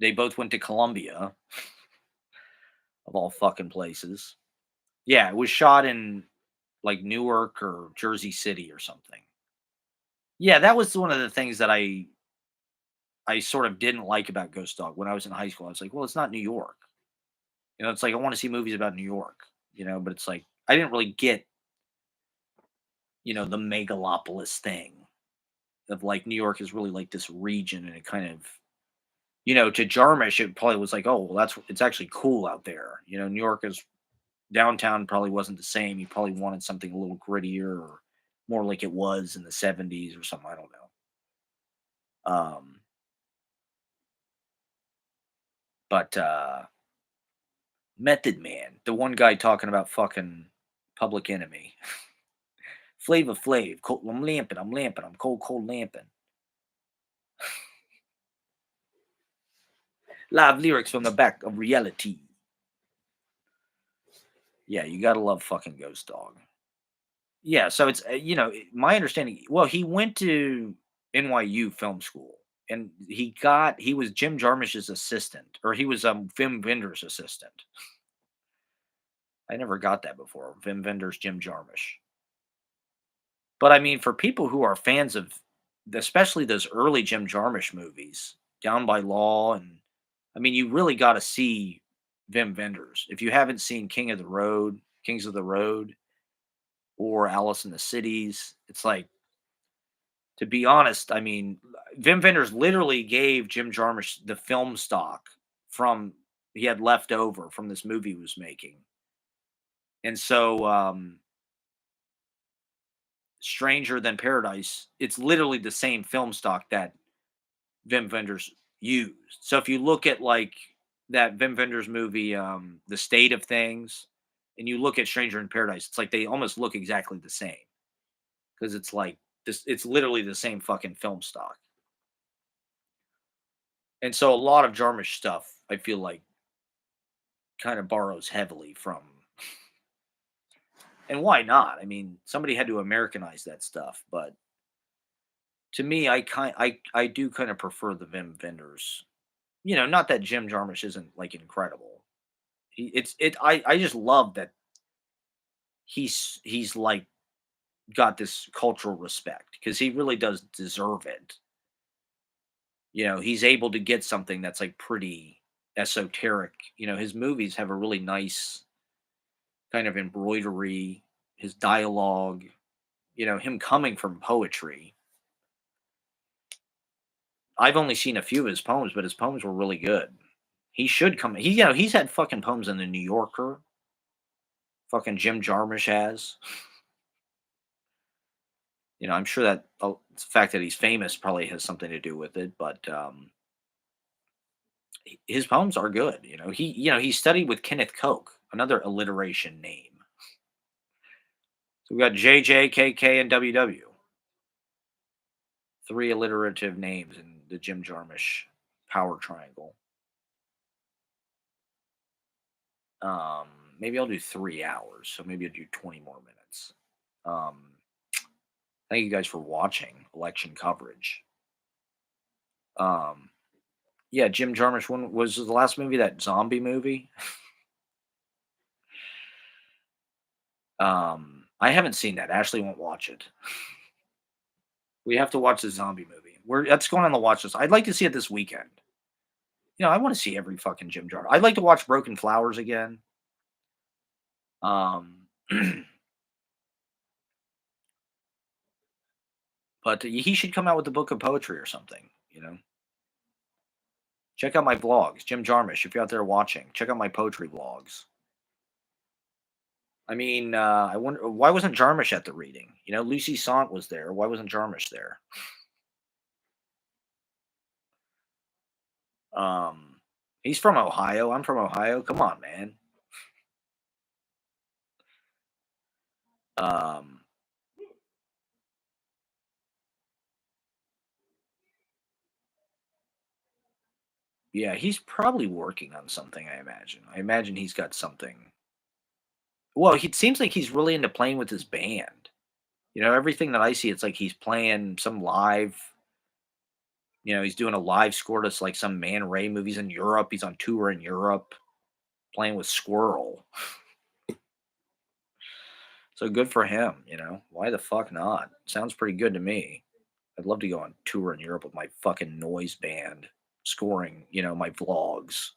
They both went to Columbia, of all fucking places. Yeah, it was shot in like Newark or Jersey City or something. Yeah, that was one of the things that I sort of didn't like about Ghost Dog when I was in high school. I was like, well, it's not New York. It's like I want to see movies about New York, but it's like I didn't really get, the megalopolis thing of like New York is really like this region, and it kind of, to Jarmusch, it probably was like, oh, well, it's actually cool out there. New York is downtown probably wasn't the same. He probably wanted something a little grittier or more like it was in the 70s or something. I don't know. But Method Man, the one guy talking about fucking Public Enemy. Flava Flav, I'm lamping, I'm cold, cold lamping. Live lyrics from the back of reality. Yeah, you gotta love fucking Ghost Dog. Yeah, so it's my understanding. Well, he went to NYU Film School, and he was Jim Jarmusch's assistant, or he was Vim Vender's assistant. I never got that before. Vim Vender's Jim Jarmusch. But I mean, for people who are fans of, especially those early Jim Jarmusch movies, Down by Law, and I mean, you really got to see Vim Vendors. If you haven't seen Kings of the Road, or Alice in the Cities, it's like, to be honest, I mean, Vim Vendors literally gave Jim Jarmusch the film stock from he had left over from this movie he was making. And so, Stranger Than Paradise, it's literally the same film stock that Vim Vendors used. So if you look at like that Vim Vendors movie, The State of Things, and you look at Stranger in Paradise, it's like they almost look exactly the same, because it's like this. It's literally the same fucking film stock. And so a lot of Jarmusch stuff, I feel like, kind of borrows heavily from. And why not? I mean, somebody had to Americanize that stuff, but to me, I do kind of prefer the Vim Vendors. Not that Jim Jarmusch isn't like incredible. I just love that he's like got this cultural respect, because he really does deserve it. He's able to get something that's like pretty esoteric. His movies have a really nice kind of embroidery, his dialogue, him coming from poetry. I've only seen a few of his poems, but his poems were really good. He should come. He's had fucking poems in the New Yorker. Fucking Jim Jarmusch has. I'm sure that the fact that he's famous probably has something to do with it, but his poems are good. He studied with Kenneth Koch, another alliteration name. So we got JJ, KK, and WW. Three alliterative names in the Jim Jarmusch power triangle. Um, Maybe I'll do 3 hours, so maybe I'll do 20 more minutes. Um, Thank you guys for watching election coverage. Um, yeah, Jim Jarmusch. When was the last movie? That zombie movie? I haven't seen that. Ashley won't watch it. We have to watch the zombie movie. That's going on the watch list. I'd like to see it this weekend. I want to see every fucking Jim Jarmusch. I'd like to watch Broken Flowers again. Um, but he should come out with a book of poetry or something. Check out my vlogs, Jim Jarmusch. If you're out there watching, check out my poetry vlogs. I mean, I wonder why wasn't Jarmusch at the reading? Lucy Sant was there. Why wasn't Jarmusch there? He's from Ohio. I'm from Ohio. Come on, man. Um, yeah, he's probably working on something. I imagine. I imagine he's got something. Well, it seems like he's really into playing with his band. Everything that I see, it's like he's playing some live. He's doing a live score to like some Man Ray movies in Europe. He's on tour in Europe, playing with Squirrel. So good for him. Why the fuck not? Sounds pretty good to me. I'd love to go on tour in Europe with my fucking noise band, scoring my vlogs.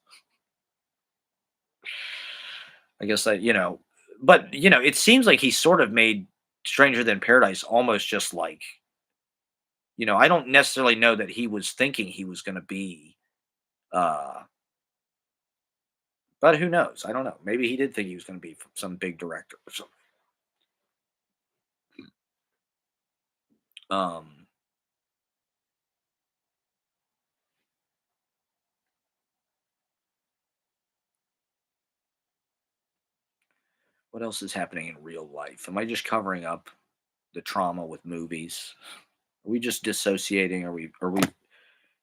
I guess but it seems like he sort of made Stranger Than Paradise almost just like, I don't necessarily know that he was thinking he was going to be, uh, but who knows? I don't know. Maybe he did think he was going to be some big director or something. Um, what else is happening in real life? Am I just covering up the trauma with movies? Are we just dissociating? Are we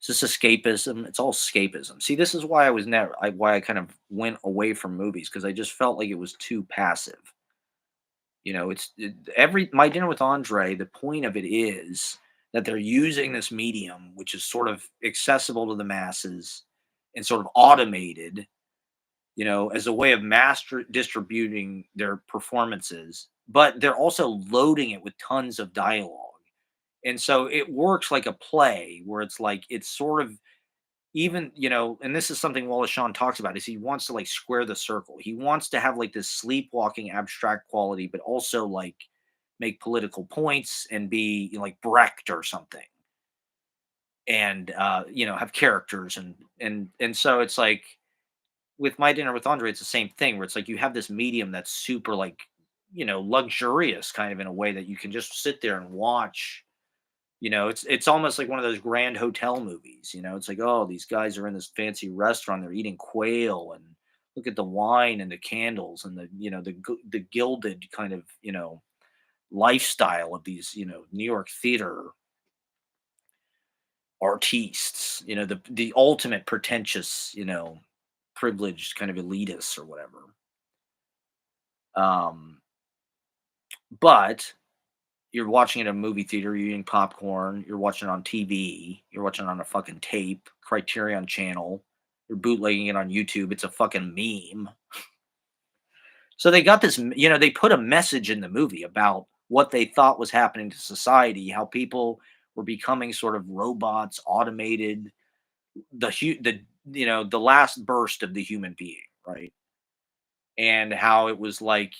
is this escapism? It's all escapism. See, this is why why I kind of went away from movies because I just felt like it was too passive. Every My Dinner with Andre. The point of it is that they're using this medium, which is sort of accessible to the masses and sort of automated, as a way of master distributing their performances. But they're also loading it with tons of dialogue. And so it works like a play where it's like it's sort of even, and this is something Wallace Shawn talks about, is he wants to like square the circle. He wants to have like this sleepwalking abstract quality, but also like make political points and be like Brecht or something. And have characters and so it's like with My Dinner with Andre, it's the same thing where it's like you have this medium that's super like, luxurious kind of in a way that you can just sit there and watch. It's almost like one of those grand hotel movies. It's like, oh, these guys are in this fancy restaurant, they're eating quail and look at the wine and the candles and the gilded kind of lifestyle of these New York theater artistes, the ultimate pretentious privileged kind of elitists or whatever. Um, but you're watching it in a movie theater, you're eating popcorn, you're watching it on TV, you're watching it on a fucking tape, Criterion channel, you're bootlegging it on YouTube, it's a fucking meme. So they got this, they put a message in the movie about what they thought was happening to society, how people were becoming sort of robots, automated, the last burst of the human being, right? And how it was like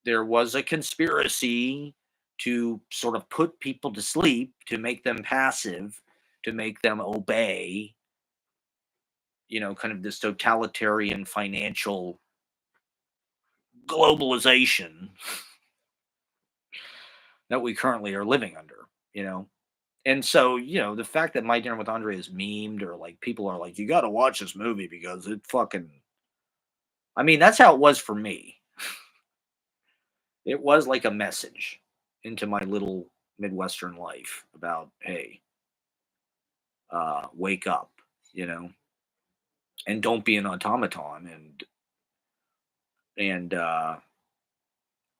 there was a conspiracy to sort of put people to sleep, to make them passive, to make them obey, kind of this totalitarian financial globalization that we currently are living under, you know? And so, the fact that My Dinner with Andre is memed or like people are like, you got to watch this movie because it fucking, I mean, that's how it was for me. It was like a message into my little Midwestern life about, hey, wake up, you know, and don't be an automaton and I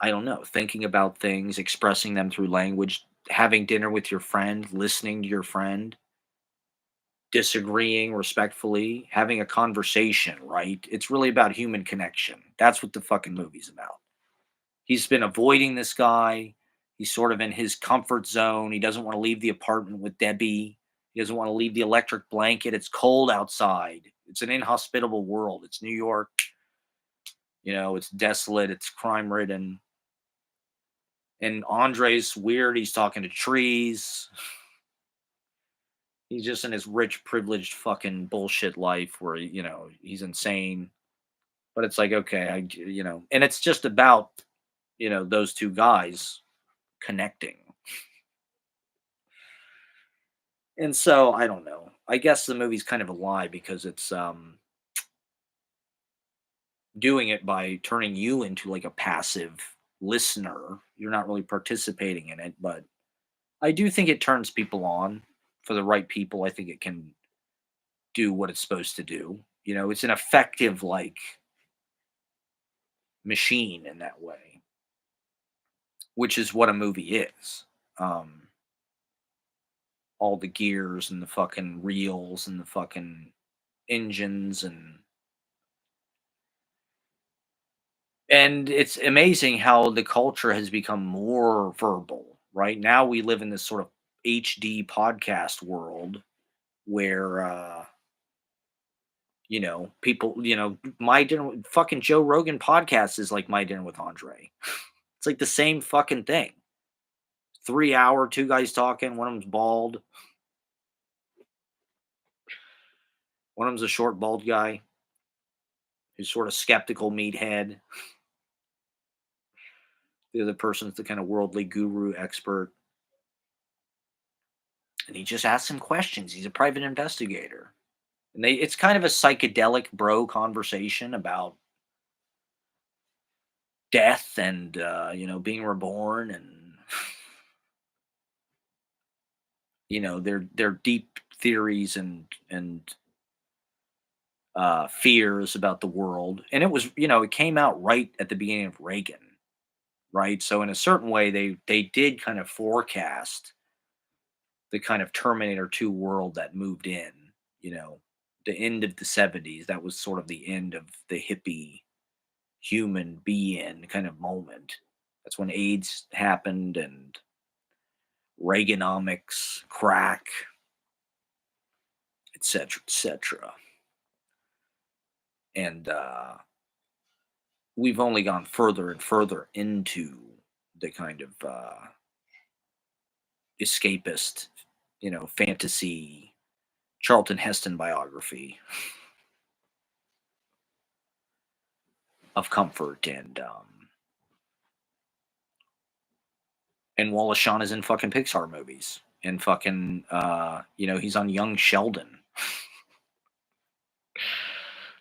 don't know, thinking about things, expressing them through language, having dinner with your friend, listening to your friend, disagreeing respectfully, having a conversation, right? It's really about human connection. That's what the fucking movie's about. He's been avoiding this guy. He's sort of in his comfort zone. He doesn't want to leave the apartment with Debbie. He doesn't want to leave the electric blanket. It's cold outside. It's an inhospitable world. It's New York. It's desolate. It's crime ridden. And Andre's weird. He's talking to trees. He's just in his rich, privileged fucking bullshit life where, he's insane. But it's like, okay, and it's just about, those two guys connecting. And so I don't know. I guess the movie's kind of a lie because it's doing it by turning you into like a passive listener. You're not really participating in it, but I do think it turns people on for the right people. I think it can do what it's supposed to do. It's an effective like machine in that way, which is what a movie is. Um all the gears and the fucking reels and the fucking engines and it's amazing how the culture has become more verbal. Right now we live in this sort of HD podcast world where people, my dinner fucking Joe Rogan podcast is like My Dinner with Andre. It's like the same fucking thing. 3 hour, two guys talking, one of them's bald, one of them's a short bald guy who's sort of skeptical meathead. The other person's the kind of worldly guru expert. And he just asks him questions. He's a private investigator. And it's kind of a psychedelic bro conversation about death and being reborn and their deep theories and fears about the world. And it was, it came out right at the beginning of Reagan, right? So in a certain way, they did kind of forecast the kind of Terminator 2 world that moved in, you know, the end of the 70s. That was sort of the end of the hippie human being kind of moment. That's when AIDS happened and Reaganomics, crack, etc., etc. And we've only gone further and further into the kind of escapist, fantasy Charlton Heston biography of comfort and Wallace Shawn is in fucking Pixar movies and fucking he's on Young Sheldon.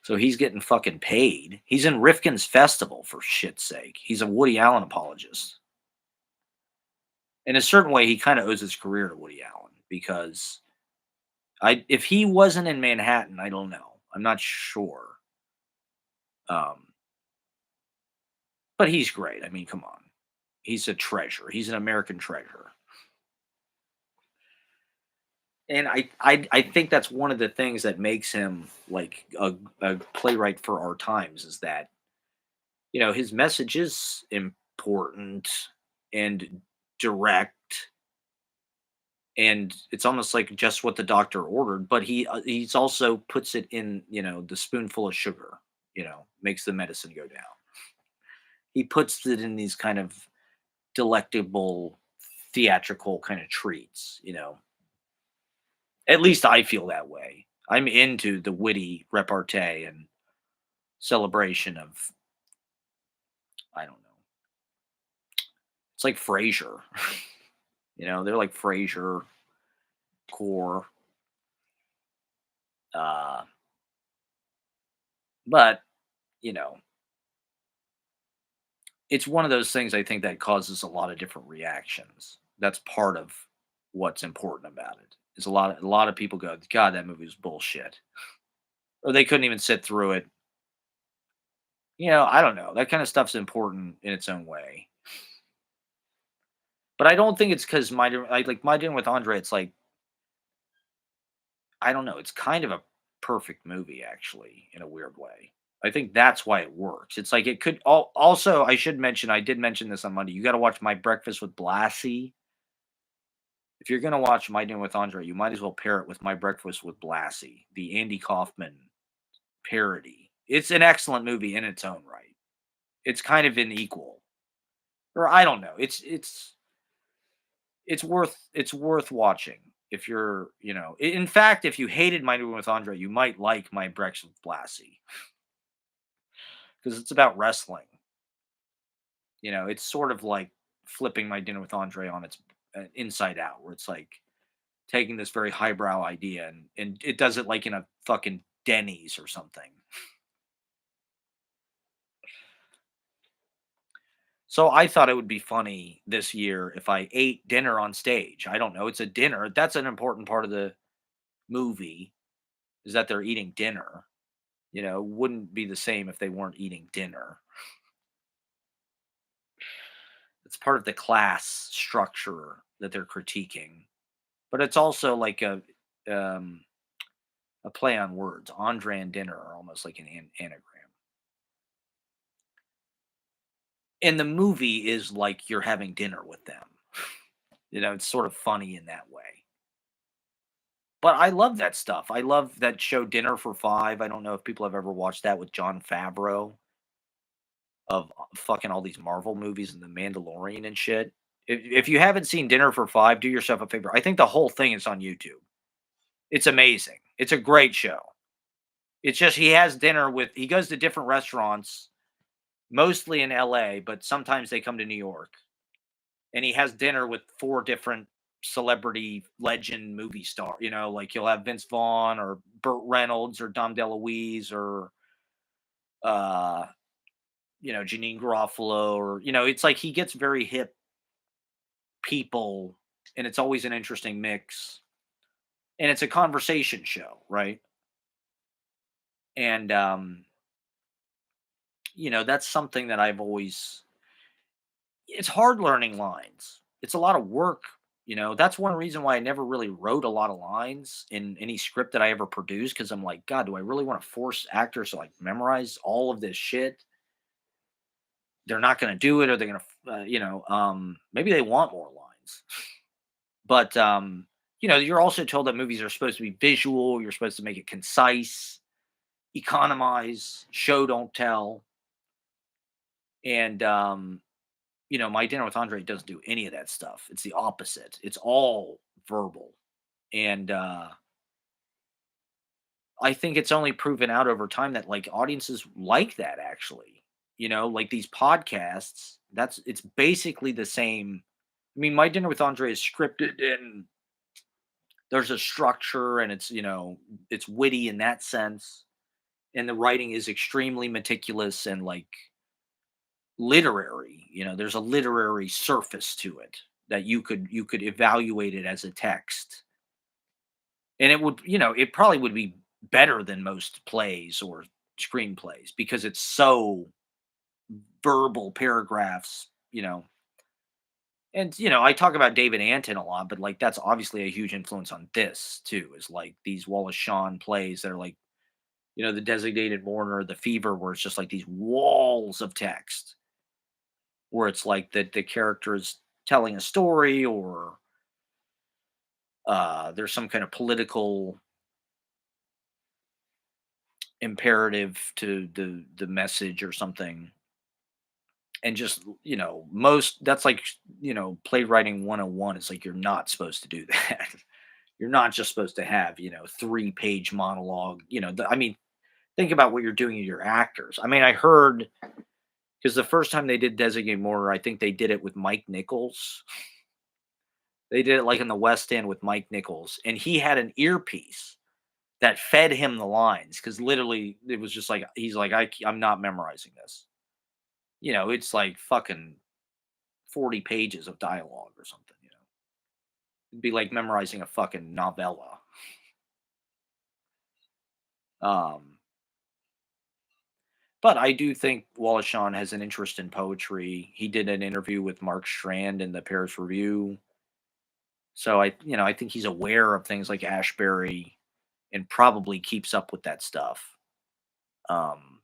So he's getting fucking paid. He's in Rifkin's Festival for shit's sake. He's a Woody Allen apologist. In a certain way, he kind of owes his career to Woody Allen because if he wasn't in Manhattan, I don't know. I'm not sure. Um, but he's great. I mean, come on. He's a treasure. He's an American treasure. And I think that's one of the things that makes him like a playwright for our times is that his message is important and direct, and it's almost like just what the doctor ordered. But he's also puts it in the spoonful of sugar, makes the medicine go down. He puts it in these kind of delectable theatrical kind of treats. At least I feel that way. I'm into the witty repartee and celebration of It's like Frasier. They're like Frasier core. Uh, but you know, it's one of those things I think that causes a lot of different reactions. That's part of what's important about it. Is a lot of people go, God, that movie was bullshit, or they couldn't even sit through it. I don't know. That kind of stuff's important in its own way. But I don't think it's because like My Dinner with Andre. It's like I don't know. It's kind of a perfect movie, actually, in a weird way. I think that's why it works. It's like it could also. I should mention. I did mention this on Monday. You got to watch My Breakfast with Blassie. If you're gonna watch My Dinner with Andre, you might as well pair it with My Breakfast with Blassie, the Andy Kaufman parody. It's an excellent movie in its own right. It's kind of an equal, or I don't know. It's worth watching if in fact, if you hated My Dinner with Andre, you might like My Breakfast with Blassie because it's about wrestling. It's sort of like flipping My Dinner with Andre on its inside out, where it's like taking this very highbrow idea and it does it like in a fucking Denny's or something. So I thought it would be funny this year if I ate dinner on stage. I don't know. It's a dinner. That's an important part of the movie is that they're eating dinner. Wouldn't be the same if they weren't eating dinner. It's part of the class structure that they're critiquing. But it's also like um, a play on words. Andre and dinner are almost like an anagram. And the movie is like you're having dinner with them. It's sort of funny in that way. But I love that stuff. I love that show Dinner for Five. I don't know if people have ever watched that with John Favreau of fucking all these Marvel movies and The Mandalorian and shit. If you haven't seen Dinner for Five, do yourself a favor. I think the whole thing is on YouTube. It's amazing. It's a great show. It's just he goes to different restaurants, mostly in LA, but sometimes they come to New York. And he has dinner with four different celebrity legend movie star. Like you'll have Vince Vaughn or Burt Reynolds or Dom DeLuise or uh, Janine Garofalo or it's like he gets very hip people, and it's always an interesting mix. And it's a conversation show, right? And that's something that I've always it's hard learning lines. It's a lot of work. That's one reason why I never really wrote a lot of lines in any script that I ever produced because I'm like, God, do I really want to force actors to like memorize all of this shit? They're not going to do it, or they're going to, maybe they want more lines. But, you're also told that movies are supposed to be visual. You're supposed to make it concise, economize, show, don't tell. And, My Dinner with Andre doesn't do any of that stuff. It's the opposite. It's all verbal. And I think it's only proven out over time that like audiences like that actually. Like these podcasts, it's basically the same. I mean, My Dinner with Andre is scripted and there's a structure and it's witty in that sense. And the writing is extremely meticulous and like literary. There's a literary surface to it that you could evaluate it as a text. And it probably would be better than most plays or screenplays because it's so verbal paragraphs. And I talk about David Anton a lot, but like that's obviously a huge influence on this too. Is like these Wallace Shawn plays that are like, The Designated Mourner, The Fever, where it's just like these walls of text, where it's like the character is telling a story or there's some kind of political imperative to the message or something. And just most that's like playwriting 101. It's like you're not supposed to do that. You're not just supposed to have 3-page monologue. I mean, think about what you're doing to your actors. I mean, I heard Because the first time they did Designate Mourner, I think they did it with Mike Nichols. They did it like in the West End with Mike Nichols, and he had an earpiece that fed him the lines because literally it was just like he's like I'm not memorizing this. It's like fucking 40 pages of dialogue or something. It'd be like memorizing a fucking novella. Um, but I do think Wallace Shawn has an interest in poetry. He did an interview with Mark Strand in the Paris Review. So I think he's aware of things like Ashbery and probably keeps up with that stuff. Um,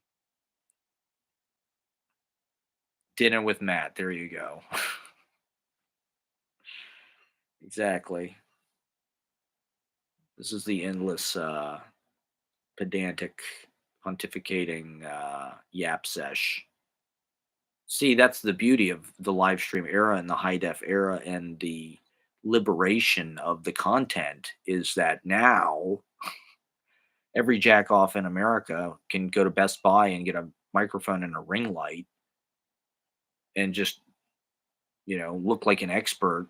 Dinner with Matt. There you go. Exactly. This is the endless, pedantic, pontificating yap sesh. See, that's the beauty of the live stream era and the high def era and the liberation of the content is that now every jack off in America can go to Best Buy and get a microphone and a ring light and just, look like an expert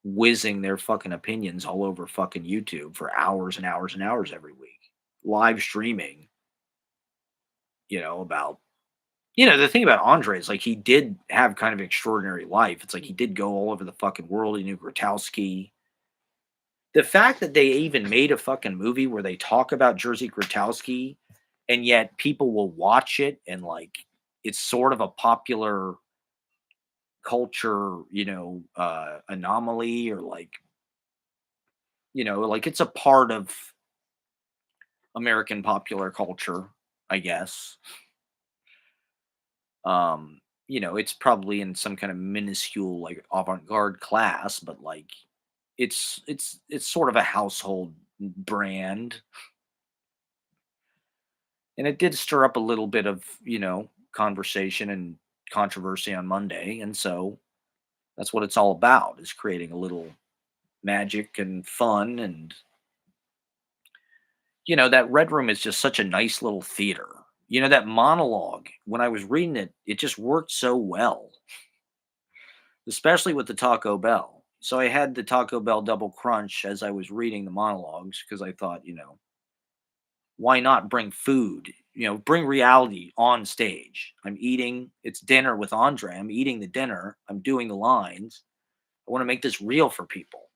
whizzing their fucking opinions all over fucking YouTube for hours and hours and hours every week. Live streaming, about the thing about Andre is like he did have kind of an extraordinary life. It's like he did go all over the fucking world. He knew Grotowski. The fact that they even made a fucking movie where they talk about Jersey Grotowski and yet people will watch it and like it's sort of a popular culture, anomaly or like, like it's a part of American popular culture, I guess. It's probably in some kind of minuscule like avant-garde class, but like it's sort of a household brand. And it did stir up a little bit of, conversation and controversy on Monday. And so that's what it's all about is creating a little magic and fun. And, that Red Room is just such a nice little theater. That monologue, when I was reading it, it just worked so well, especially with the Taco Bell. So I had the Taco Bell double crunch as I was reading the monologues because I thought, why not bring food? Bring reality on stage. I'm eating, it's dinner with Andre. I'm eating the dinner. I'm doing the lines. I want to make this real for people.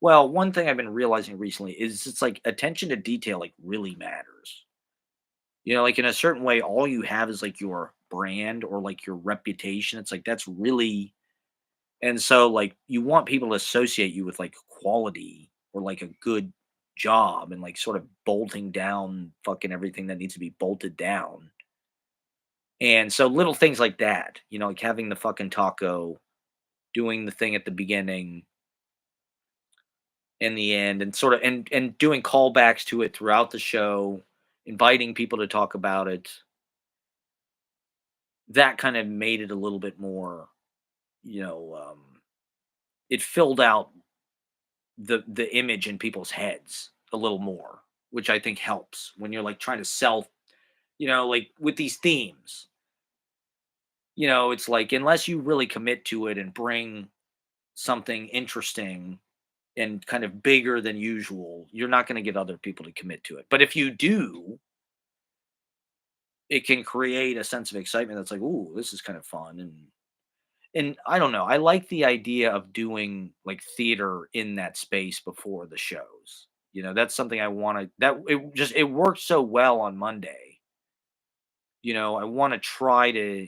Well, one thing I've been realizing recently is it's like attention to detail like really matters. Like in a certain way, all you have is like your brand or like your reputation. It's like that's really and so like you want people to associate you with like quality or like a good job and like sort of bolting down fucking everything that needs to be bolted down. And so little things like that, like having the fucking taco, doing the thing at the beginning and the end, and sort of and doing callbacks to it throughout the show, inviting people to talk about it. That kind of made it a little bit more, you know, it filled out the image in people's heads a little more, which I think helps when you're like trying to sell, like with these themes. It's like unless you really commit to it and bring something interesting and kind of bigger than usual, you're not going to get other people to commit to it. But if you do, it can create a sense of excitement that's like, "Ooh, this is kind of fun." And I don't know, I like the idea of doing like theater in that space before the shows. That's something I want to that it worked so well on Monday. I want to try to,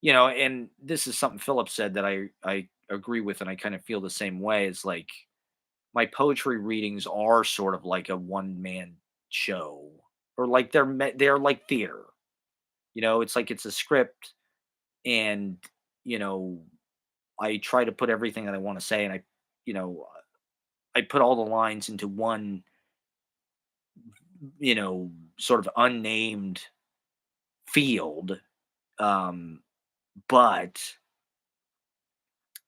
and this is something Philip said that I agree with and I kind of feel the same way. Is like my poetry readings are sort of like a one man show or like they're like theater. It's like it's a script and you know I try to put everything that I want to say and you know I put all the lines into one, sort of unnamed field. Um but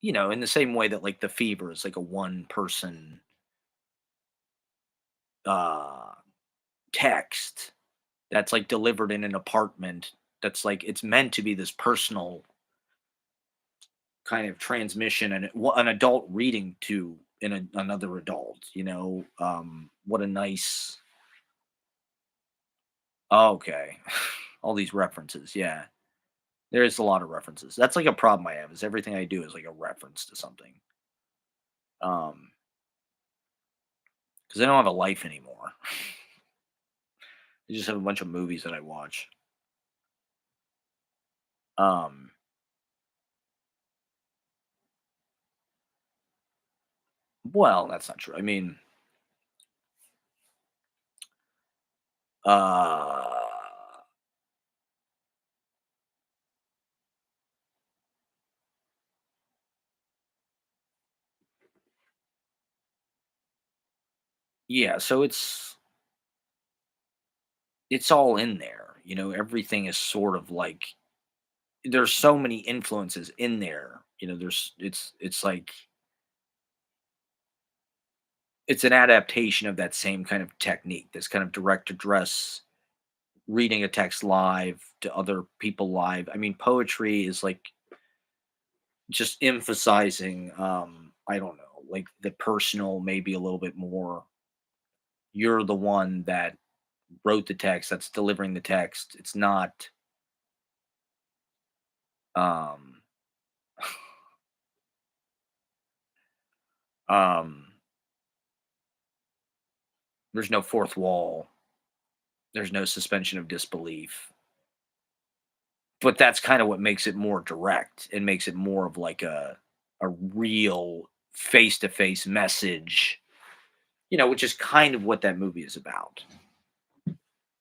in the same way that like the fever is like a one person uh text that's like delivered in an apartment That's like it's meant to be this personal kind of transmission and an adult reading to another adult, what a nice. Okay. All these references, yeah. There is a lot of references. That's like a problem I have is everything I do is like a reference to something. Um, because I don't have a life anymore. I just have a bunch of movies that I watch. Um, well, that's not true. I mean, uh, yeah, so it's all in there. Everything is sort of like there's so many influences in there. There's it's like it's an adaptation of that same kind of technique, this kind of direct address, reading a text live to other people live. I mean, poetry is like just emphasizing, I don't know, like the personal, maybe a little bit more. You're the one that wrote the text, that's delivering the text. It's not, um, um, there's no fourth wall. There's no suspension of disbelief. But that's kind of what makes it more direct. It makes it more of like a real face to face message, which is kind of what that movie is about,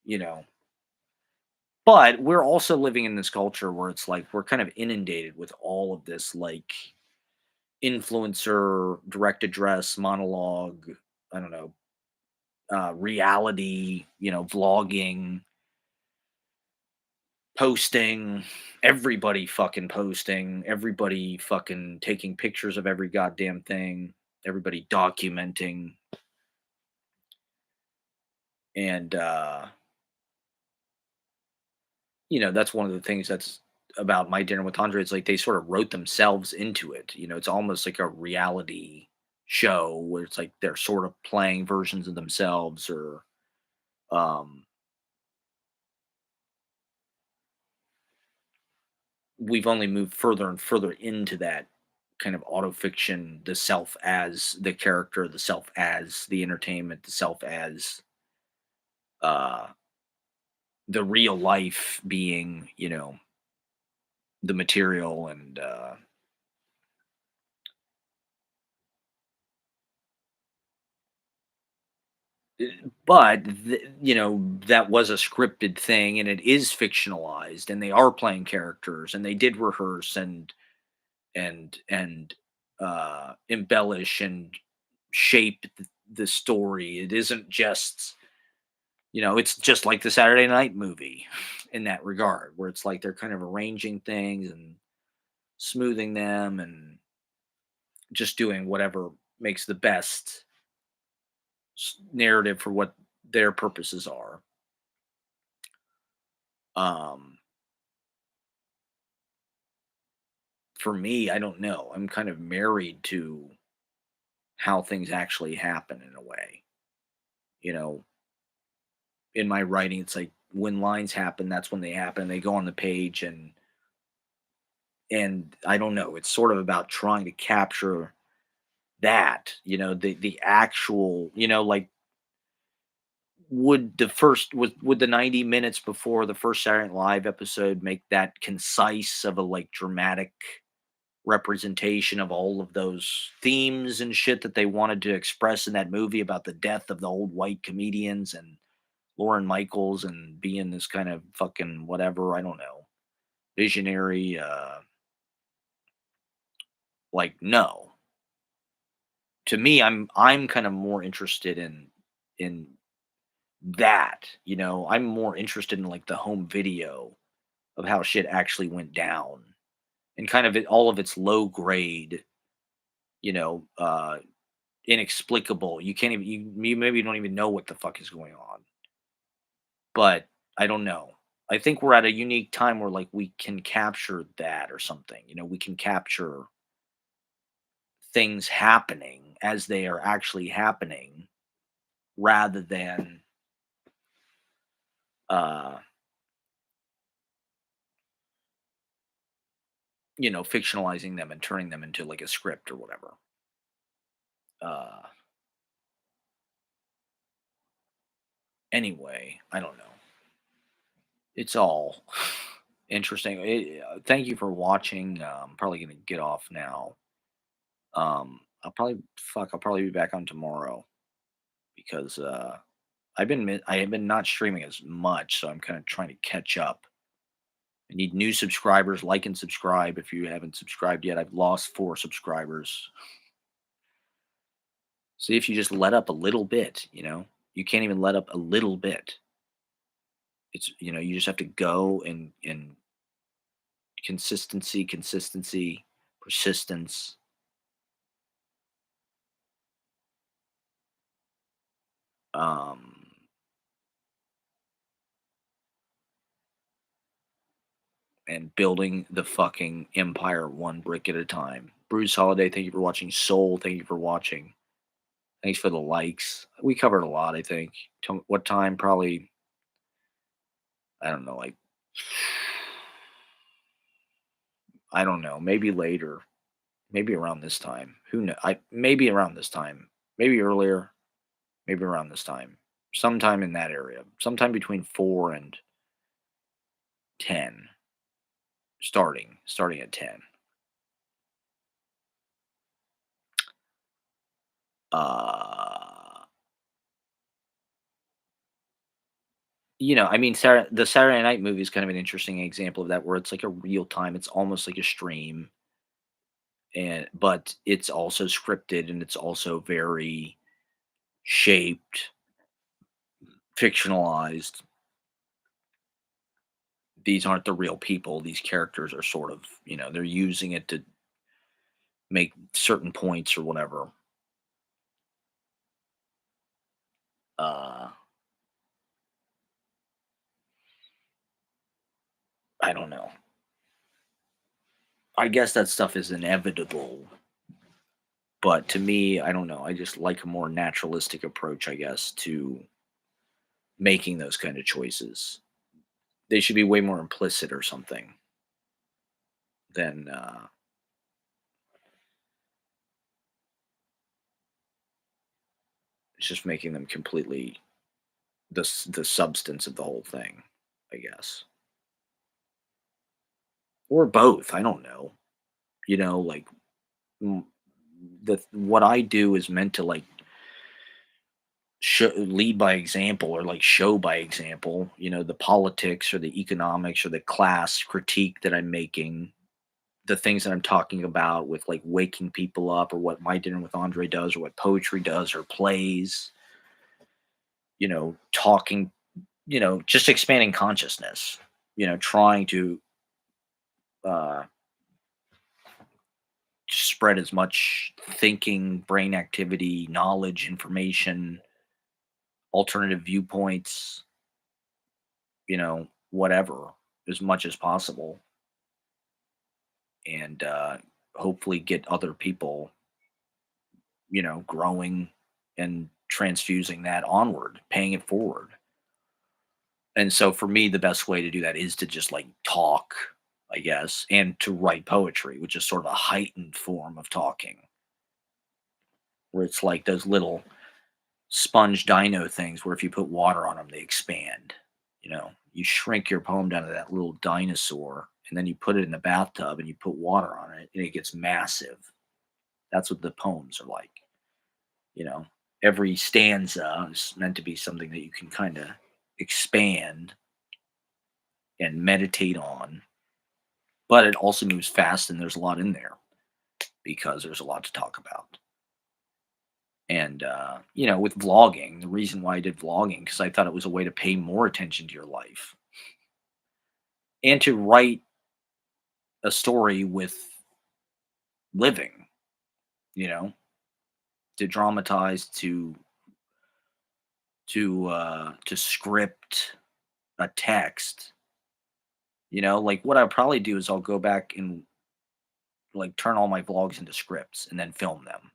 you know. But we're also living in this culture where it's like we're kind of inundated with all of this like influencer, direct address, monologue, I don't know, reality, vlogging, posting, everybody fucking posting, everybody fucking taking pictures of every goddamn thing, everybody documenting. And that's one of the things that's about My Dinner with Andre. It's like they sort of wrote themselves into it. It's almost like a reality show where it's like they're sort of playing versions of themselves or um we've only moved further and further into that kind of autofiction, the self as the character, the self as the entertainment, the self as uh the real life being, the material and but that was a scripted thing and it is fictionalized and they are playing characters and they did rehearse and embellish and shape the story. It isn't just it's just like the Saturday Night Movie in that regard, where it's like they're kind of arranging things and smoothing them and just doing whatever makes the best narrative for what their purposes are. Um, for me, I don't know. I'm kind of married to how things actually happen in a way. You know, in my writing, it's like when lines happen, that's when they happen. They go on the page and I don't know. It's sort of about trying to capture that, the actual, like would the 90 minutes before the first Saturday Night Live episode make that concise of a like dramatic representation of all of those themes and shit that they wanted to express in that movie about the death of the old white comedians and Lauren Michaels and being this kind of fucking whatever, I don't know, visionary, like no. To me, I'm kind of more interested in that, I'm more interested in like the home video of how shit actually went down and kind of all of its low grade, you know, uh inexplicable. You can't even you maybe don't even know what the fuck is going on. But I don't know. I think we're at a unique time where like we can capture that or something. We can capture things happening as they are actually happening rather than uh fictionalizing them and turning them into like a script or whatever. Uh anyway, I don't know. It's all interesting. Thank you for watching. I'm probably gonna get off now. I'll probably be back on tomorrow because I have been not streaming as much, so I'm kind of trying to catch up. I need new subscribers. Like and subscribe if you haven't subscribed yet. I've lost 4 subscribers. See if you just let up a little bit. You can't even let up a little bit. You just have to go and consistency, persistence, um, and building the fucking empire one brick at a time. Bruce Holiday, thank you for watching. Soul, thank you for watching. Thanks for the likes. We covered a lot, I think. What time? Probably, I don't know, like, I don't know, maybe later, maybe around this time. Who know? Maybe around this time, maybe earlier, maybe around this time, sometime in that area, sometime between 4 and 10, starting at 10. Uh, I mean, the Saturday Night Movie is kind of an interesting example of that, where it's like a real time. It's almost like a stream, but it's also scripted and it's also very shaped, fictionalized. These aren't the real people. These characters are sort of, they're using it to make certain points or whatever. Uh, I don't know. I guess that stuff is inevitable, but to me, I don't know. I just like a more naturalistic approach, I guess, to making those kind of choices. They should be way more implicit or something than it's just making them completely the substance of the whole thing, I guess, or both. I don't know. Like mm, the what I do is meant to like lead by example or like show by example. The politics or the economics or the class critique that I'm making, the things that I'm talking about with like waking people up, or what My Dinner with Andre does, or what poetry does, or plays. Talking, just expanding consciousness. Trying to uh, spread as much thinking, brain activity, knowledge, information, alternative viewpoints, whatever, as much as possible, and hopefully get other people, growing and transfusing that onward, paying it forward. And so for me, the best way to do that is to just like talk, I guess, and to write poetry, which is sort of a heightened form of talking, where it's like those little sponge dino things where if you put water on them, they expand. You shrink your poem down to that little dinosaur, and then you put it in the bathtub and you put water on it, and it gets massive. That's what the poems are like. You know, every stanza is meant to be something that you can kind of expand and meditate on, but it also moves fast and there's a lot in there because there's a lot to talk about. And with vlogging, the reason why I did vlogging because I thought it was a way to pay more attention to your life and to write a story with living, you know, to dramatize, to script a text Like what I'll probably do is I'll go back and like turn all my vlogs into scripts and then film them.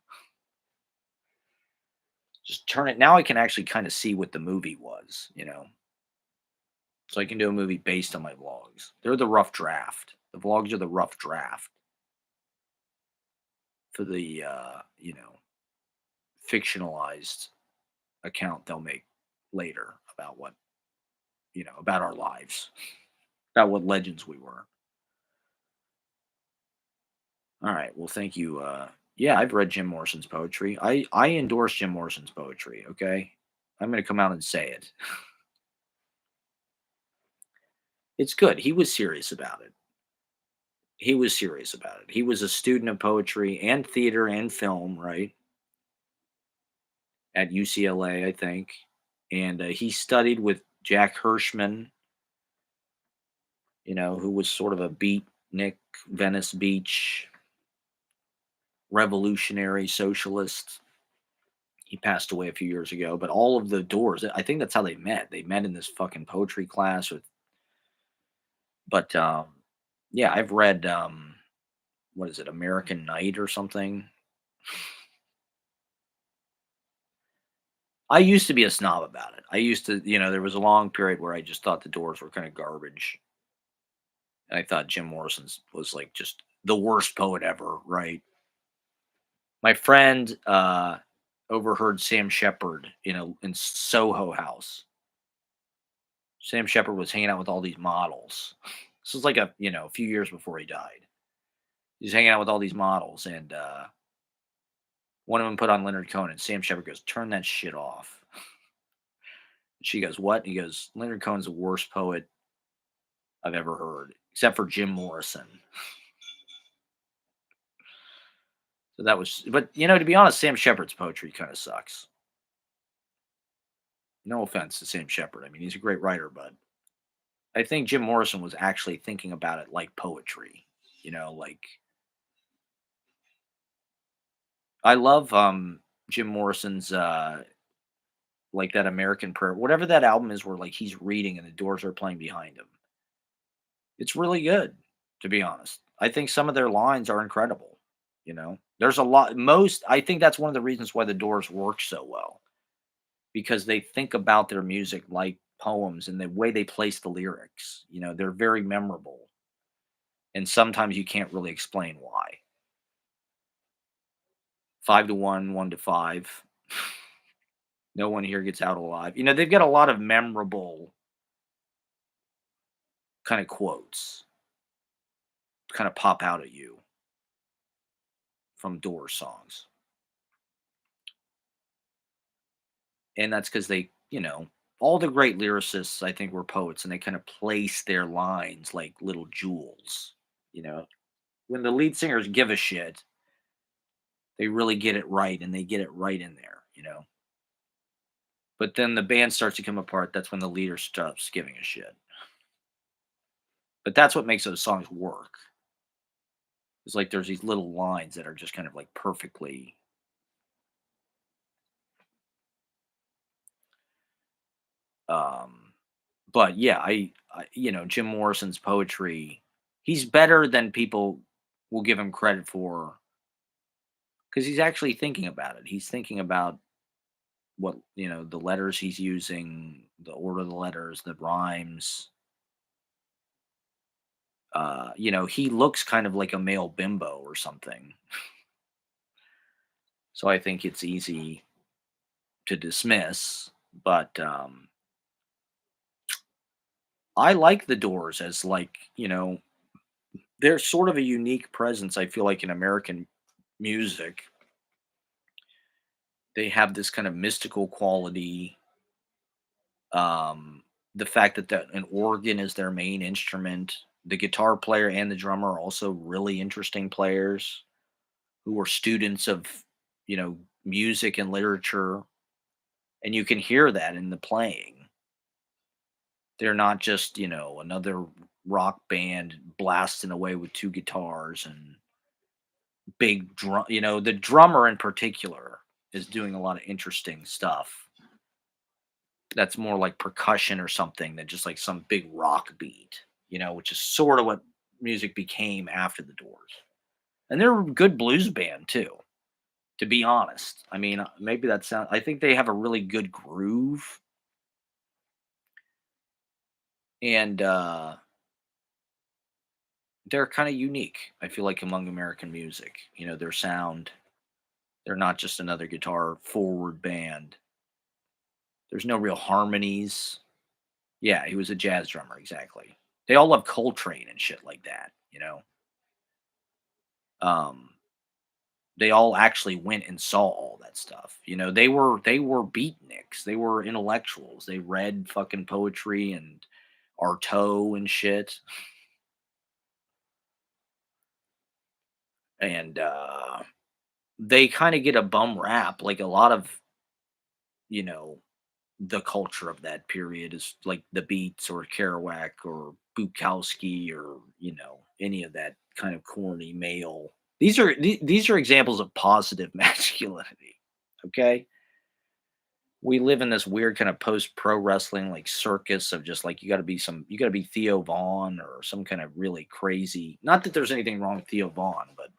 Just turn it now I can actually kind of see what the movie was. So I can do a movie based on my vlogs. They're the rough draft. The vlogs are the rough draft for the fictionalized account they'll make later about about our lives, about what legends we were. All right. Well, thank you. Yeah, I've read Jim Morrison's poetry. I endorse Jim Morrison's poetry. Okay, I'm going to come out and say it. It's good. He was serious about it. He was serious about it. He was a student of poetry and theater and film, right, at UCLA, I think. And he studied with Jack Hirschman, who was sort of a beatnik, Venice Beach revolutionary socialist. He passed away a few years ago, but all of the doors, I think that's how they met. They met in this fucking poetry class but yeah, I've read what is it, American Night or something. I used to be a snob about it. I used to, there was a long period where I just thought the Doors were kind of garbage. And I thought Jim Morrison's was like just the worst poet ever, right? My friend overheard Sam Shepard, in Soho House. Sam Shepard was hanging out with all these models. This was like a few years before he died. He's hanging out with all these models, and one of them put on Leonard Cohen, and Sam Shepard goes, "Turn that shit off." She goes, "What?" And he goes, "Leonard Cohen's the worst poet I've ever heard, except for Jim Morrison." So that was, but to be honest, Sam Shepard's poetry kind of sucks. No offense to Sam Shepard. I mean, he's a great writer, but I think Jim Morrison was actually thinking about it like poetry. Like I love Jim Morrison's like that American Prayer, whatever that album is where like he's reading and the Doors are playing behind him. It's really good, to be honest. I think some of their lines are incredible. There's a lot most I think that's one of the reasons why the Doors work so well, because they think about their music like poems and the way they place the lyrics. They're very memorable. And sometimes you can't really explain why. 5 to 1, 1 to 5. No one here gets out alive. They've got a lot of memorable kind of quotes kind of pop out at you from Doors songs. And that's because all the great lyricists, I think, were poets and they kind of place their lines like little jewels. You know, when the lead singers give a shit, they really get it right and they get it right in there. But then the band starts to come apart. That's when the leader stops giving a shit. But that's what makes those songs work. It's like there's these little lines that are just kind of like perfectly. Um, but yeah, Jim Morrison's poetry, he's better than people will give him credit for because he's actually thinking about it. He's thinking about what the letters he's using, the order of the letters, the rhymes. He looks kind of like a male bimbo or something. So I think it's easy to dismiss, but I like the Doors as like, they're sort of a unique presence, I feel like, in American music. They have this kind of mystical quality. The fact that an organ is their main instrument, the guitar player and the drummer are also really interesting players who were students of, music and literature, and you can hear that in the playing. They're not just, another rock band blasting away with two guitars and big drum. The drummer in particular is doing a lot of interesting stuff. That's more like percussion or something than just like some big rock beat. which is sort of what music became after the Doors. And they're a good blues band too, to be honest. I mean, maybe that sound I think they have a really good groove and they're kind of unique. I feel like among American music, their sound, they're not just another guitar forward band. There's no real harmonies. Yeah, he was a jazz drummer, exactly. They all love Coltrane and shit like that. Um, they all actually went and saw all that stuff. They were beatniks. They were intellectuals. They read fucking poetry and Artaud and shit. And they kind of get a bum rap. Like a lot of, you know, the culture of that period is like the Beats or Kerouac or Bukowski or any of that kind of corny male. These are examples of positive masculinity. Okay, we live in this weird kind of post pro wrestling like circus of just like you got to be Theo Vaughn or some kind of really crazy. Not that there's anything wrong with Theo Vaughn, but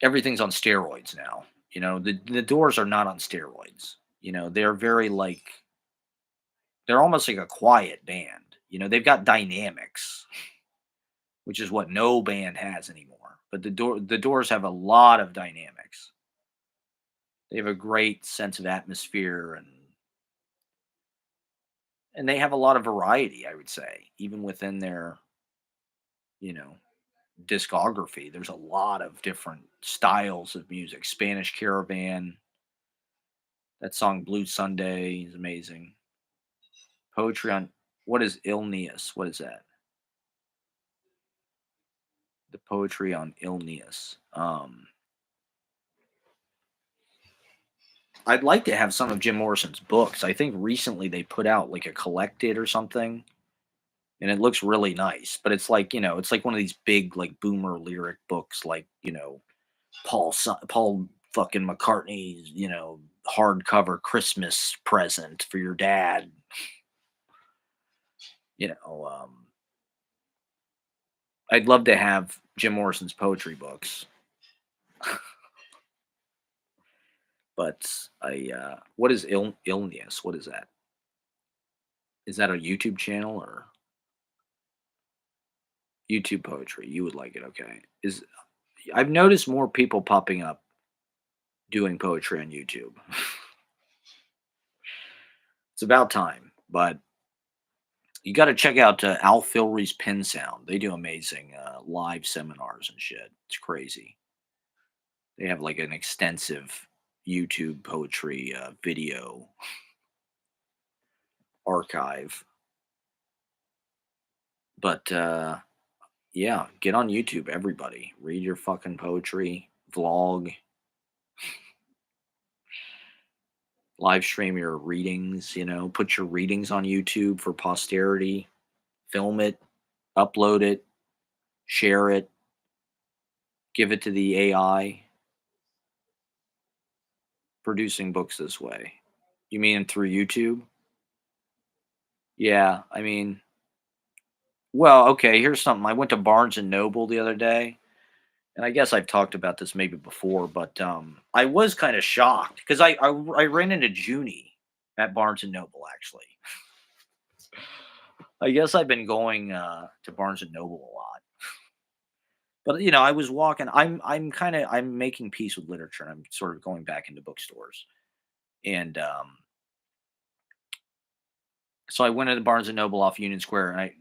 everything's on steroids now. The Doors are not on steroids. They're very like they're almost like a quiet band. They've got dynamics, which is what no band has anymore. But the Doors have a lot of dynamics. They have a great sense of atmosphere and they have a lot of variety, I would say, even within their, you know, discography. There's a lot of different styles of music. Spanish Caravan, that song Blue Sunday is amazing. Poetry on what is Illnius? What is that? The poetry on Illnius. I'd like to have some of Jim Morrison's books. I think recently they put out like a collected or something, and it looks really nice. But it's like one of these big like boomer lyric books, like Paul fucking McCartney's hardcover Christmas present for your dad. You know, I'd love to have Jim Morrison's poetry books, but what is Illness? What is that? Is that a YouTube channel or YouTube poetry? You would like it, okay? I've noticed more people popping up doing poetry on YouTube. It's about time, but you got to check out Al Filre's Pin Sound. They do amazing live seminars and shit. It's crazy. They have like an extensive YouTube poetry video archive. But yeah, get on YouTube, everybody. Read your fucking poetry, vlog, live stream your readings, put your readings on YouTube for posterity, film it, upload it, share it, give it to the AI. Producing books this way. You mean through YouTube? Yeah, I mean, well, okay, here's something. I went to Barnes and Noble the other day, and I guess I've talked about this maybe before, but I was kind of shocked because I ran into Junie at Barnes and Noble actually. I guess I've been going to Barnes and Noble a lot, but I was walking. I'm making peace with literature. And I'm sort of going back into bookstores, and so I went to the Barnes and Noble off Union Square, and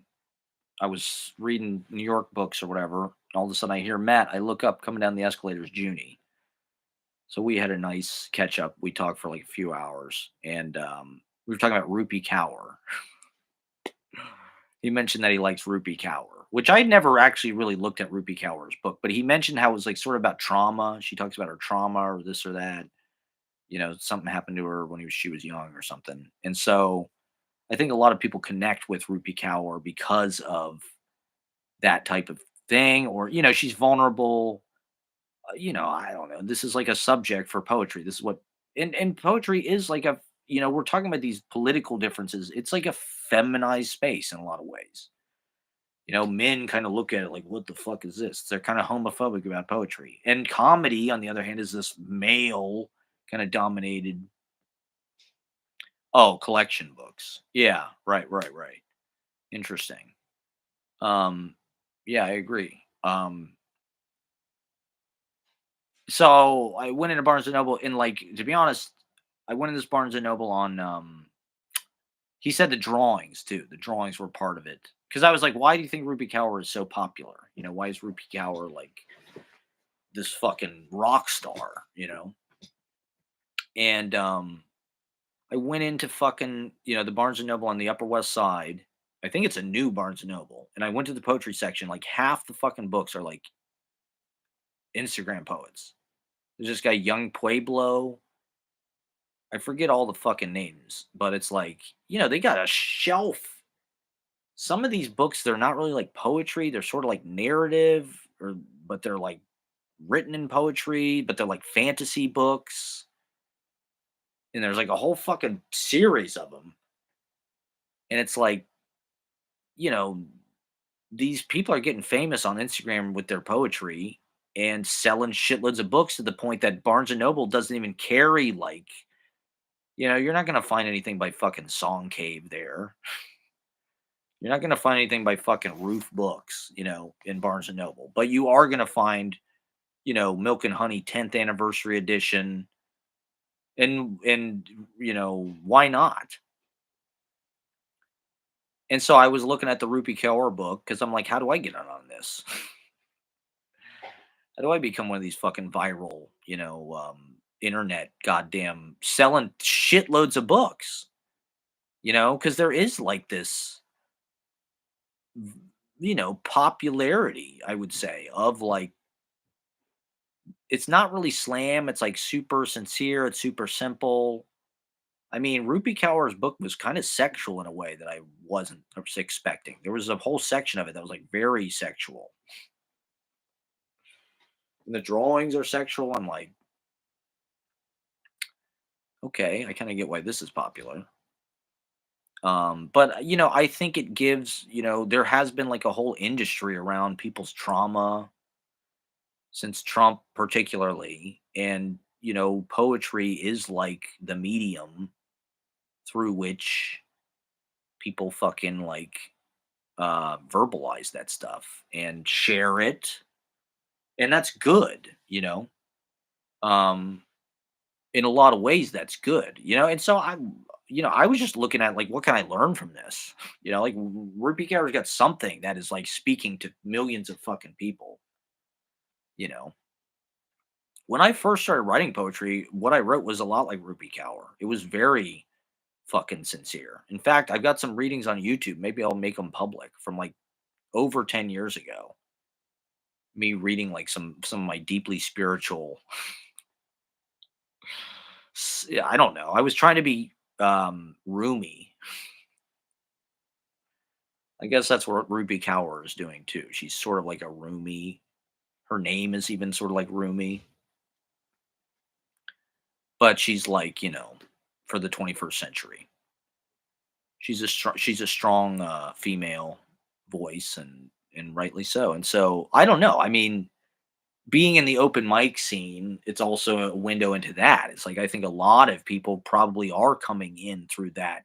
I was reading New York books or whatever. And all of a sudden, I hear Matt. I look up, coming down the escalators, Junie. So we had a nice catch up. We talked for like a few hours, and we were talking about Rupi Kaur. He mentioned that he likes Rupi Kaur, which I never actually really looked at Rupi Kaur's book, but he mentioned how it was like sort of about trauma. She talks about her trauma or this or that. Something happened to her when she was young or something. And so I think a lot of people connect with Rupi Kaur because of that type of thing, or she's vulnerable. I don't know. This is like a subject for poetry. This is what and poetry is like a we're talking about these political differences. It's like a feminized space in a lot of ways. Men kind of look at it like, what the fuck is this? They're kind of homophobic about poetry. And comedy, on the other hand, is this male kind of dominated. Oh, collection books. Yeah, right, right, right. Interesting. Um, yeah, I agree. So I went into Barnes and Noble and, like, to be honest, I went in this Barnes and Noble on he said the drawings too. The drawings were part of it. Because I was like, why do you think Rupi Kaur is so popular? Why is Rupi Kaur like this fucking rock star, And I went into fucking, the Barnes and Noble on the Upper West Side. I think it's a new Barnes and Noble. And I went to the poetry section, like half the fucking books are like Instagram poets. There's this guy, Young Pueblo. I forget all the fucking names, but it's like, they got a shelf. Some of these books, they're not really like poetry. They're sort of like narrative, but they're like written in poetry, but they're like fantasy books. And there's like a whole fucking series of them. And it's like, you know, these people are getting famous on Instagram with their poetry and selling shitloads of books to the point that Barnes and Noble doesn't even carry like, you're not gonna find anything by fucking Song Cave there. You're not gonna find anything by fucking Roof Books, in Barnes and Noble. But you are gonna find, Milk and Honey 10th anniversary edition, and why not? And so I was looking at the Rupi Kaur book because I'm like, how do I get in on this? How do I become one of these fucking viral, internet goddamn selling shitloads of books? Because there is like this, popularity, I would say, of like, it's not really slam. It's like super sincere. It's super simple. I mean, Rupi Kaur's book was kind of sexual in a way that I wasn't expecting. There was a whole section of it that was like very sexual. And the drawings are sexual. I'm like, okay, I kind of get why this is popular. But I think it gives, there has been like a whole industry around people's trauma since Trump, particularly. And, poetry is like the medium through which people fucking like verbalize that stuff and share it. And that's good, Um, in a lot of ways, that's good, And so I was just looking at like, what can I learn from this? Like Rupi Kaur's got something that is like speaking to millions of fucking people. You know, when I first started writing poetry, what I wrote was a lot like Rupi Kaur. It was very fucking sincere. In fact, I've got some readings on YouTube. Maybe I'll make them public from like over 10 years ago. Me reading like some of my deeply spiritual. Yeah, I don't know. I was trying to be roomy. I guess that's what Ruby Kaur is doing too. She's sort of like a Rumi. Her name is even sort of like Rumi, but she's like, for the 21st century. She's a strong female voice, and rightly so. And so I don't know. I mean, being in the open mic scene, it's also a window into that. It's like I think a lot of people probably are coming in through that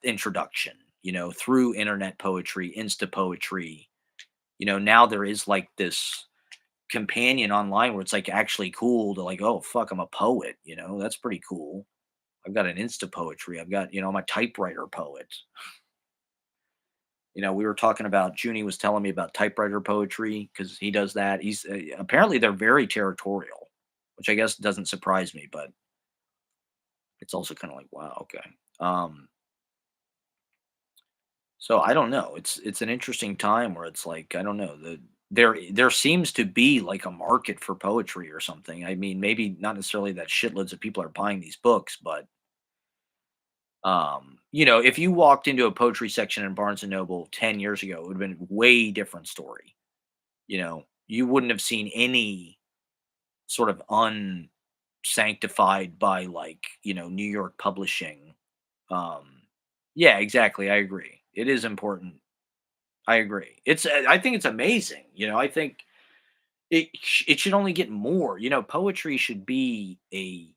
introduction, through internet poetry, insta poetry. Now there is like this companion online where it's like actually cool to like, oh fuck, I'm a poet, that's pretty cool. I've got an insta poetry. I've got, I'm a typewriter poet. We were talking about Junie was telling me about typewriter poetry because he does that. He's apparently they're very territorial, which I guess doesn't surprise me, but it's also kind of like, wow, okay. So I don't know. It's an interesting time where it's like I don't know there seems to be like a market for poetry or something. I mean, maybe not necessarily that shitloads of people are buying these books, but if you walked into a poetry section in Barnes and Noble 10 years ago, it would have been way different story. You wouldn't have seen any sort of sanctified by, like, New York publishing. Um, yeah, exactly. I agree. It is important. I agree. I think it's amazing. I think it should only get more. Poetry should be a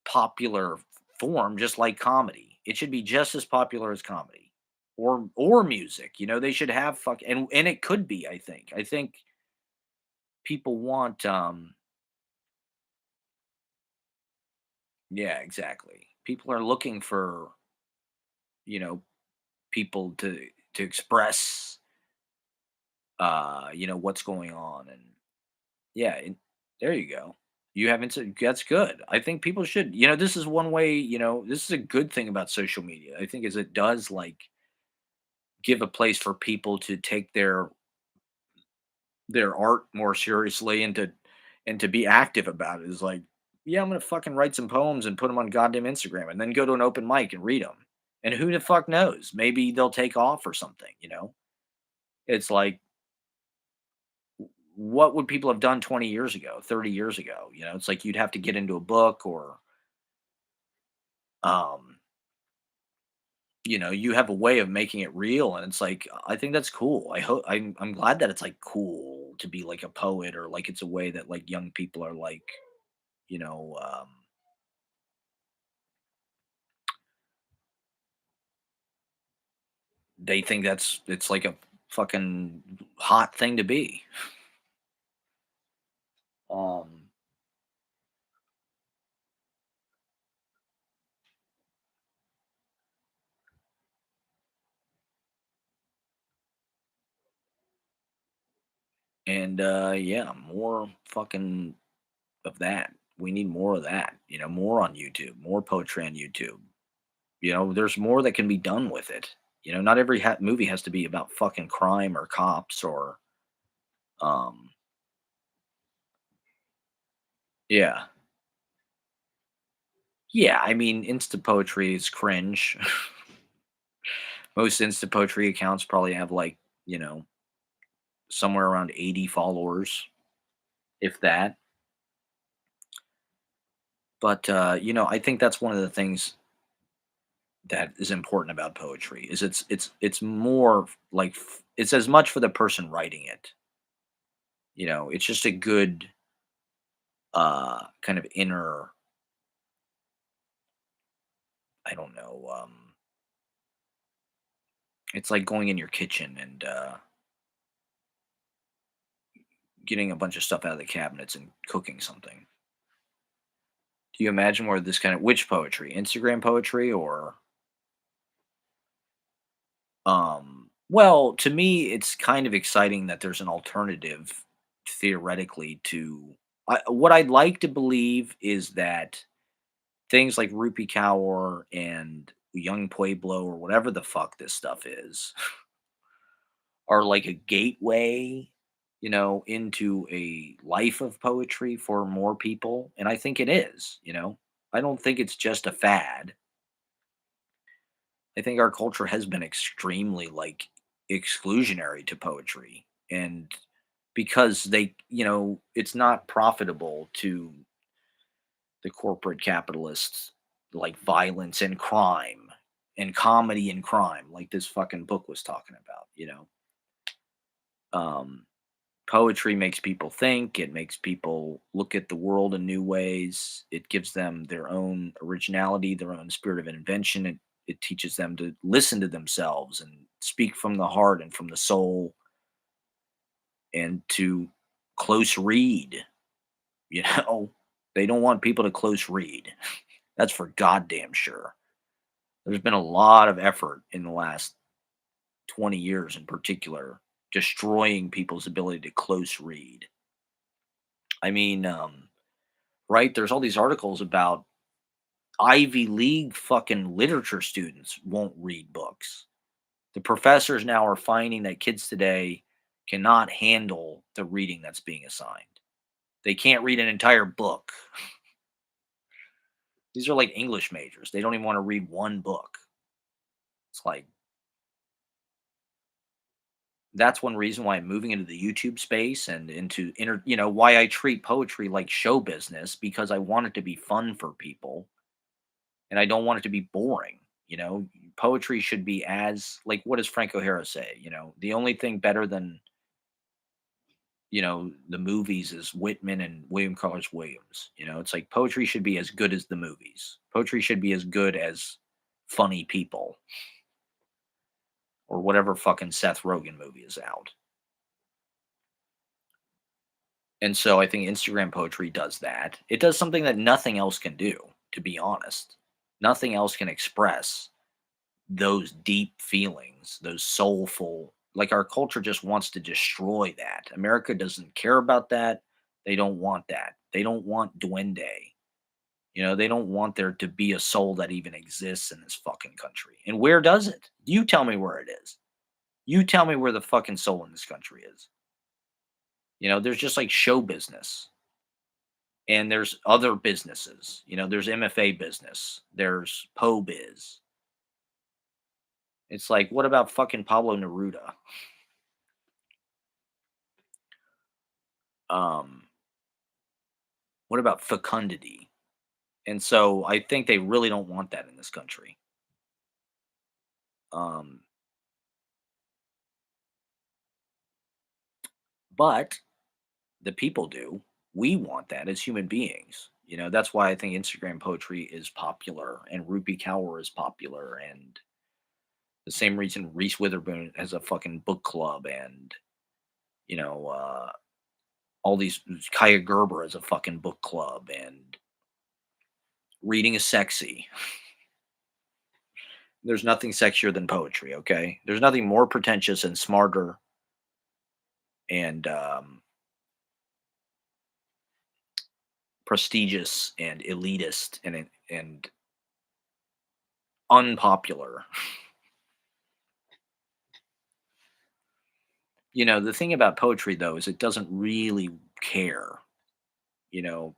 popular form, just like comedy. It should be just as popular as comedy or music. They should have and it could be. I think people want. Yeah, exactly. People are looking for you know people to express what's going on. And yeah, there you go. You haven't said that's good. I think people should. This is one way. This is a good thing about social media. I think is it does like give a place for people to take their art more seriously and to be active about it. Is like, yeah, I'm gonna fucking write some poems and put them on goddamn Instagram, and then go to an open mic and read them. And who the fuck knows? Maybe they'll take off or something. It's like, what would people have done 20 years ago, 30 years ago? It's like you'd have to get into a book or, um, you have a way of making it real. And it's like, I think that's cool. I'm glad that it's like cool to be like a poet, or like it's a way that like young people are like, you know, um, they think it's like a fucking hot thing to be. Um, and yeah, more fucking of that. We need more of that. More on YouTube, more poetry on YouTube. There's more that can be done with it. Not every movie has to be about fucking crime or cops or um yeah. Yeah, I mean, Insta poetry is cringe. Most Insta poetry accounts probably have like, you know, somewhere around 80 followers, if that. But I think that's one of the things that is important about poetry is it's more like it's as much for the person writing it. It's just a good kind of inner, I don't know, it's like going in your kitchen and getting a bunch of stuff out of the cabinets and cooking something. Do you imagine where this kind of which poetry? Instagram poetry or well, to me it's kind of exciting that there's an alternative theoretically to what I'd like to believe is that things like Rupi Kaur and Young Pueblo or whatever the fuck this stuff is are like a gateway, into a life of poetry for more people. And I think it is. I don't think it's just a fad. I think our culture has been extremely like exclusionary to poetry. And because it's not profitable to the corporate capitalists, like violence and crime and comedy and crime, like this fucking book was talking about. Um, Poetry makes people think, it makes people look at the world in new ways, it gives them their own originality, their own spirit of invention. It teaches them to listen to themselves and speak from the heart and from the soul, and to close read. you know they don't want people to close read. That's for goddamn sure. There's been a lot of effort in the last 20 years in particular destroying people's ability to close read. I mean, right? There's all these articles about Ivy League fucking literature students won't read books. The professors now are finding that kids today cannot handle the reading that's being assigned. They can't read an entire book. These are like English majors. They don't even want to read one book. It's like, That's one reason why I'm moving into the YouTube space and into why I treat poetry like show business, because I want it to be fun for people and I don't want it to be boring. Poetry should be, as like, what does Frank O'Hara say? The only thing better than, the movies is Whitman and William Carlos Williams. It's like poetry should be as good as the movies. Poetry should be as good as funny people or whatever fucking Seth Rogen movie is out. And so I think Instagram poetry does that. It does something that nothing else can do, to be honest. Nothing else can express those deep feelings, those soulful, like, our culture just wants to destroy that. America doesn't care about that. They don't want that. They don't want duende. They don't want there to be a soul that even exists in this fucking country. And where does it? You tell me where it is. You tell me where the fucking soul in this country is. There's just like show business. And there's other businesses. There's MFA business. There's Poe Biz. It's like, what about fucking Pablo Neruda? Um, what about fecundity? And so I think they really don't want that in this country. Um, but the people do. We want that as human beings. That's why I think Instagram poetry is popular and Rupi Kaur is popular, and the same reason Reese Witherspoon has a fucking book club, and you know, all these, Kaya Gerber has a fucking book club, and reading is sexy. There's nothing sexier than poetry, okay? There's nothing more pretentious and smarter and prestigious and elitist and unpopular. The thing about poetry though is it doesn't really care.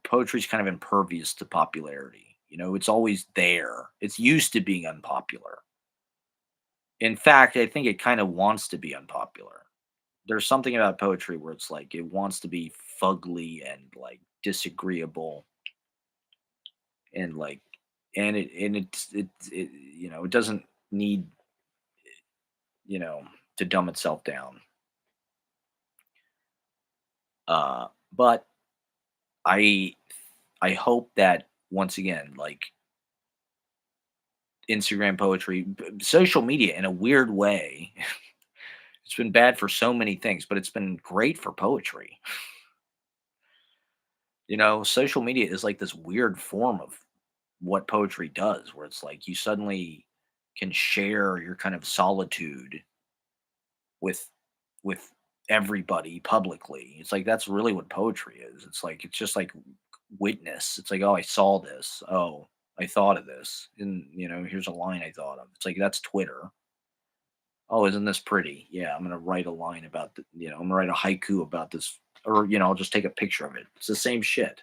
Poetry's kind of impervious to popularity. It's always there. It's used to being unpopular. In fact, I think it kind of wants to be unpopular. There's something about poetry where it's like it wants to be fugly and like disagreeable and like it doesn't need, you know to dumb itself down. But I I hope that once again, like, Instagram poetry, social media in a weird way, it's been bad for so many things, but it's been great for poetry. Social media is like this weird form of what poetry does, where it's like you suddenly can share your kind of solitude with with everybody publicly. It's like that's really what poetry is. It's just like witness. It's like, oh, I saw this. Oh, I thought of this. And here's a line I thought of. It's like that's Twitter. Oh, isn't this pretty? Yeah, I'm gonna write a line about I'm gonna write a haiku about this, or I'll just take a picture of it. It's the same shit.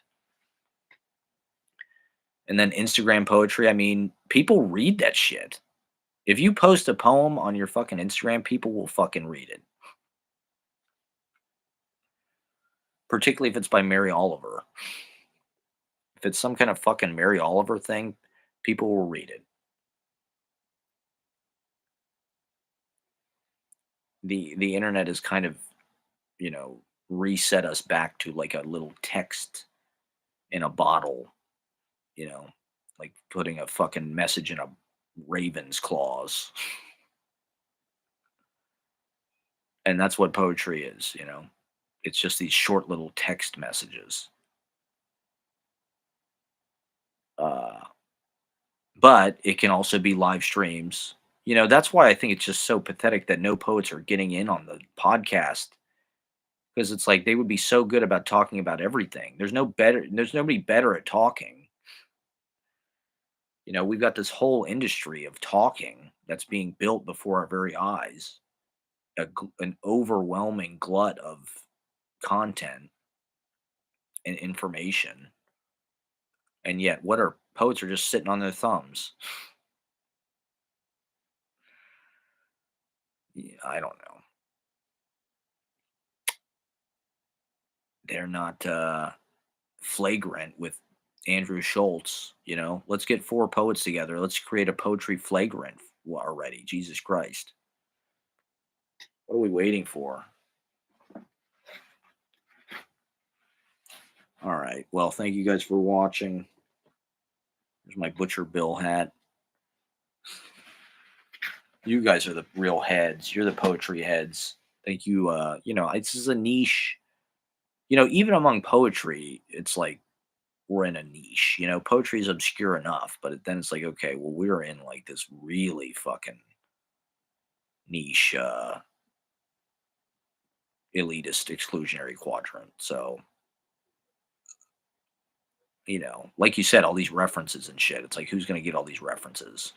And then Instagram poetry, I mean, people read that shit. If you post a poem on your fucking Instagram, people will fucking read it. Particularly if it's by Mary Oliver. If it's some kind of fucking Mary Oliver thing, people will read it. The internet has kind of, you know, reset us back to like a little text in a bottle, you know, like putting a fucking message in a raven's claws. And that's what poetry is. It's just these short little text messages. Uh, but it can also be live streams. That's why I think it's just so pathetic that no poets are getting in on the podcast, because it's like they would be so good about talking about everything. There's nobody better at talking. We've got this whole industry of talking that's being built before our very eyes, an overwhelming glut of content and information. And yet, what are poets are just sitting on their thumbs. Yeah, I don't know. they're not flagrant with Andrew Schultz. Let's get four poets together. Let's create a poetry flagrant already. Jesus Christ. What are we waiting for? All right. Well, thank you guys for watching. There's my Butcher Bill hat. You guys are the real heads. You're the poetry heads. Thank you. This is a niche. Even among poetry, it's like we're in a niche. Poetry is obscure enough, but then it's like, okay, well, we're in like this really fucking niche, elitist, exclusionary quadrant. So, like you said, all these references and shit. It's like, who's going to get all these references?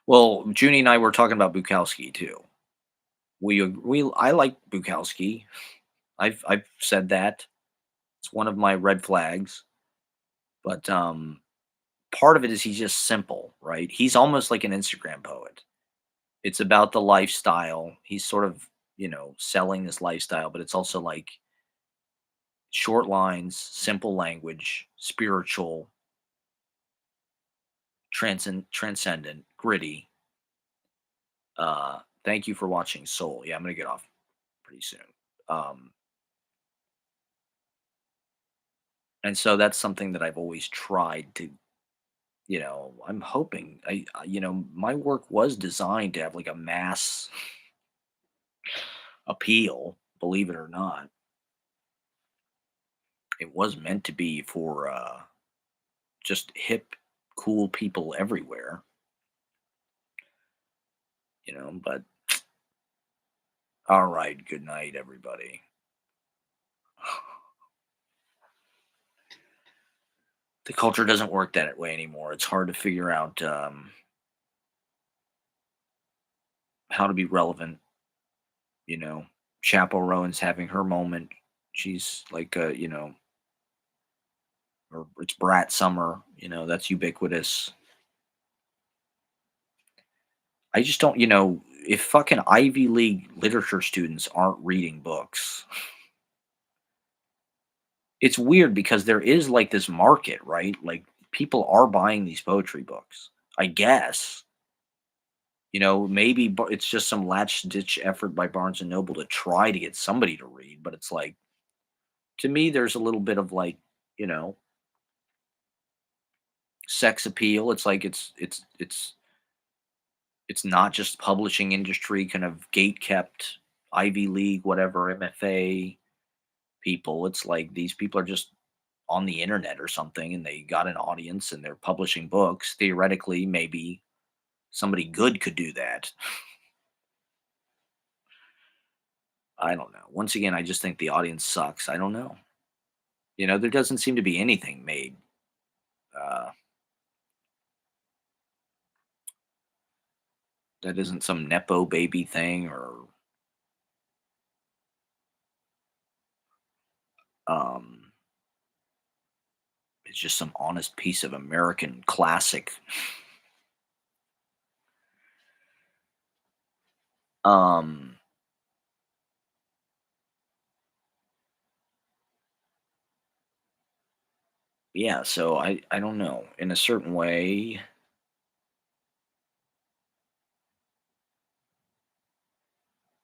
Well, Junie and I were talking about Bukowski too. I like Bukowski. I've said that. It's one of my red flags. But part of it is he's just simple, right? He's almost like an Instagram poet. It's about the lifestyle. He's sort of, selling this lifestyle, but it's also like short lines, simple language, spiritual, transcendent, gritty. Thank you for watching Soul. Yeah, I'm gonna get off pretty soon. Um, and so that's something that I've always tried to, I'm hoping my work was designed to have like a mass appeal, believe it or not. It was meant to be for just hip, cool people everywhere, but all right, good night, everybody. The culture doesn't work that way anymore. It's hard to figure out how to be relevant. You know, Chappell Rowan's having her moment. She's like, or it's Brat Summer. That's ubiquitous. I just don't, if fucking Ivy League literature students aren't reading books, it's weird because there is like this market, right? Like people are buying these poetry books. I guess. Maybe it's just some latch ditch effort by Barnes and Noble to try to get somebody to read, but it's like to me there's a little bit of like, you know, sex appeal. It's like it's not just publishing industry kind of gate kept Ivy League whatever MFA people. It's like these people are just on the internet or something and they got an audience and they're publishing books. Theoretically, maybe somebody good could do that. I don't know. Once again, I just think the audience sucks. I don't know. There doesn't seem to be anything made. Uh, that isn't some nepo baby thing or um, it's just some honest piece of American classic. Um, yeah. So I don't know. In a certain way,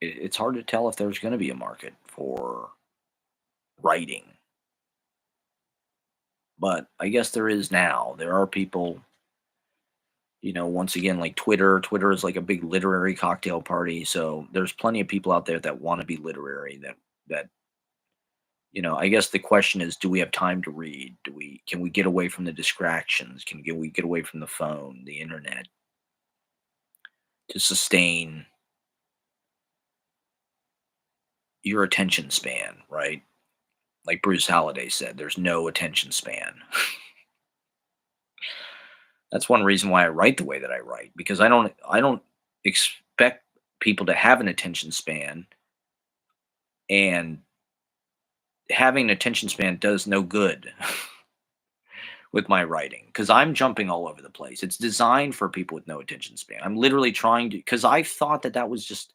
it's hard to tell if there's going to be a market for writing, but I guess there is now. There are people. Once again, like Twitter is like a big literary cocktail party. So there's plenty of people out there that want to be literary that I guess the question is, do we have time to read? Can we get away from the distractions? We get away from the phone, the internet to sustain your attention span, right? Like Bruce Halliday said, there's no attention span. That's one reason why I write the way that I write because I don't expect people to have an attention span, and having an attention span does no good with my writing because I'm jumping all over the place. It's designed for people with no attention span. I'm literally trying to, because I thought that was just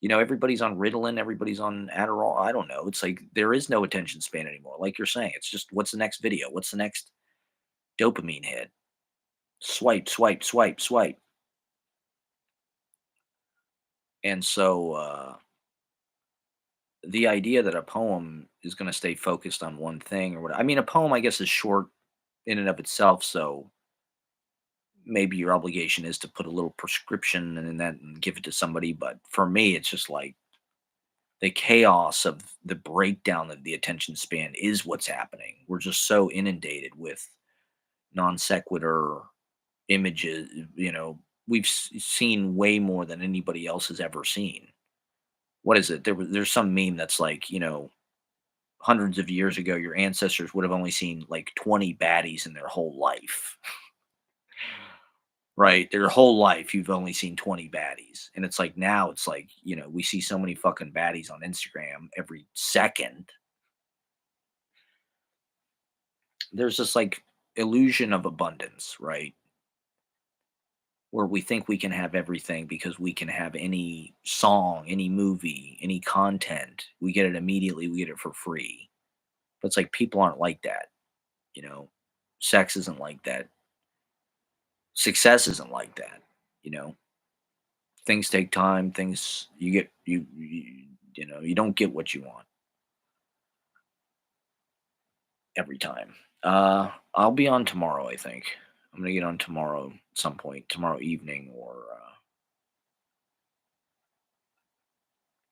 Everybody's on Ritalin, everybody's on Adderall. I don't know. It's like there is no attention span anymore. Like you're saying, it's just what's the next video? What's the next dopamine hit? Swipe, swipe, swipe, swipe. And so the idea that a poem is going to stay focused on one thing or what, I mean, a poem, I guess, is short in and of itself. So maybe your obligation is to put a little prescription in that and give it to somebody. But for me, it's just like the chaos of the breakdown of the attention span is what's happening. We're just so inundated with non sequitur images. We've seen way more than anybody else has ever seen. What is it? There's some meme that's like, hundreds of years ago, your ancestors would have only seen like 20 baddies in their whole life, right? Their whole life, you've only seen 20 baddies. And it's like now, it's like, we see so many fucking baddies on Instagram every second. There's this like illusion of abundance, right? Where we think we can have everything because we can have any song, any movie, any content. We get it immediately, we get it for free. But it's like people aren't like that, you know. Sex isn't like that. Success isn't like that, you know. Things take time, things you get you don't get what you want every time. I'll be on tomorrow, I think. I'm gonna get on tomorrow at some point, tomorrow evening or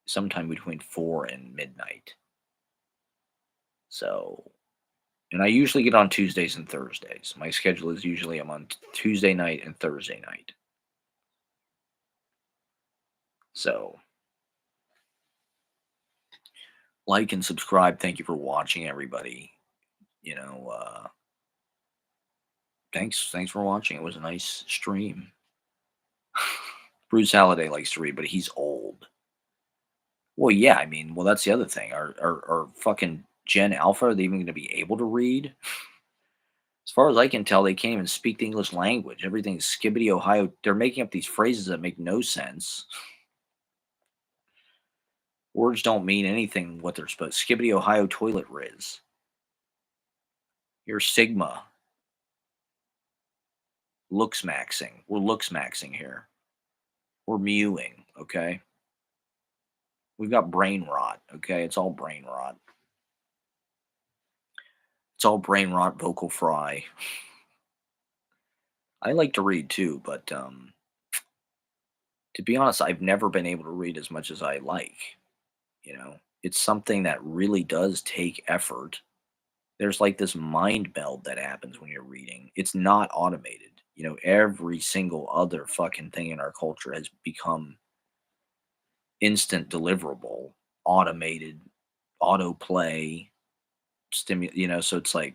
sometime between 4 and midnight. So, and I usually get on Tuesdays and Thursdays. My schedule is usually I'm on Tuesday night and Thursday night. So, like and subscribe. Thank you for watching, everybody. You know, thanks for watching. It was a nice stream. Bruce Halliday likes to read, but he's old. Well, yeah, I mean, well, that's the other thing. Are fucking Gen Alpha, are they even going to be able to read? As far as I can tell, they can't even speak the English language. Everything's skibbity Ohio. They're making up these phrases that make no sense. Words don't mean anything what they're supposed. Skibbity Ohio toilet riz. You're Sigma. Looks maxing. We're looks maxing here. We're mewing. Okay. We've got brain rot. Okay. It's all brain rot. It's all brain rot, vocal fry. I like to read too, but to be honest, I've never been able to read as much as I like. It's something that really does take effort. There's like this mind meld that happens when you're reading. It's not automated. Every single other fucking thing in our culture has become instant deliverable, automated, autoplay, so it's like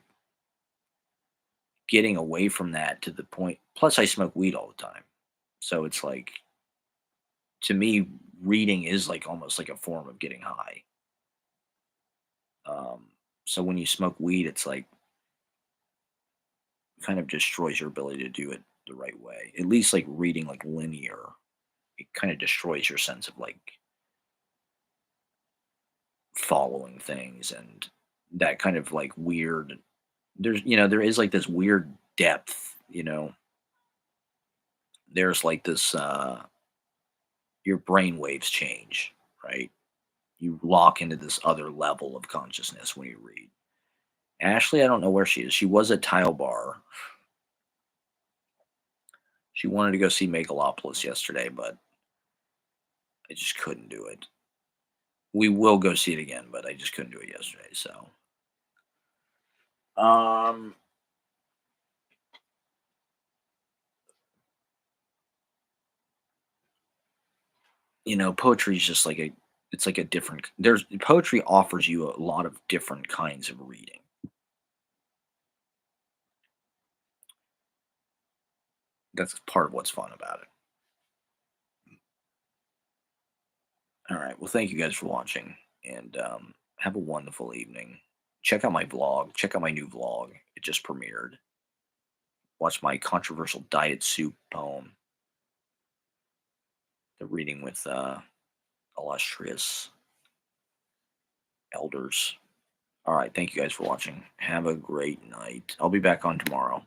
getting away from that to the point. Plus, I smoke weed all the time. So it's like, to me, reading is like almost like a form of getting high. Um, so when you smoke weed, it's like kind of destroys your ability to do it the right way. At least like reading like linear, it kind of destroys your sense of like following things and that kind of like weird. There is like this weird depth. There's like this. Your brain waves change, right? You lock into this other level of consciousness when you read. Ashley, I don't know where she is. She was at Tile Bar. She wanted to go see Megalopolis yesterday, but I just couldn't do it. We will go see it again, but I just couldn't do it yesterday. So, um, poetry is just like it's like a different. There's poetry offers you a lot of different kinds of reading. That's part of what's fun about it. All right. Well, thank you guys for watching, and have a wonderful evening. Check out my vlog. Check out my new vlog. It just premiered. Watch my controversial diet soup poem. The reading with illustrious elders. All right. Thank you guys for watching. Have a great night. I'll be back on tomorrow.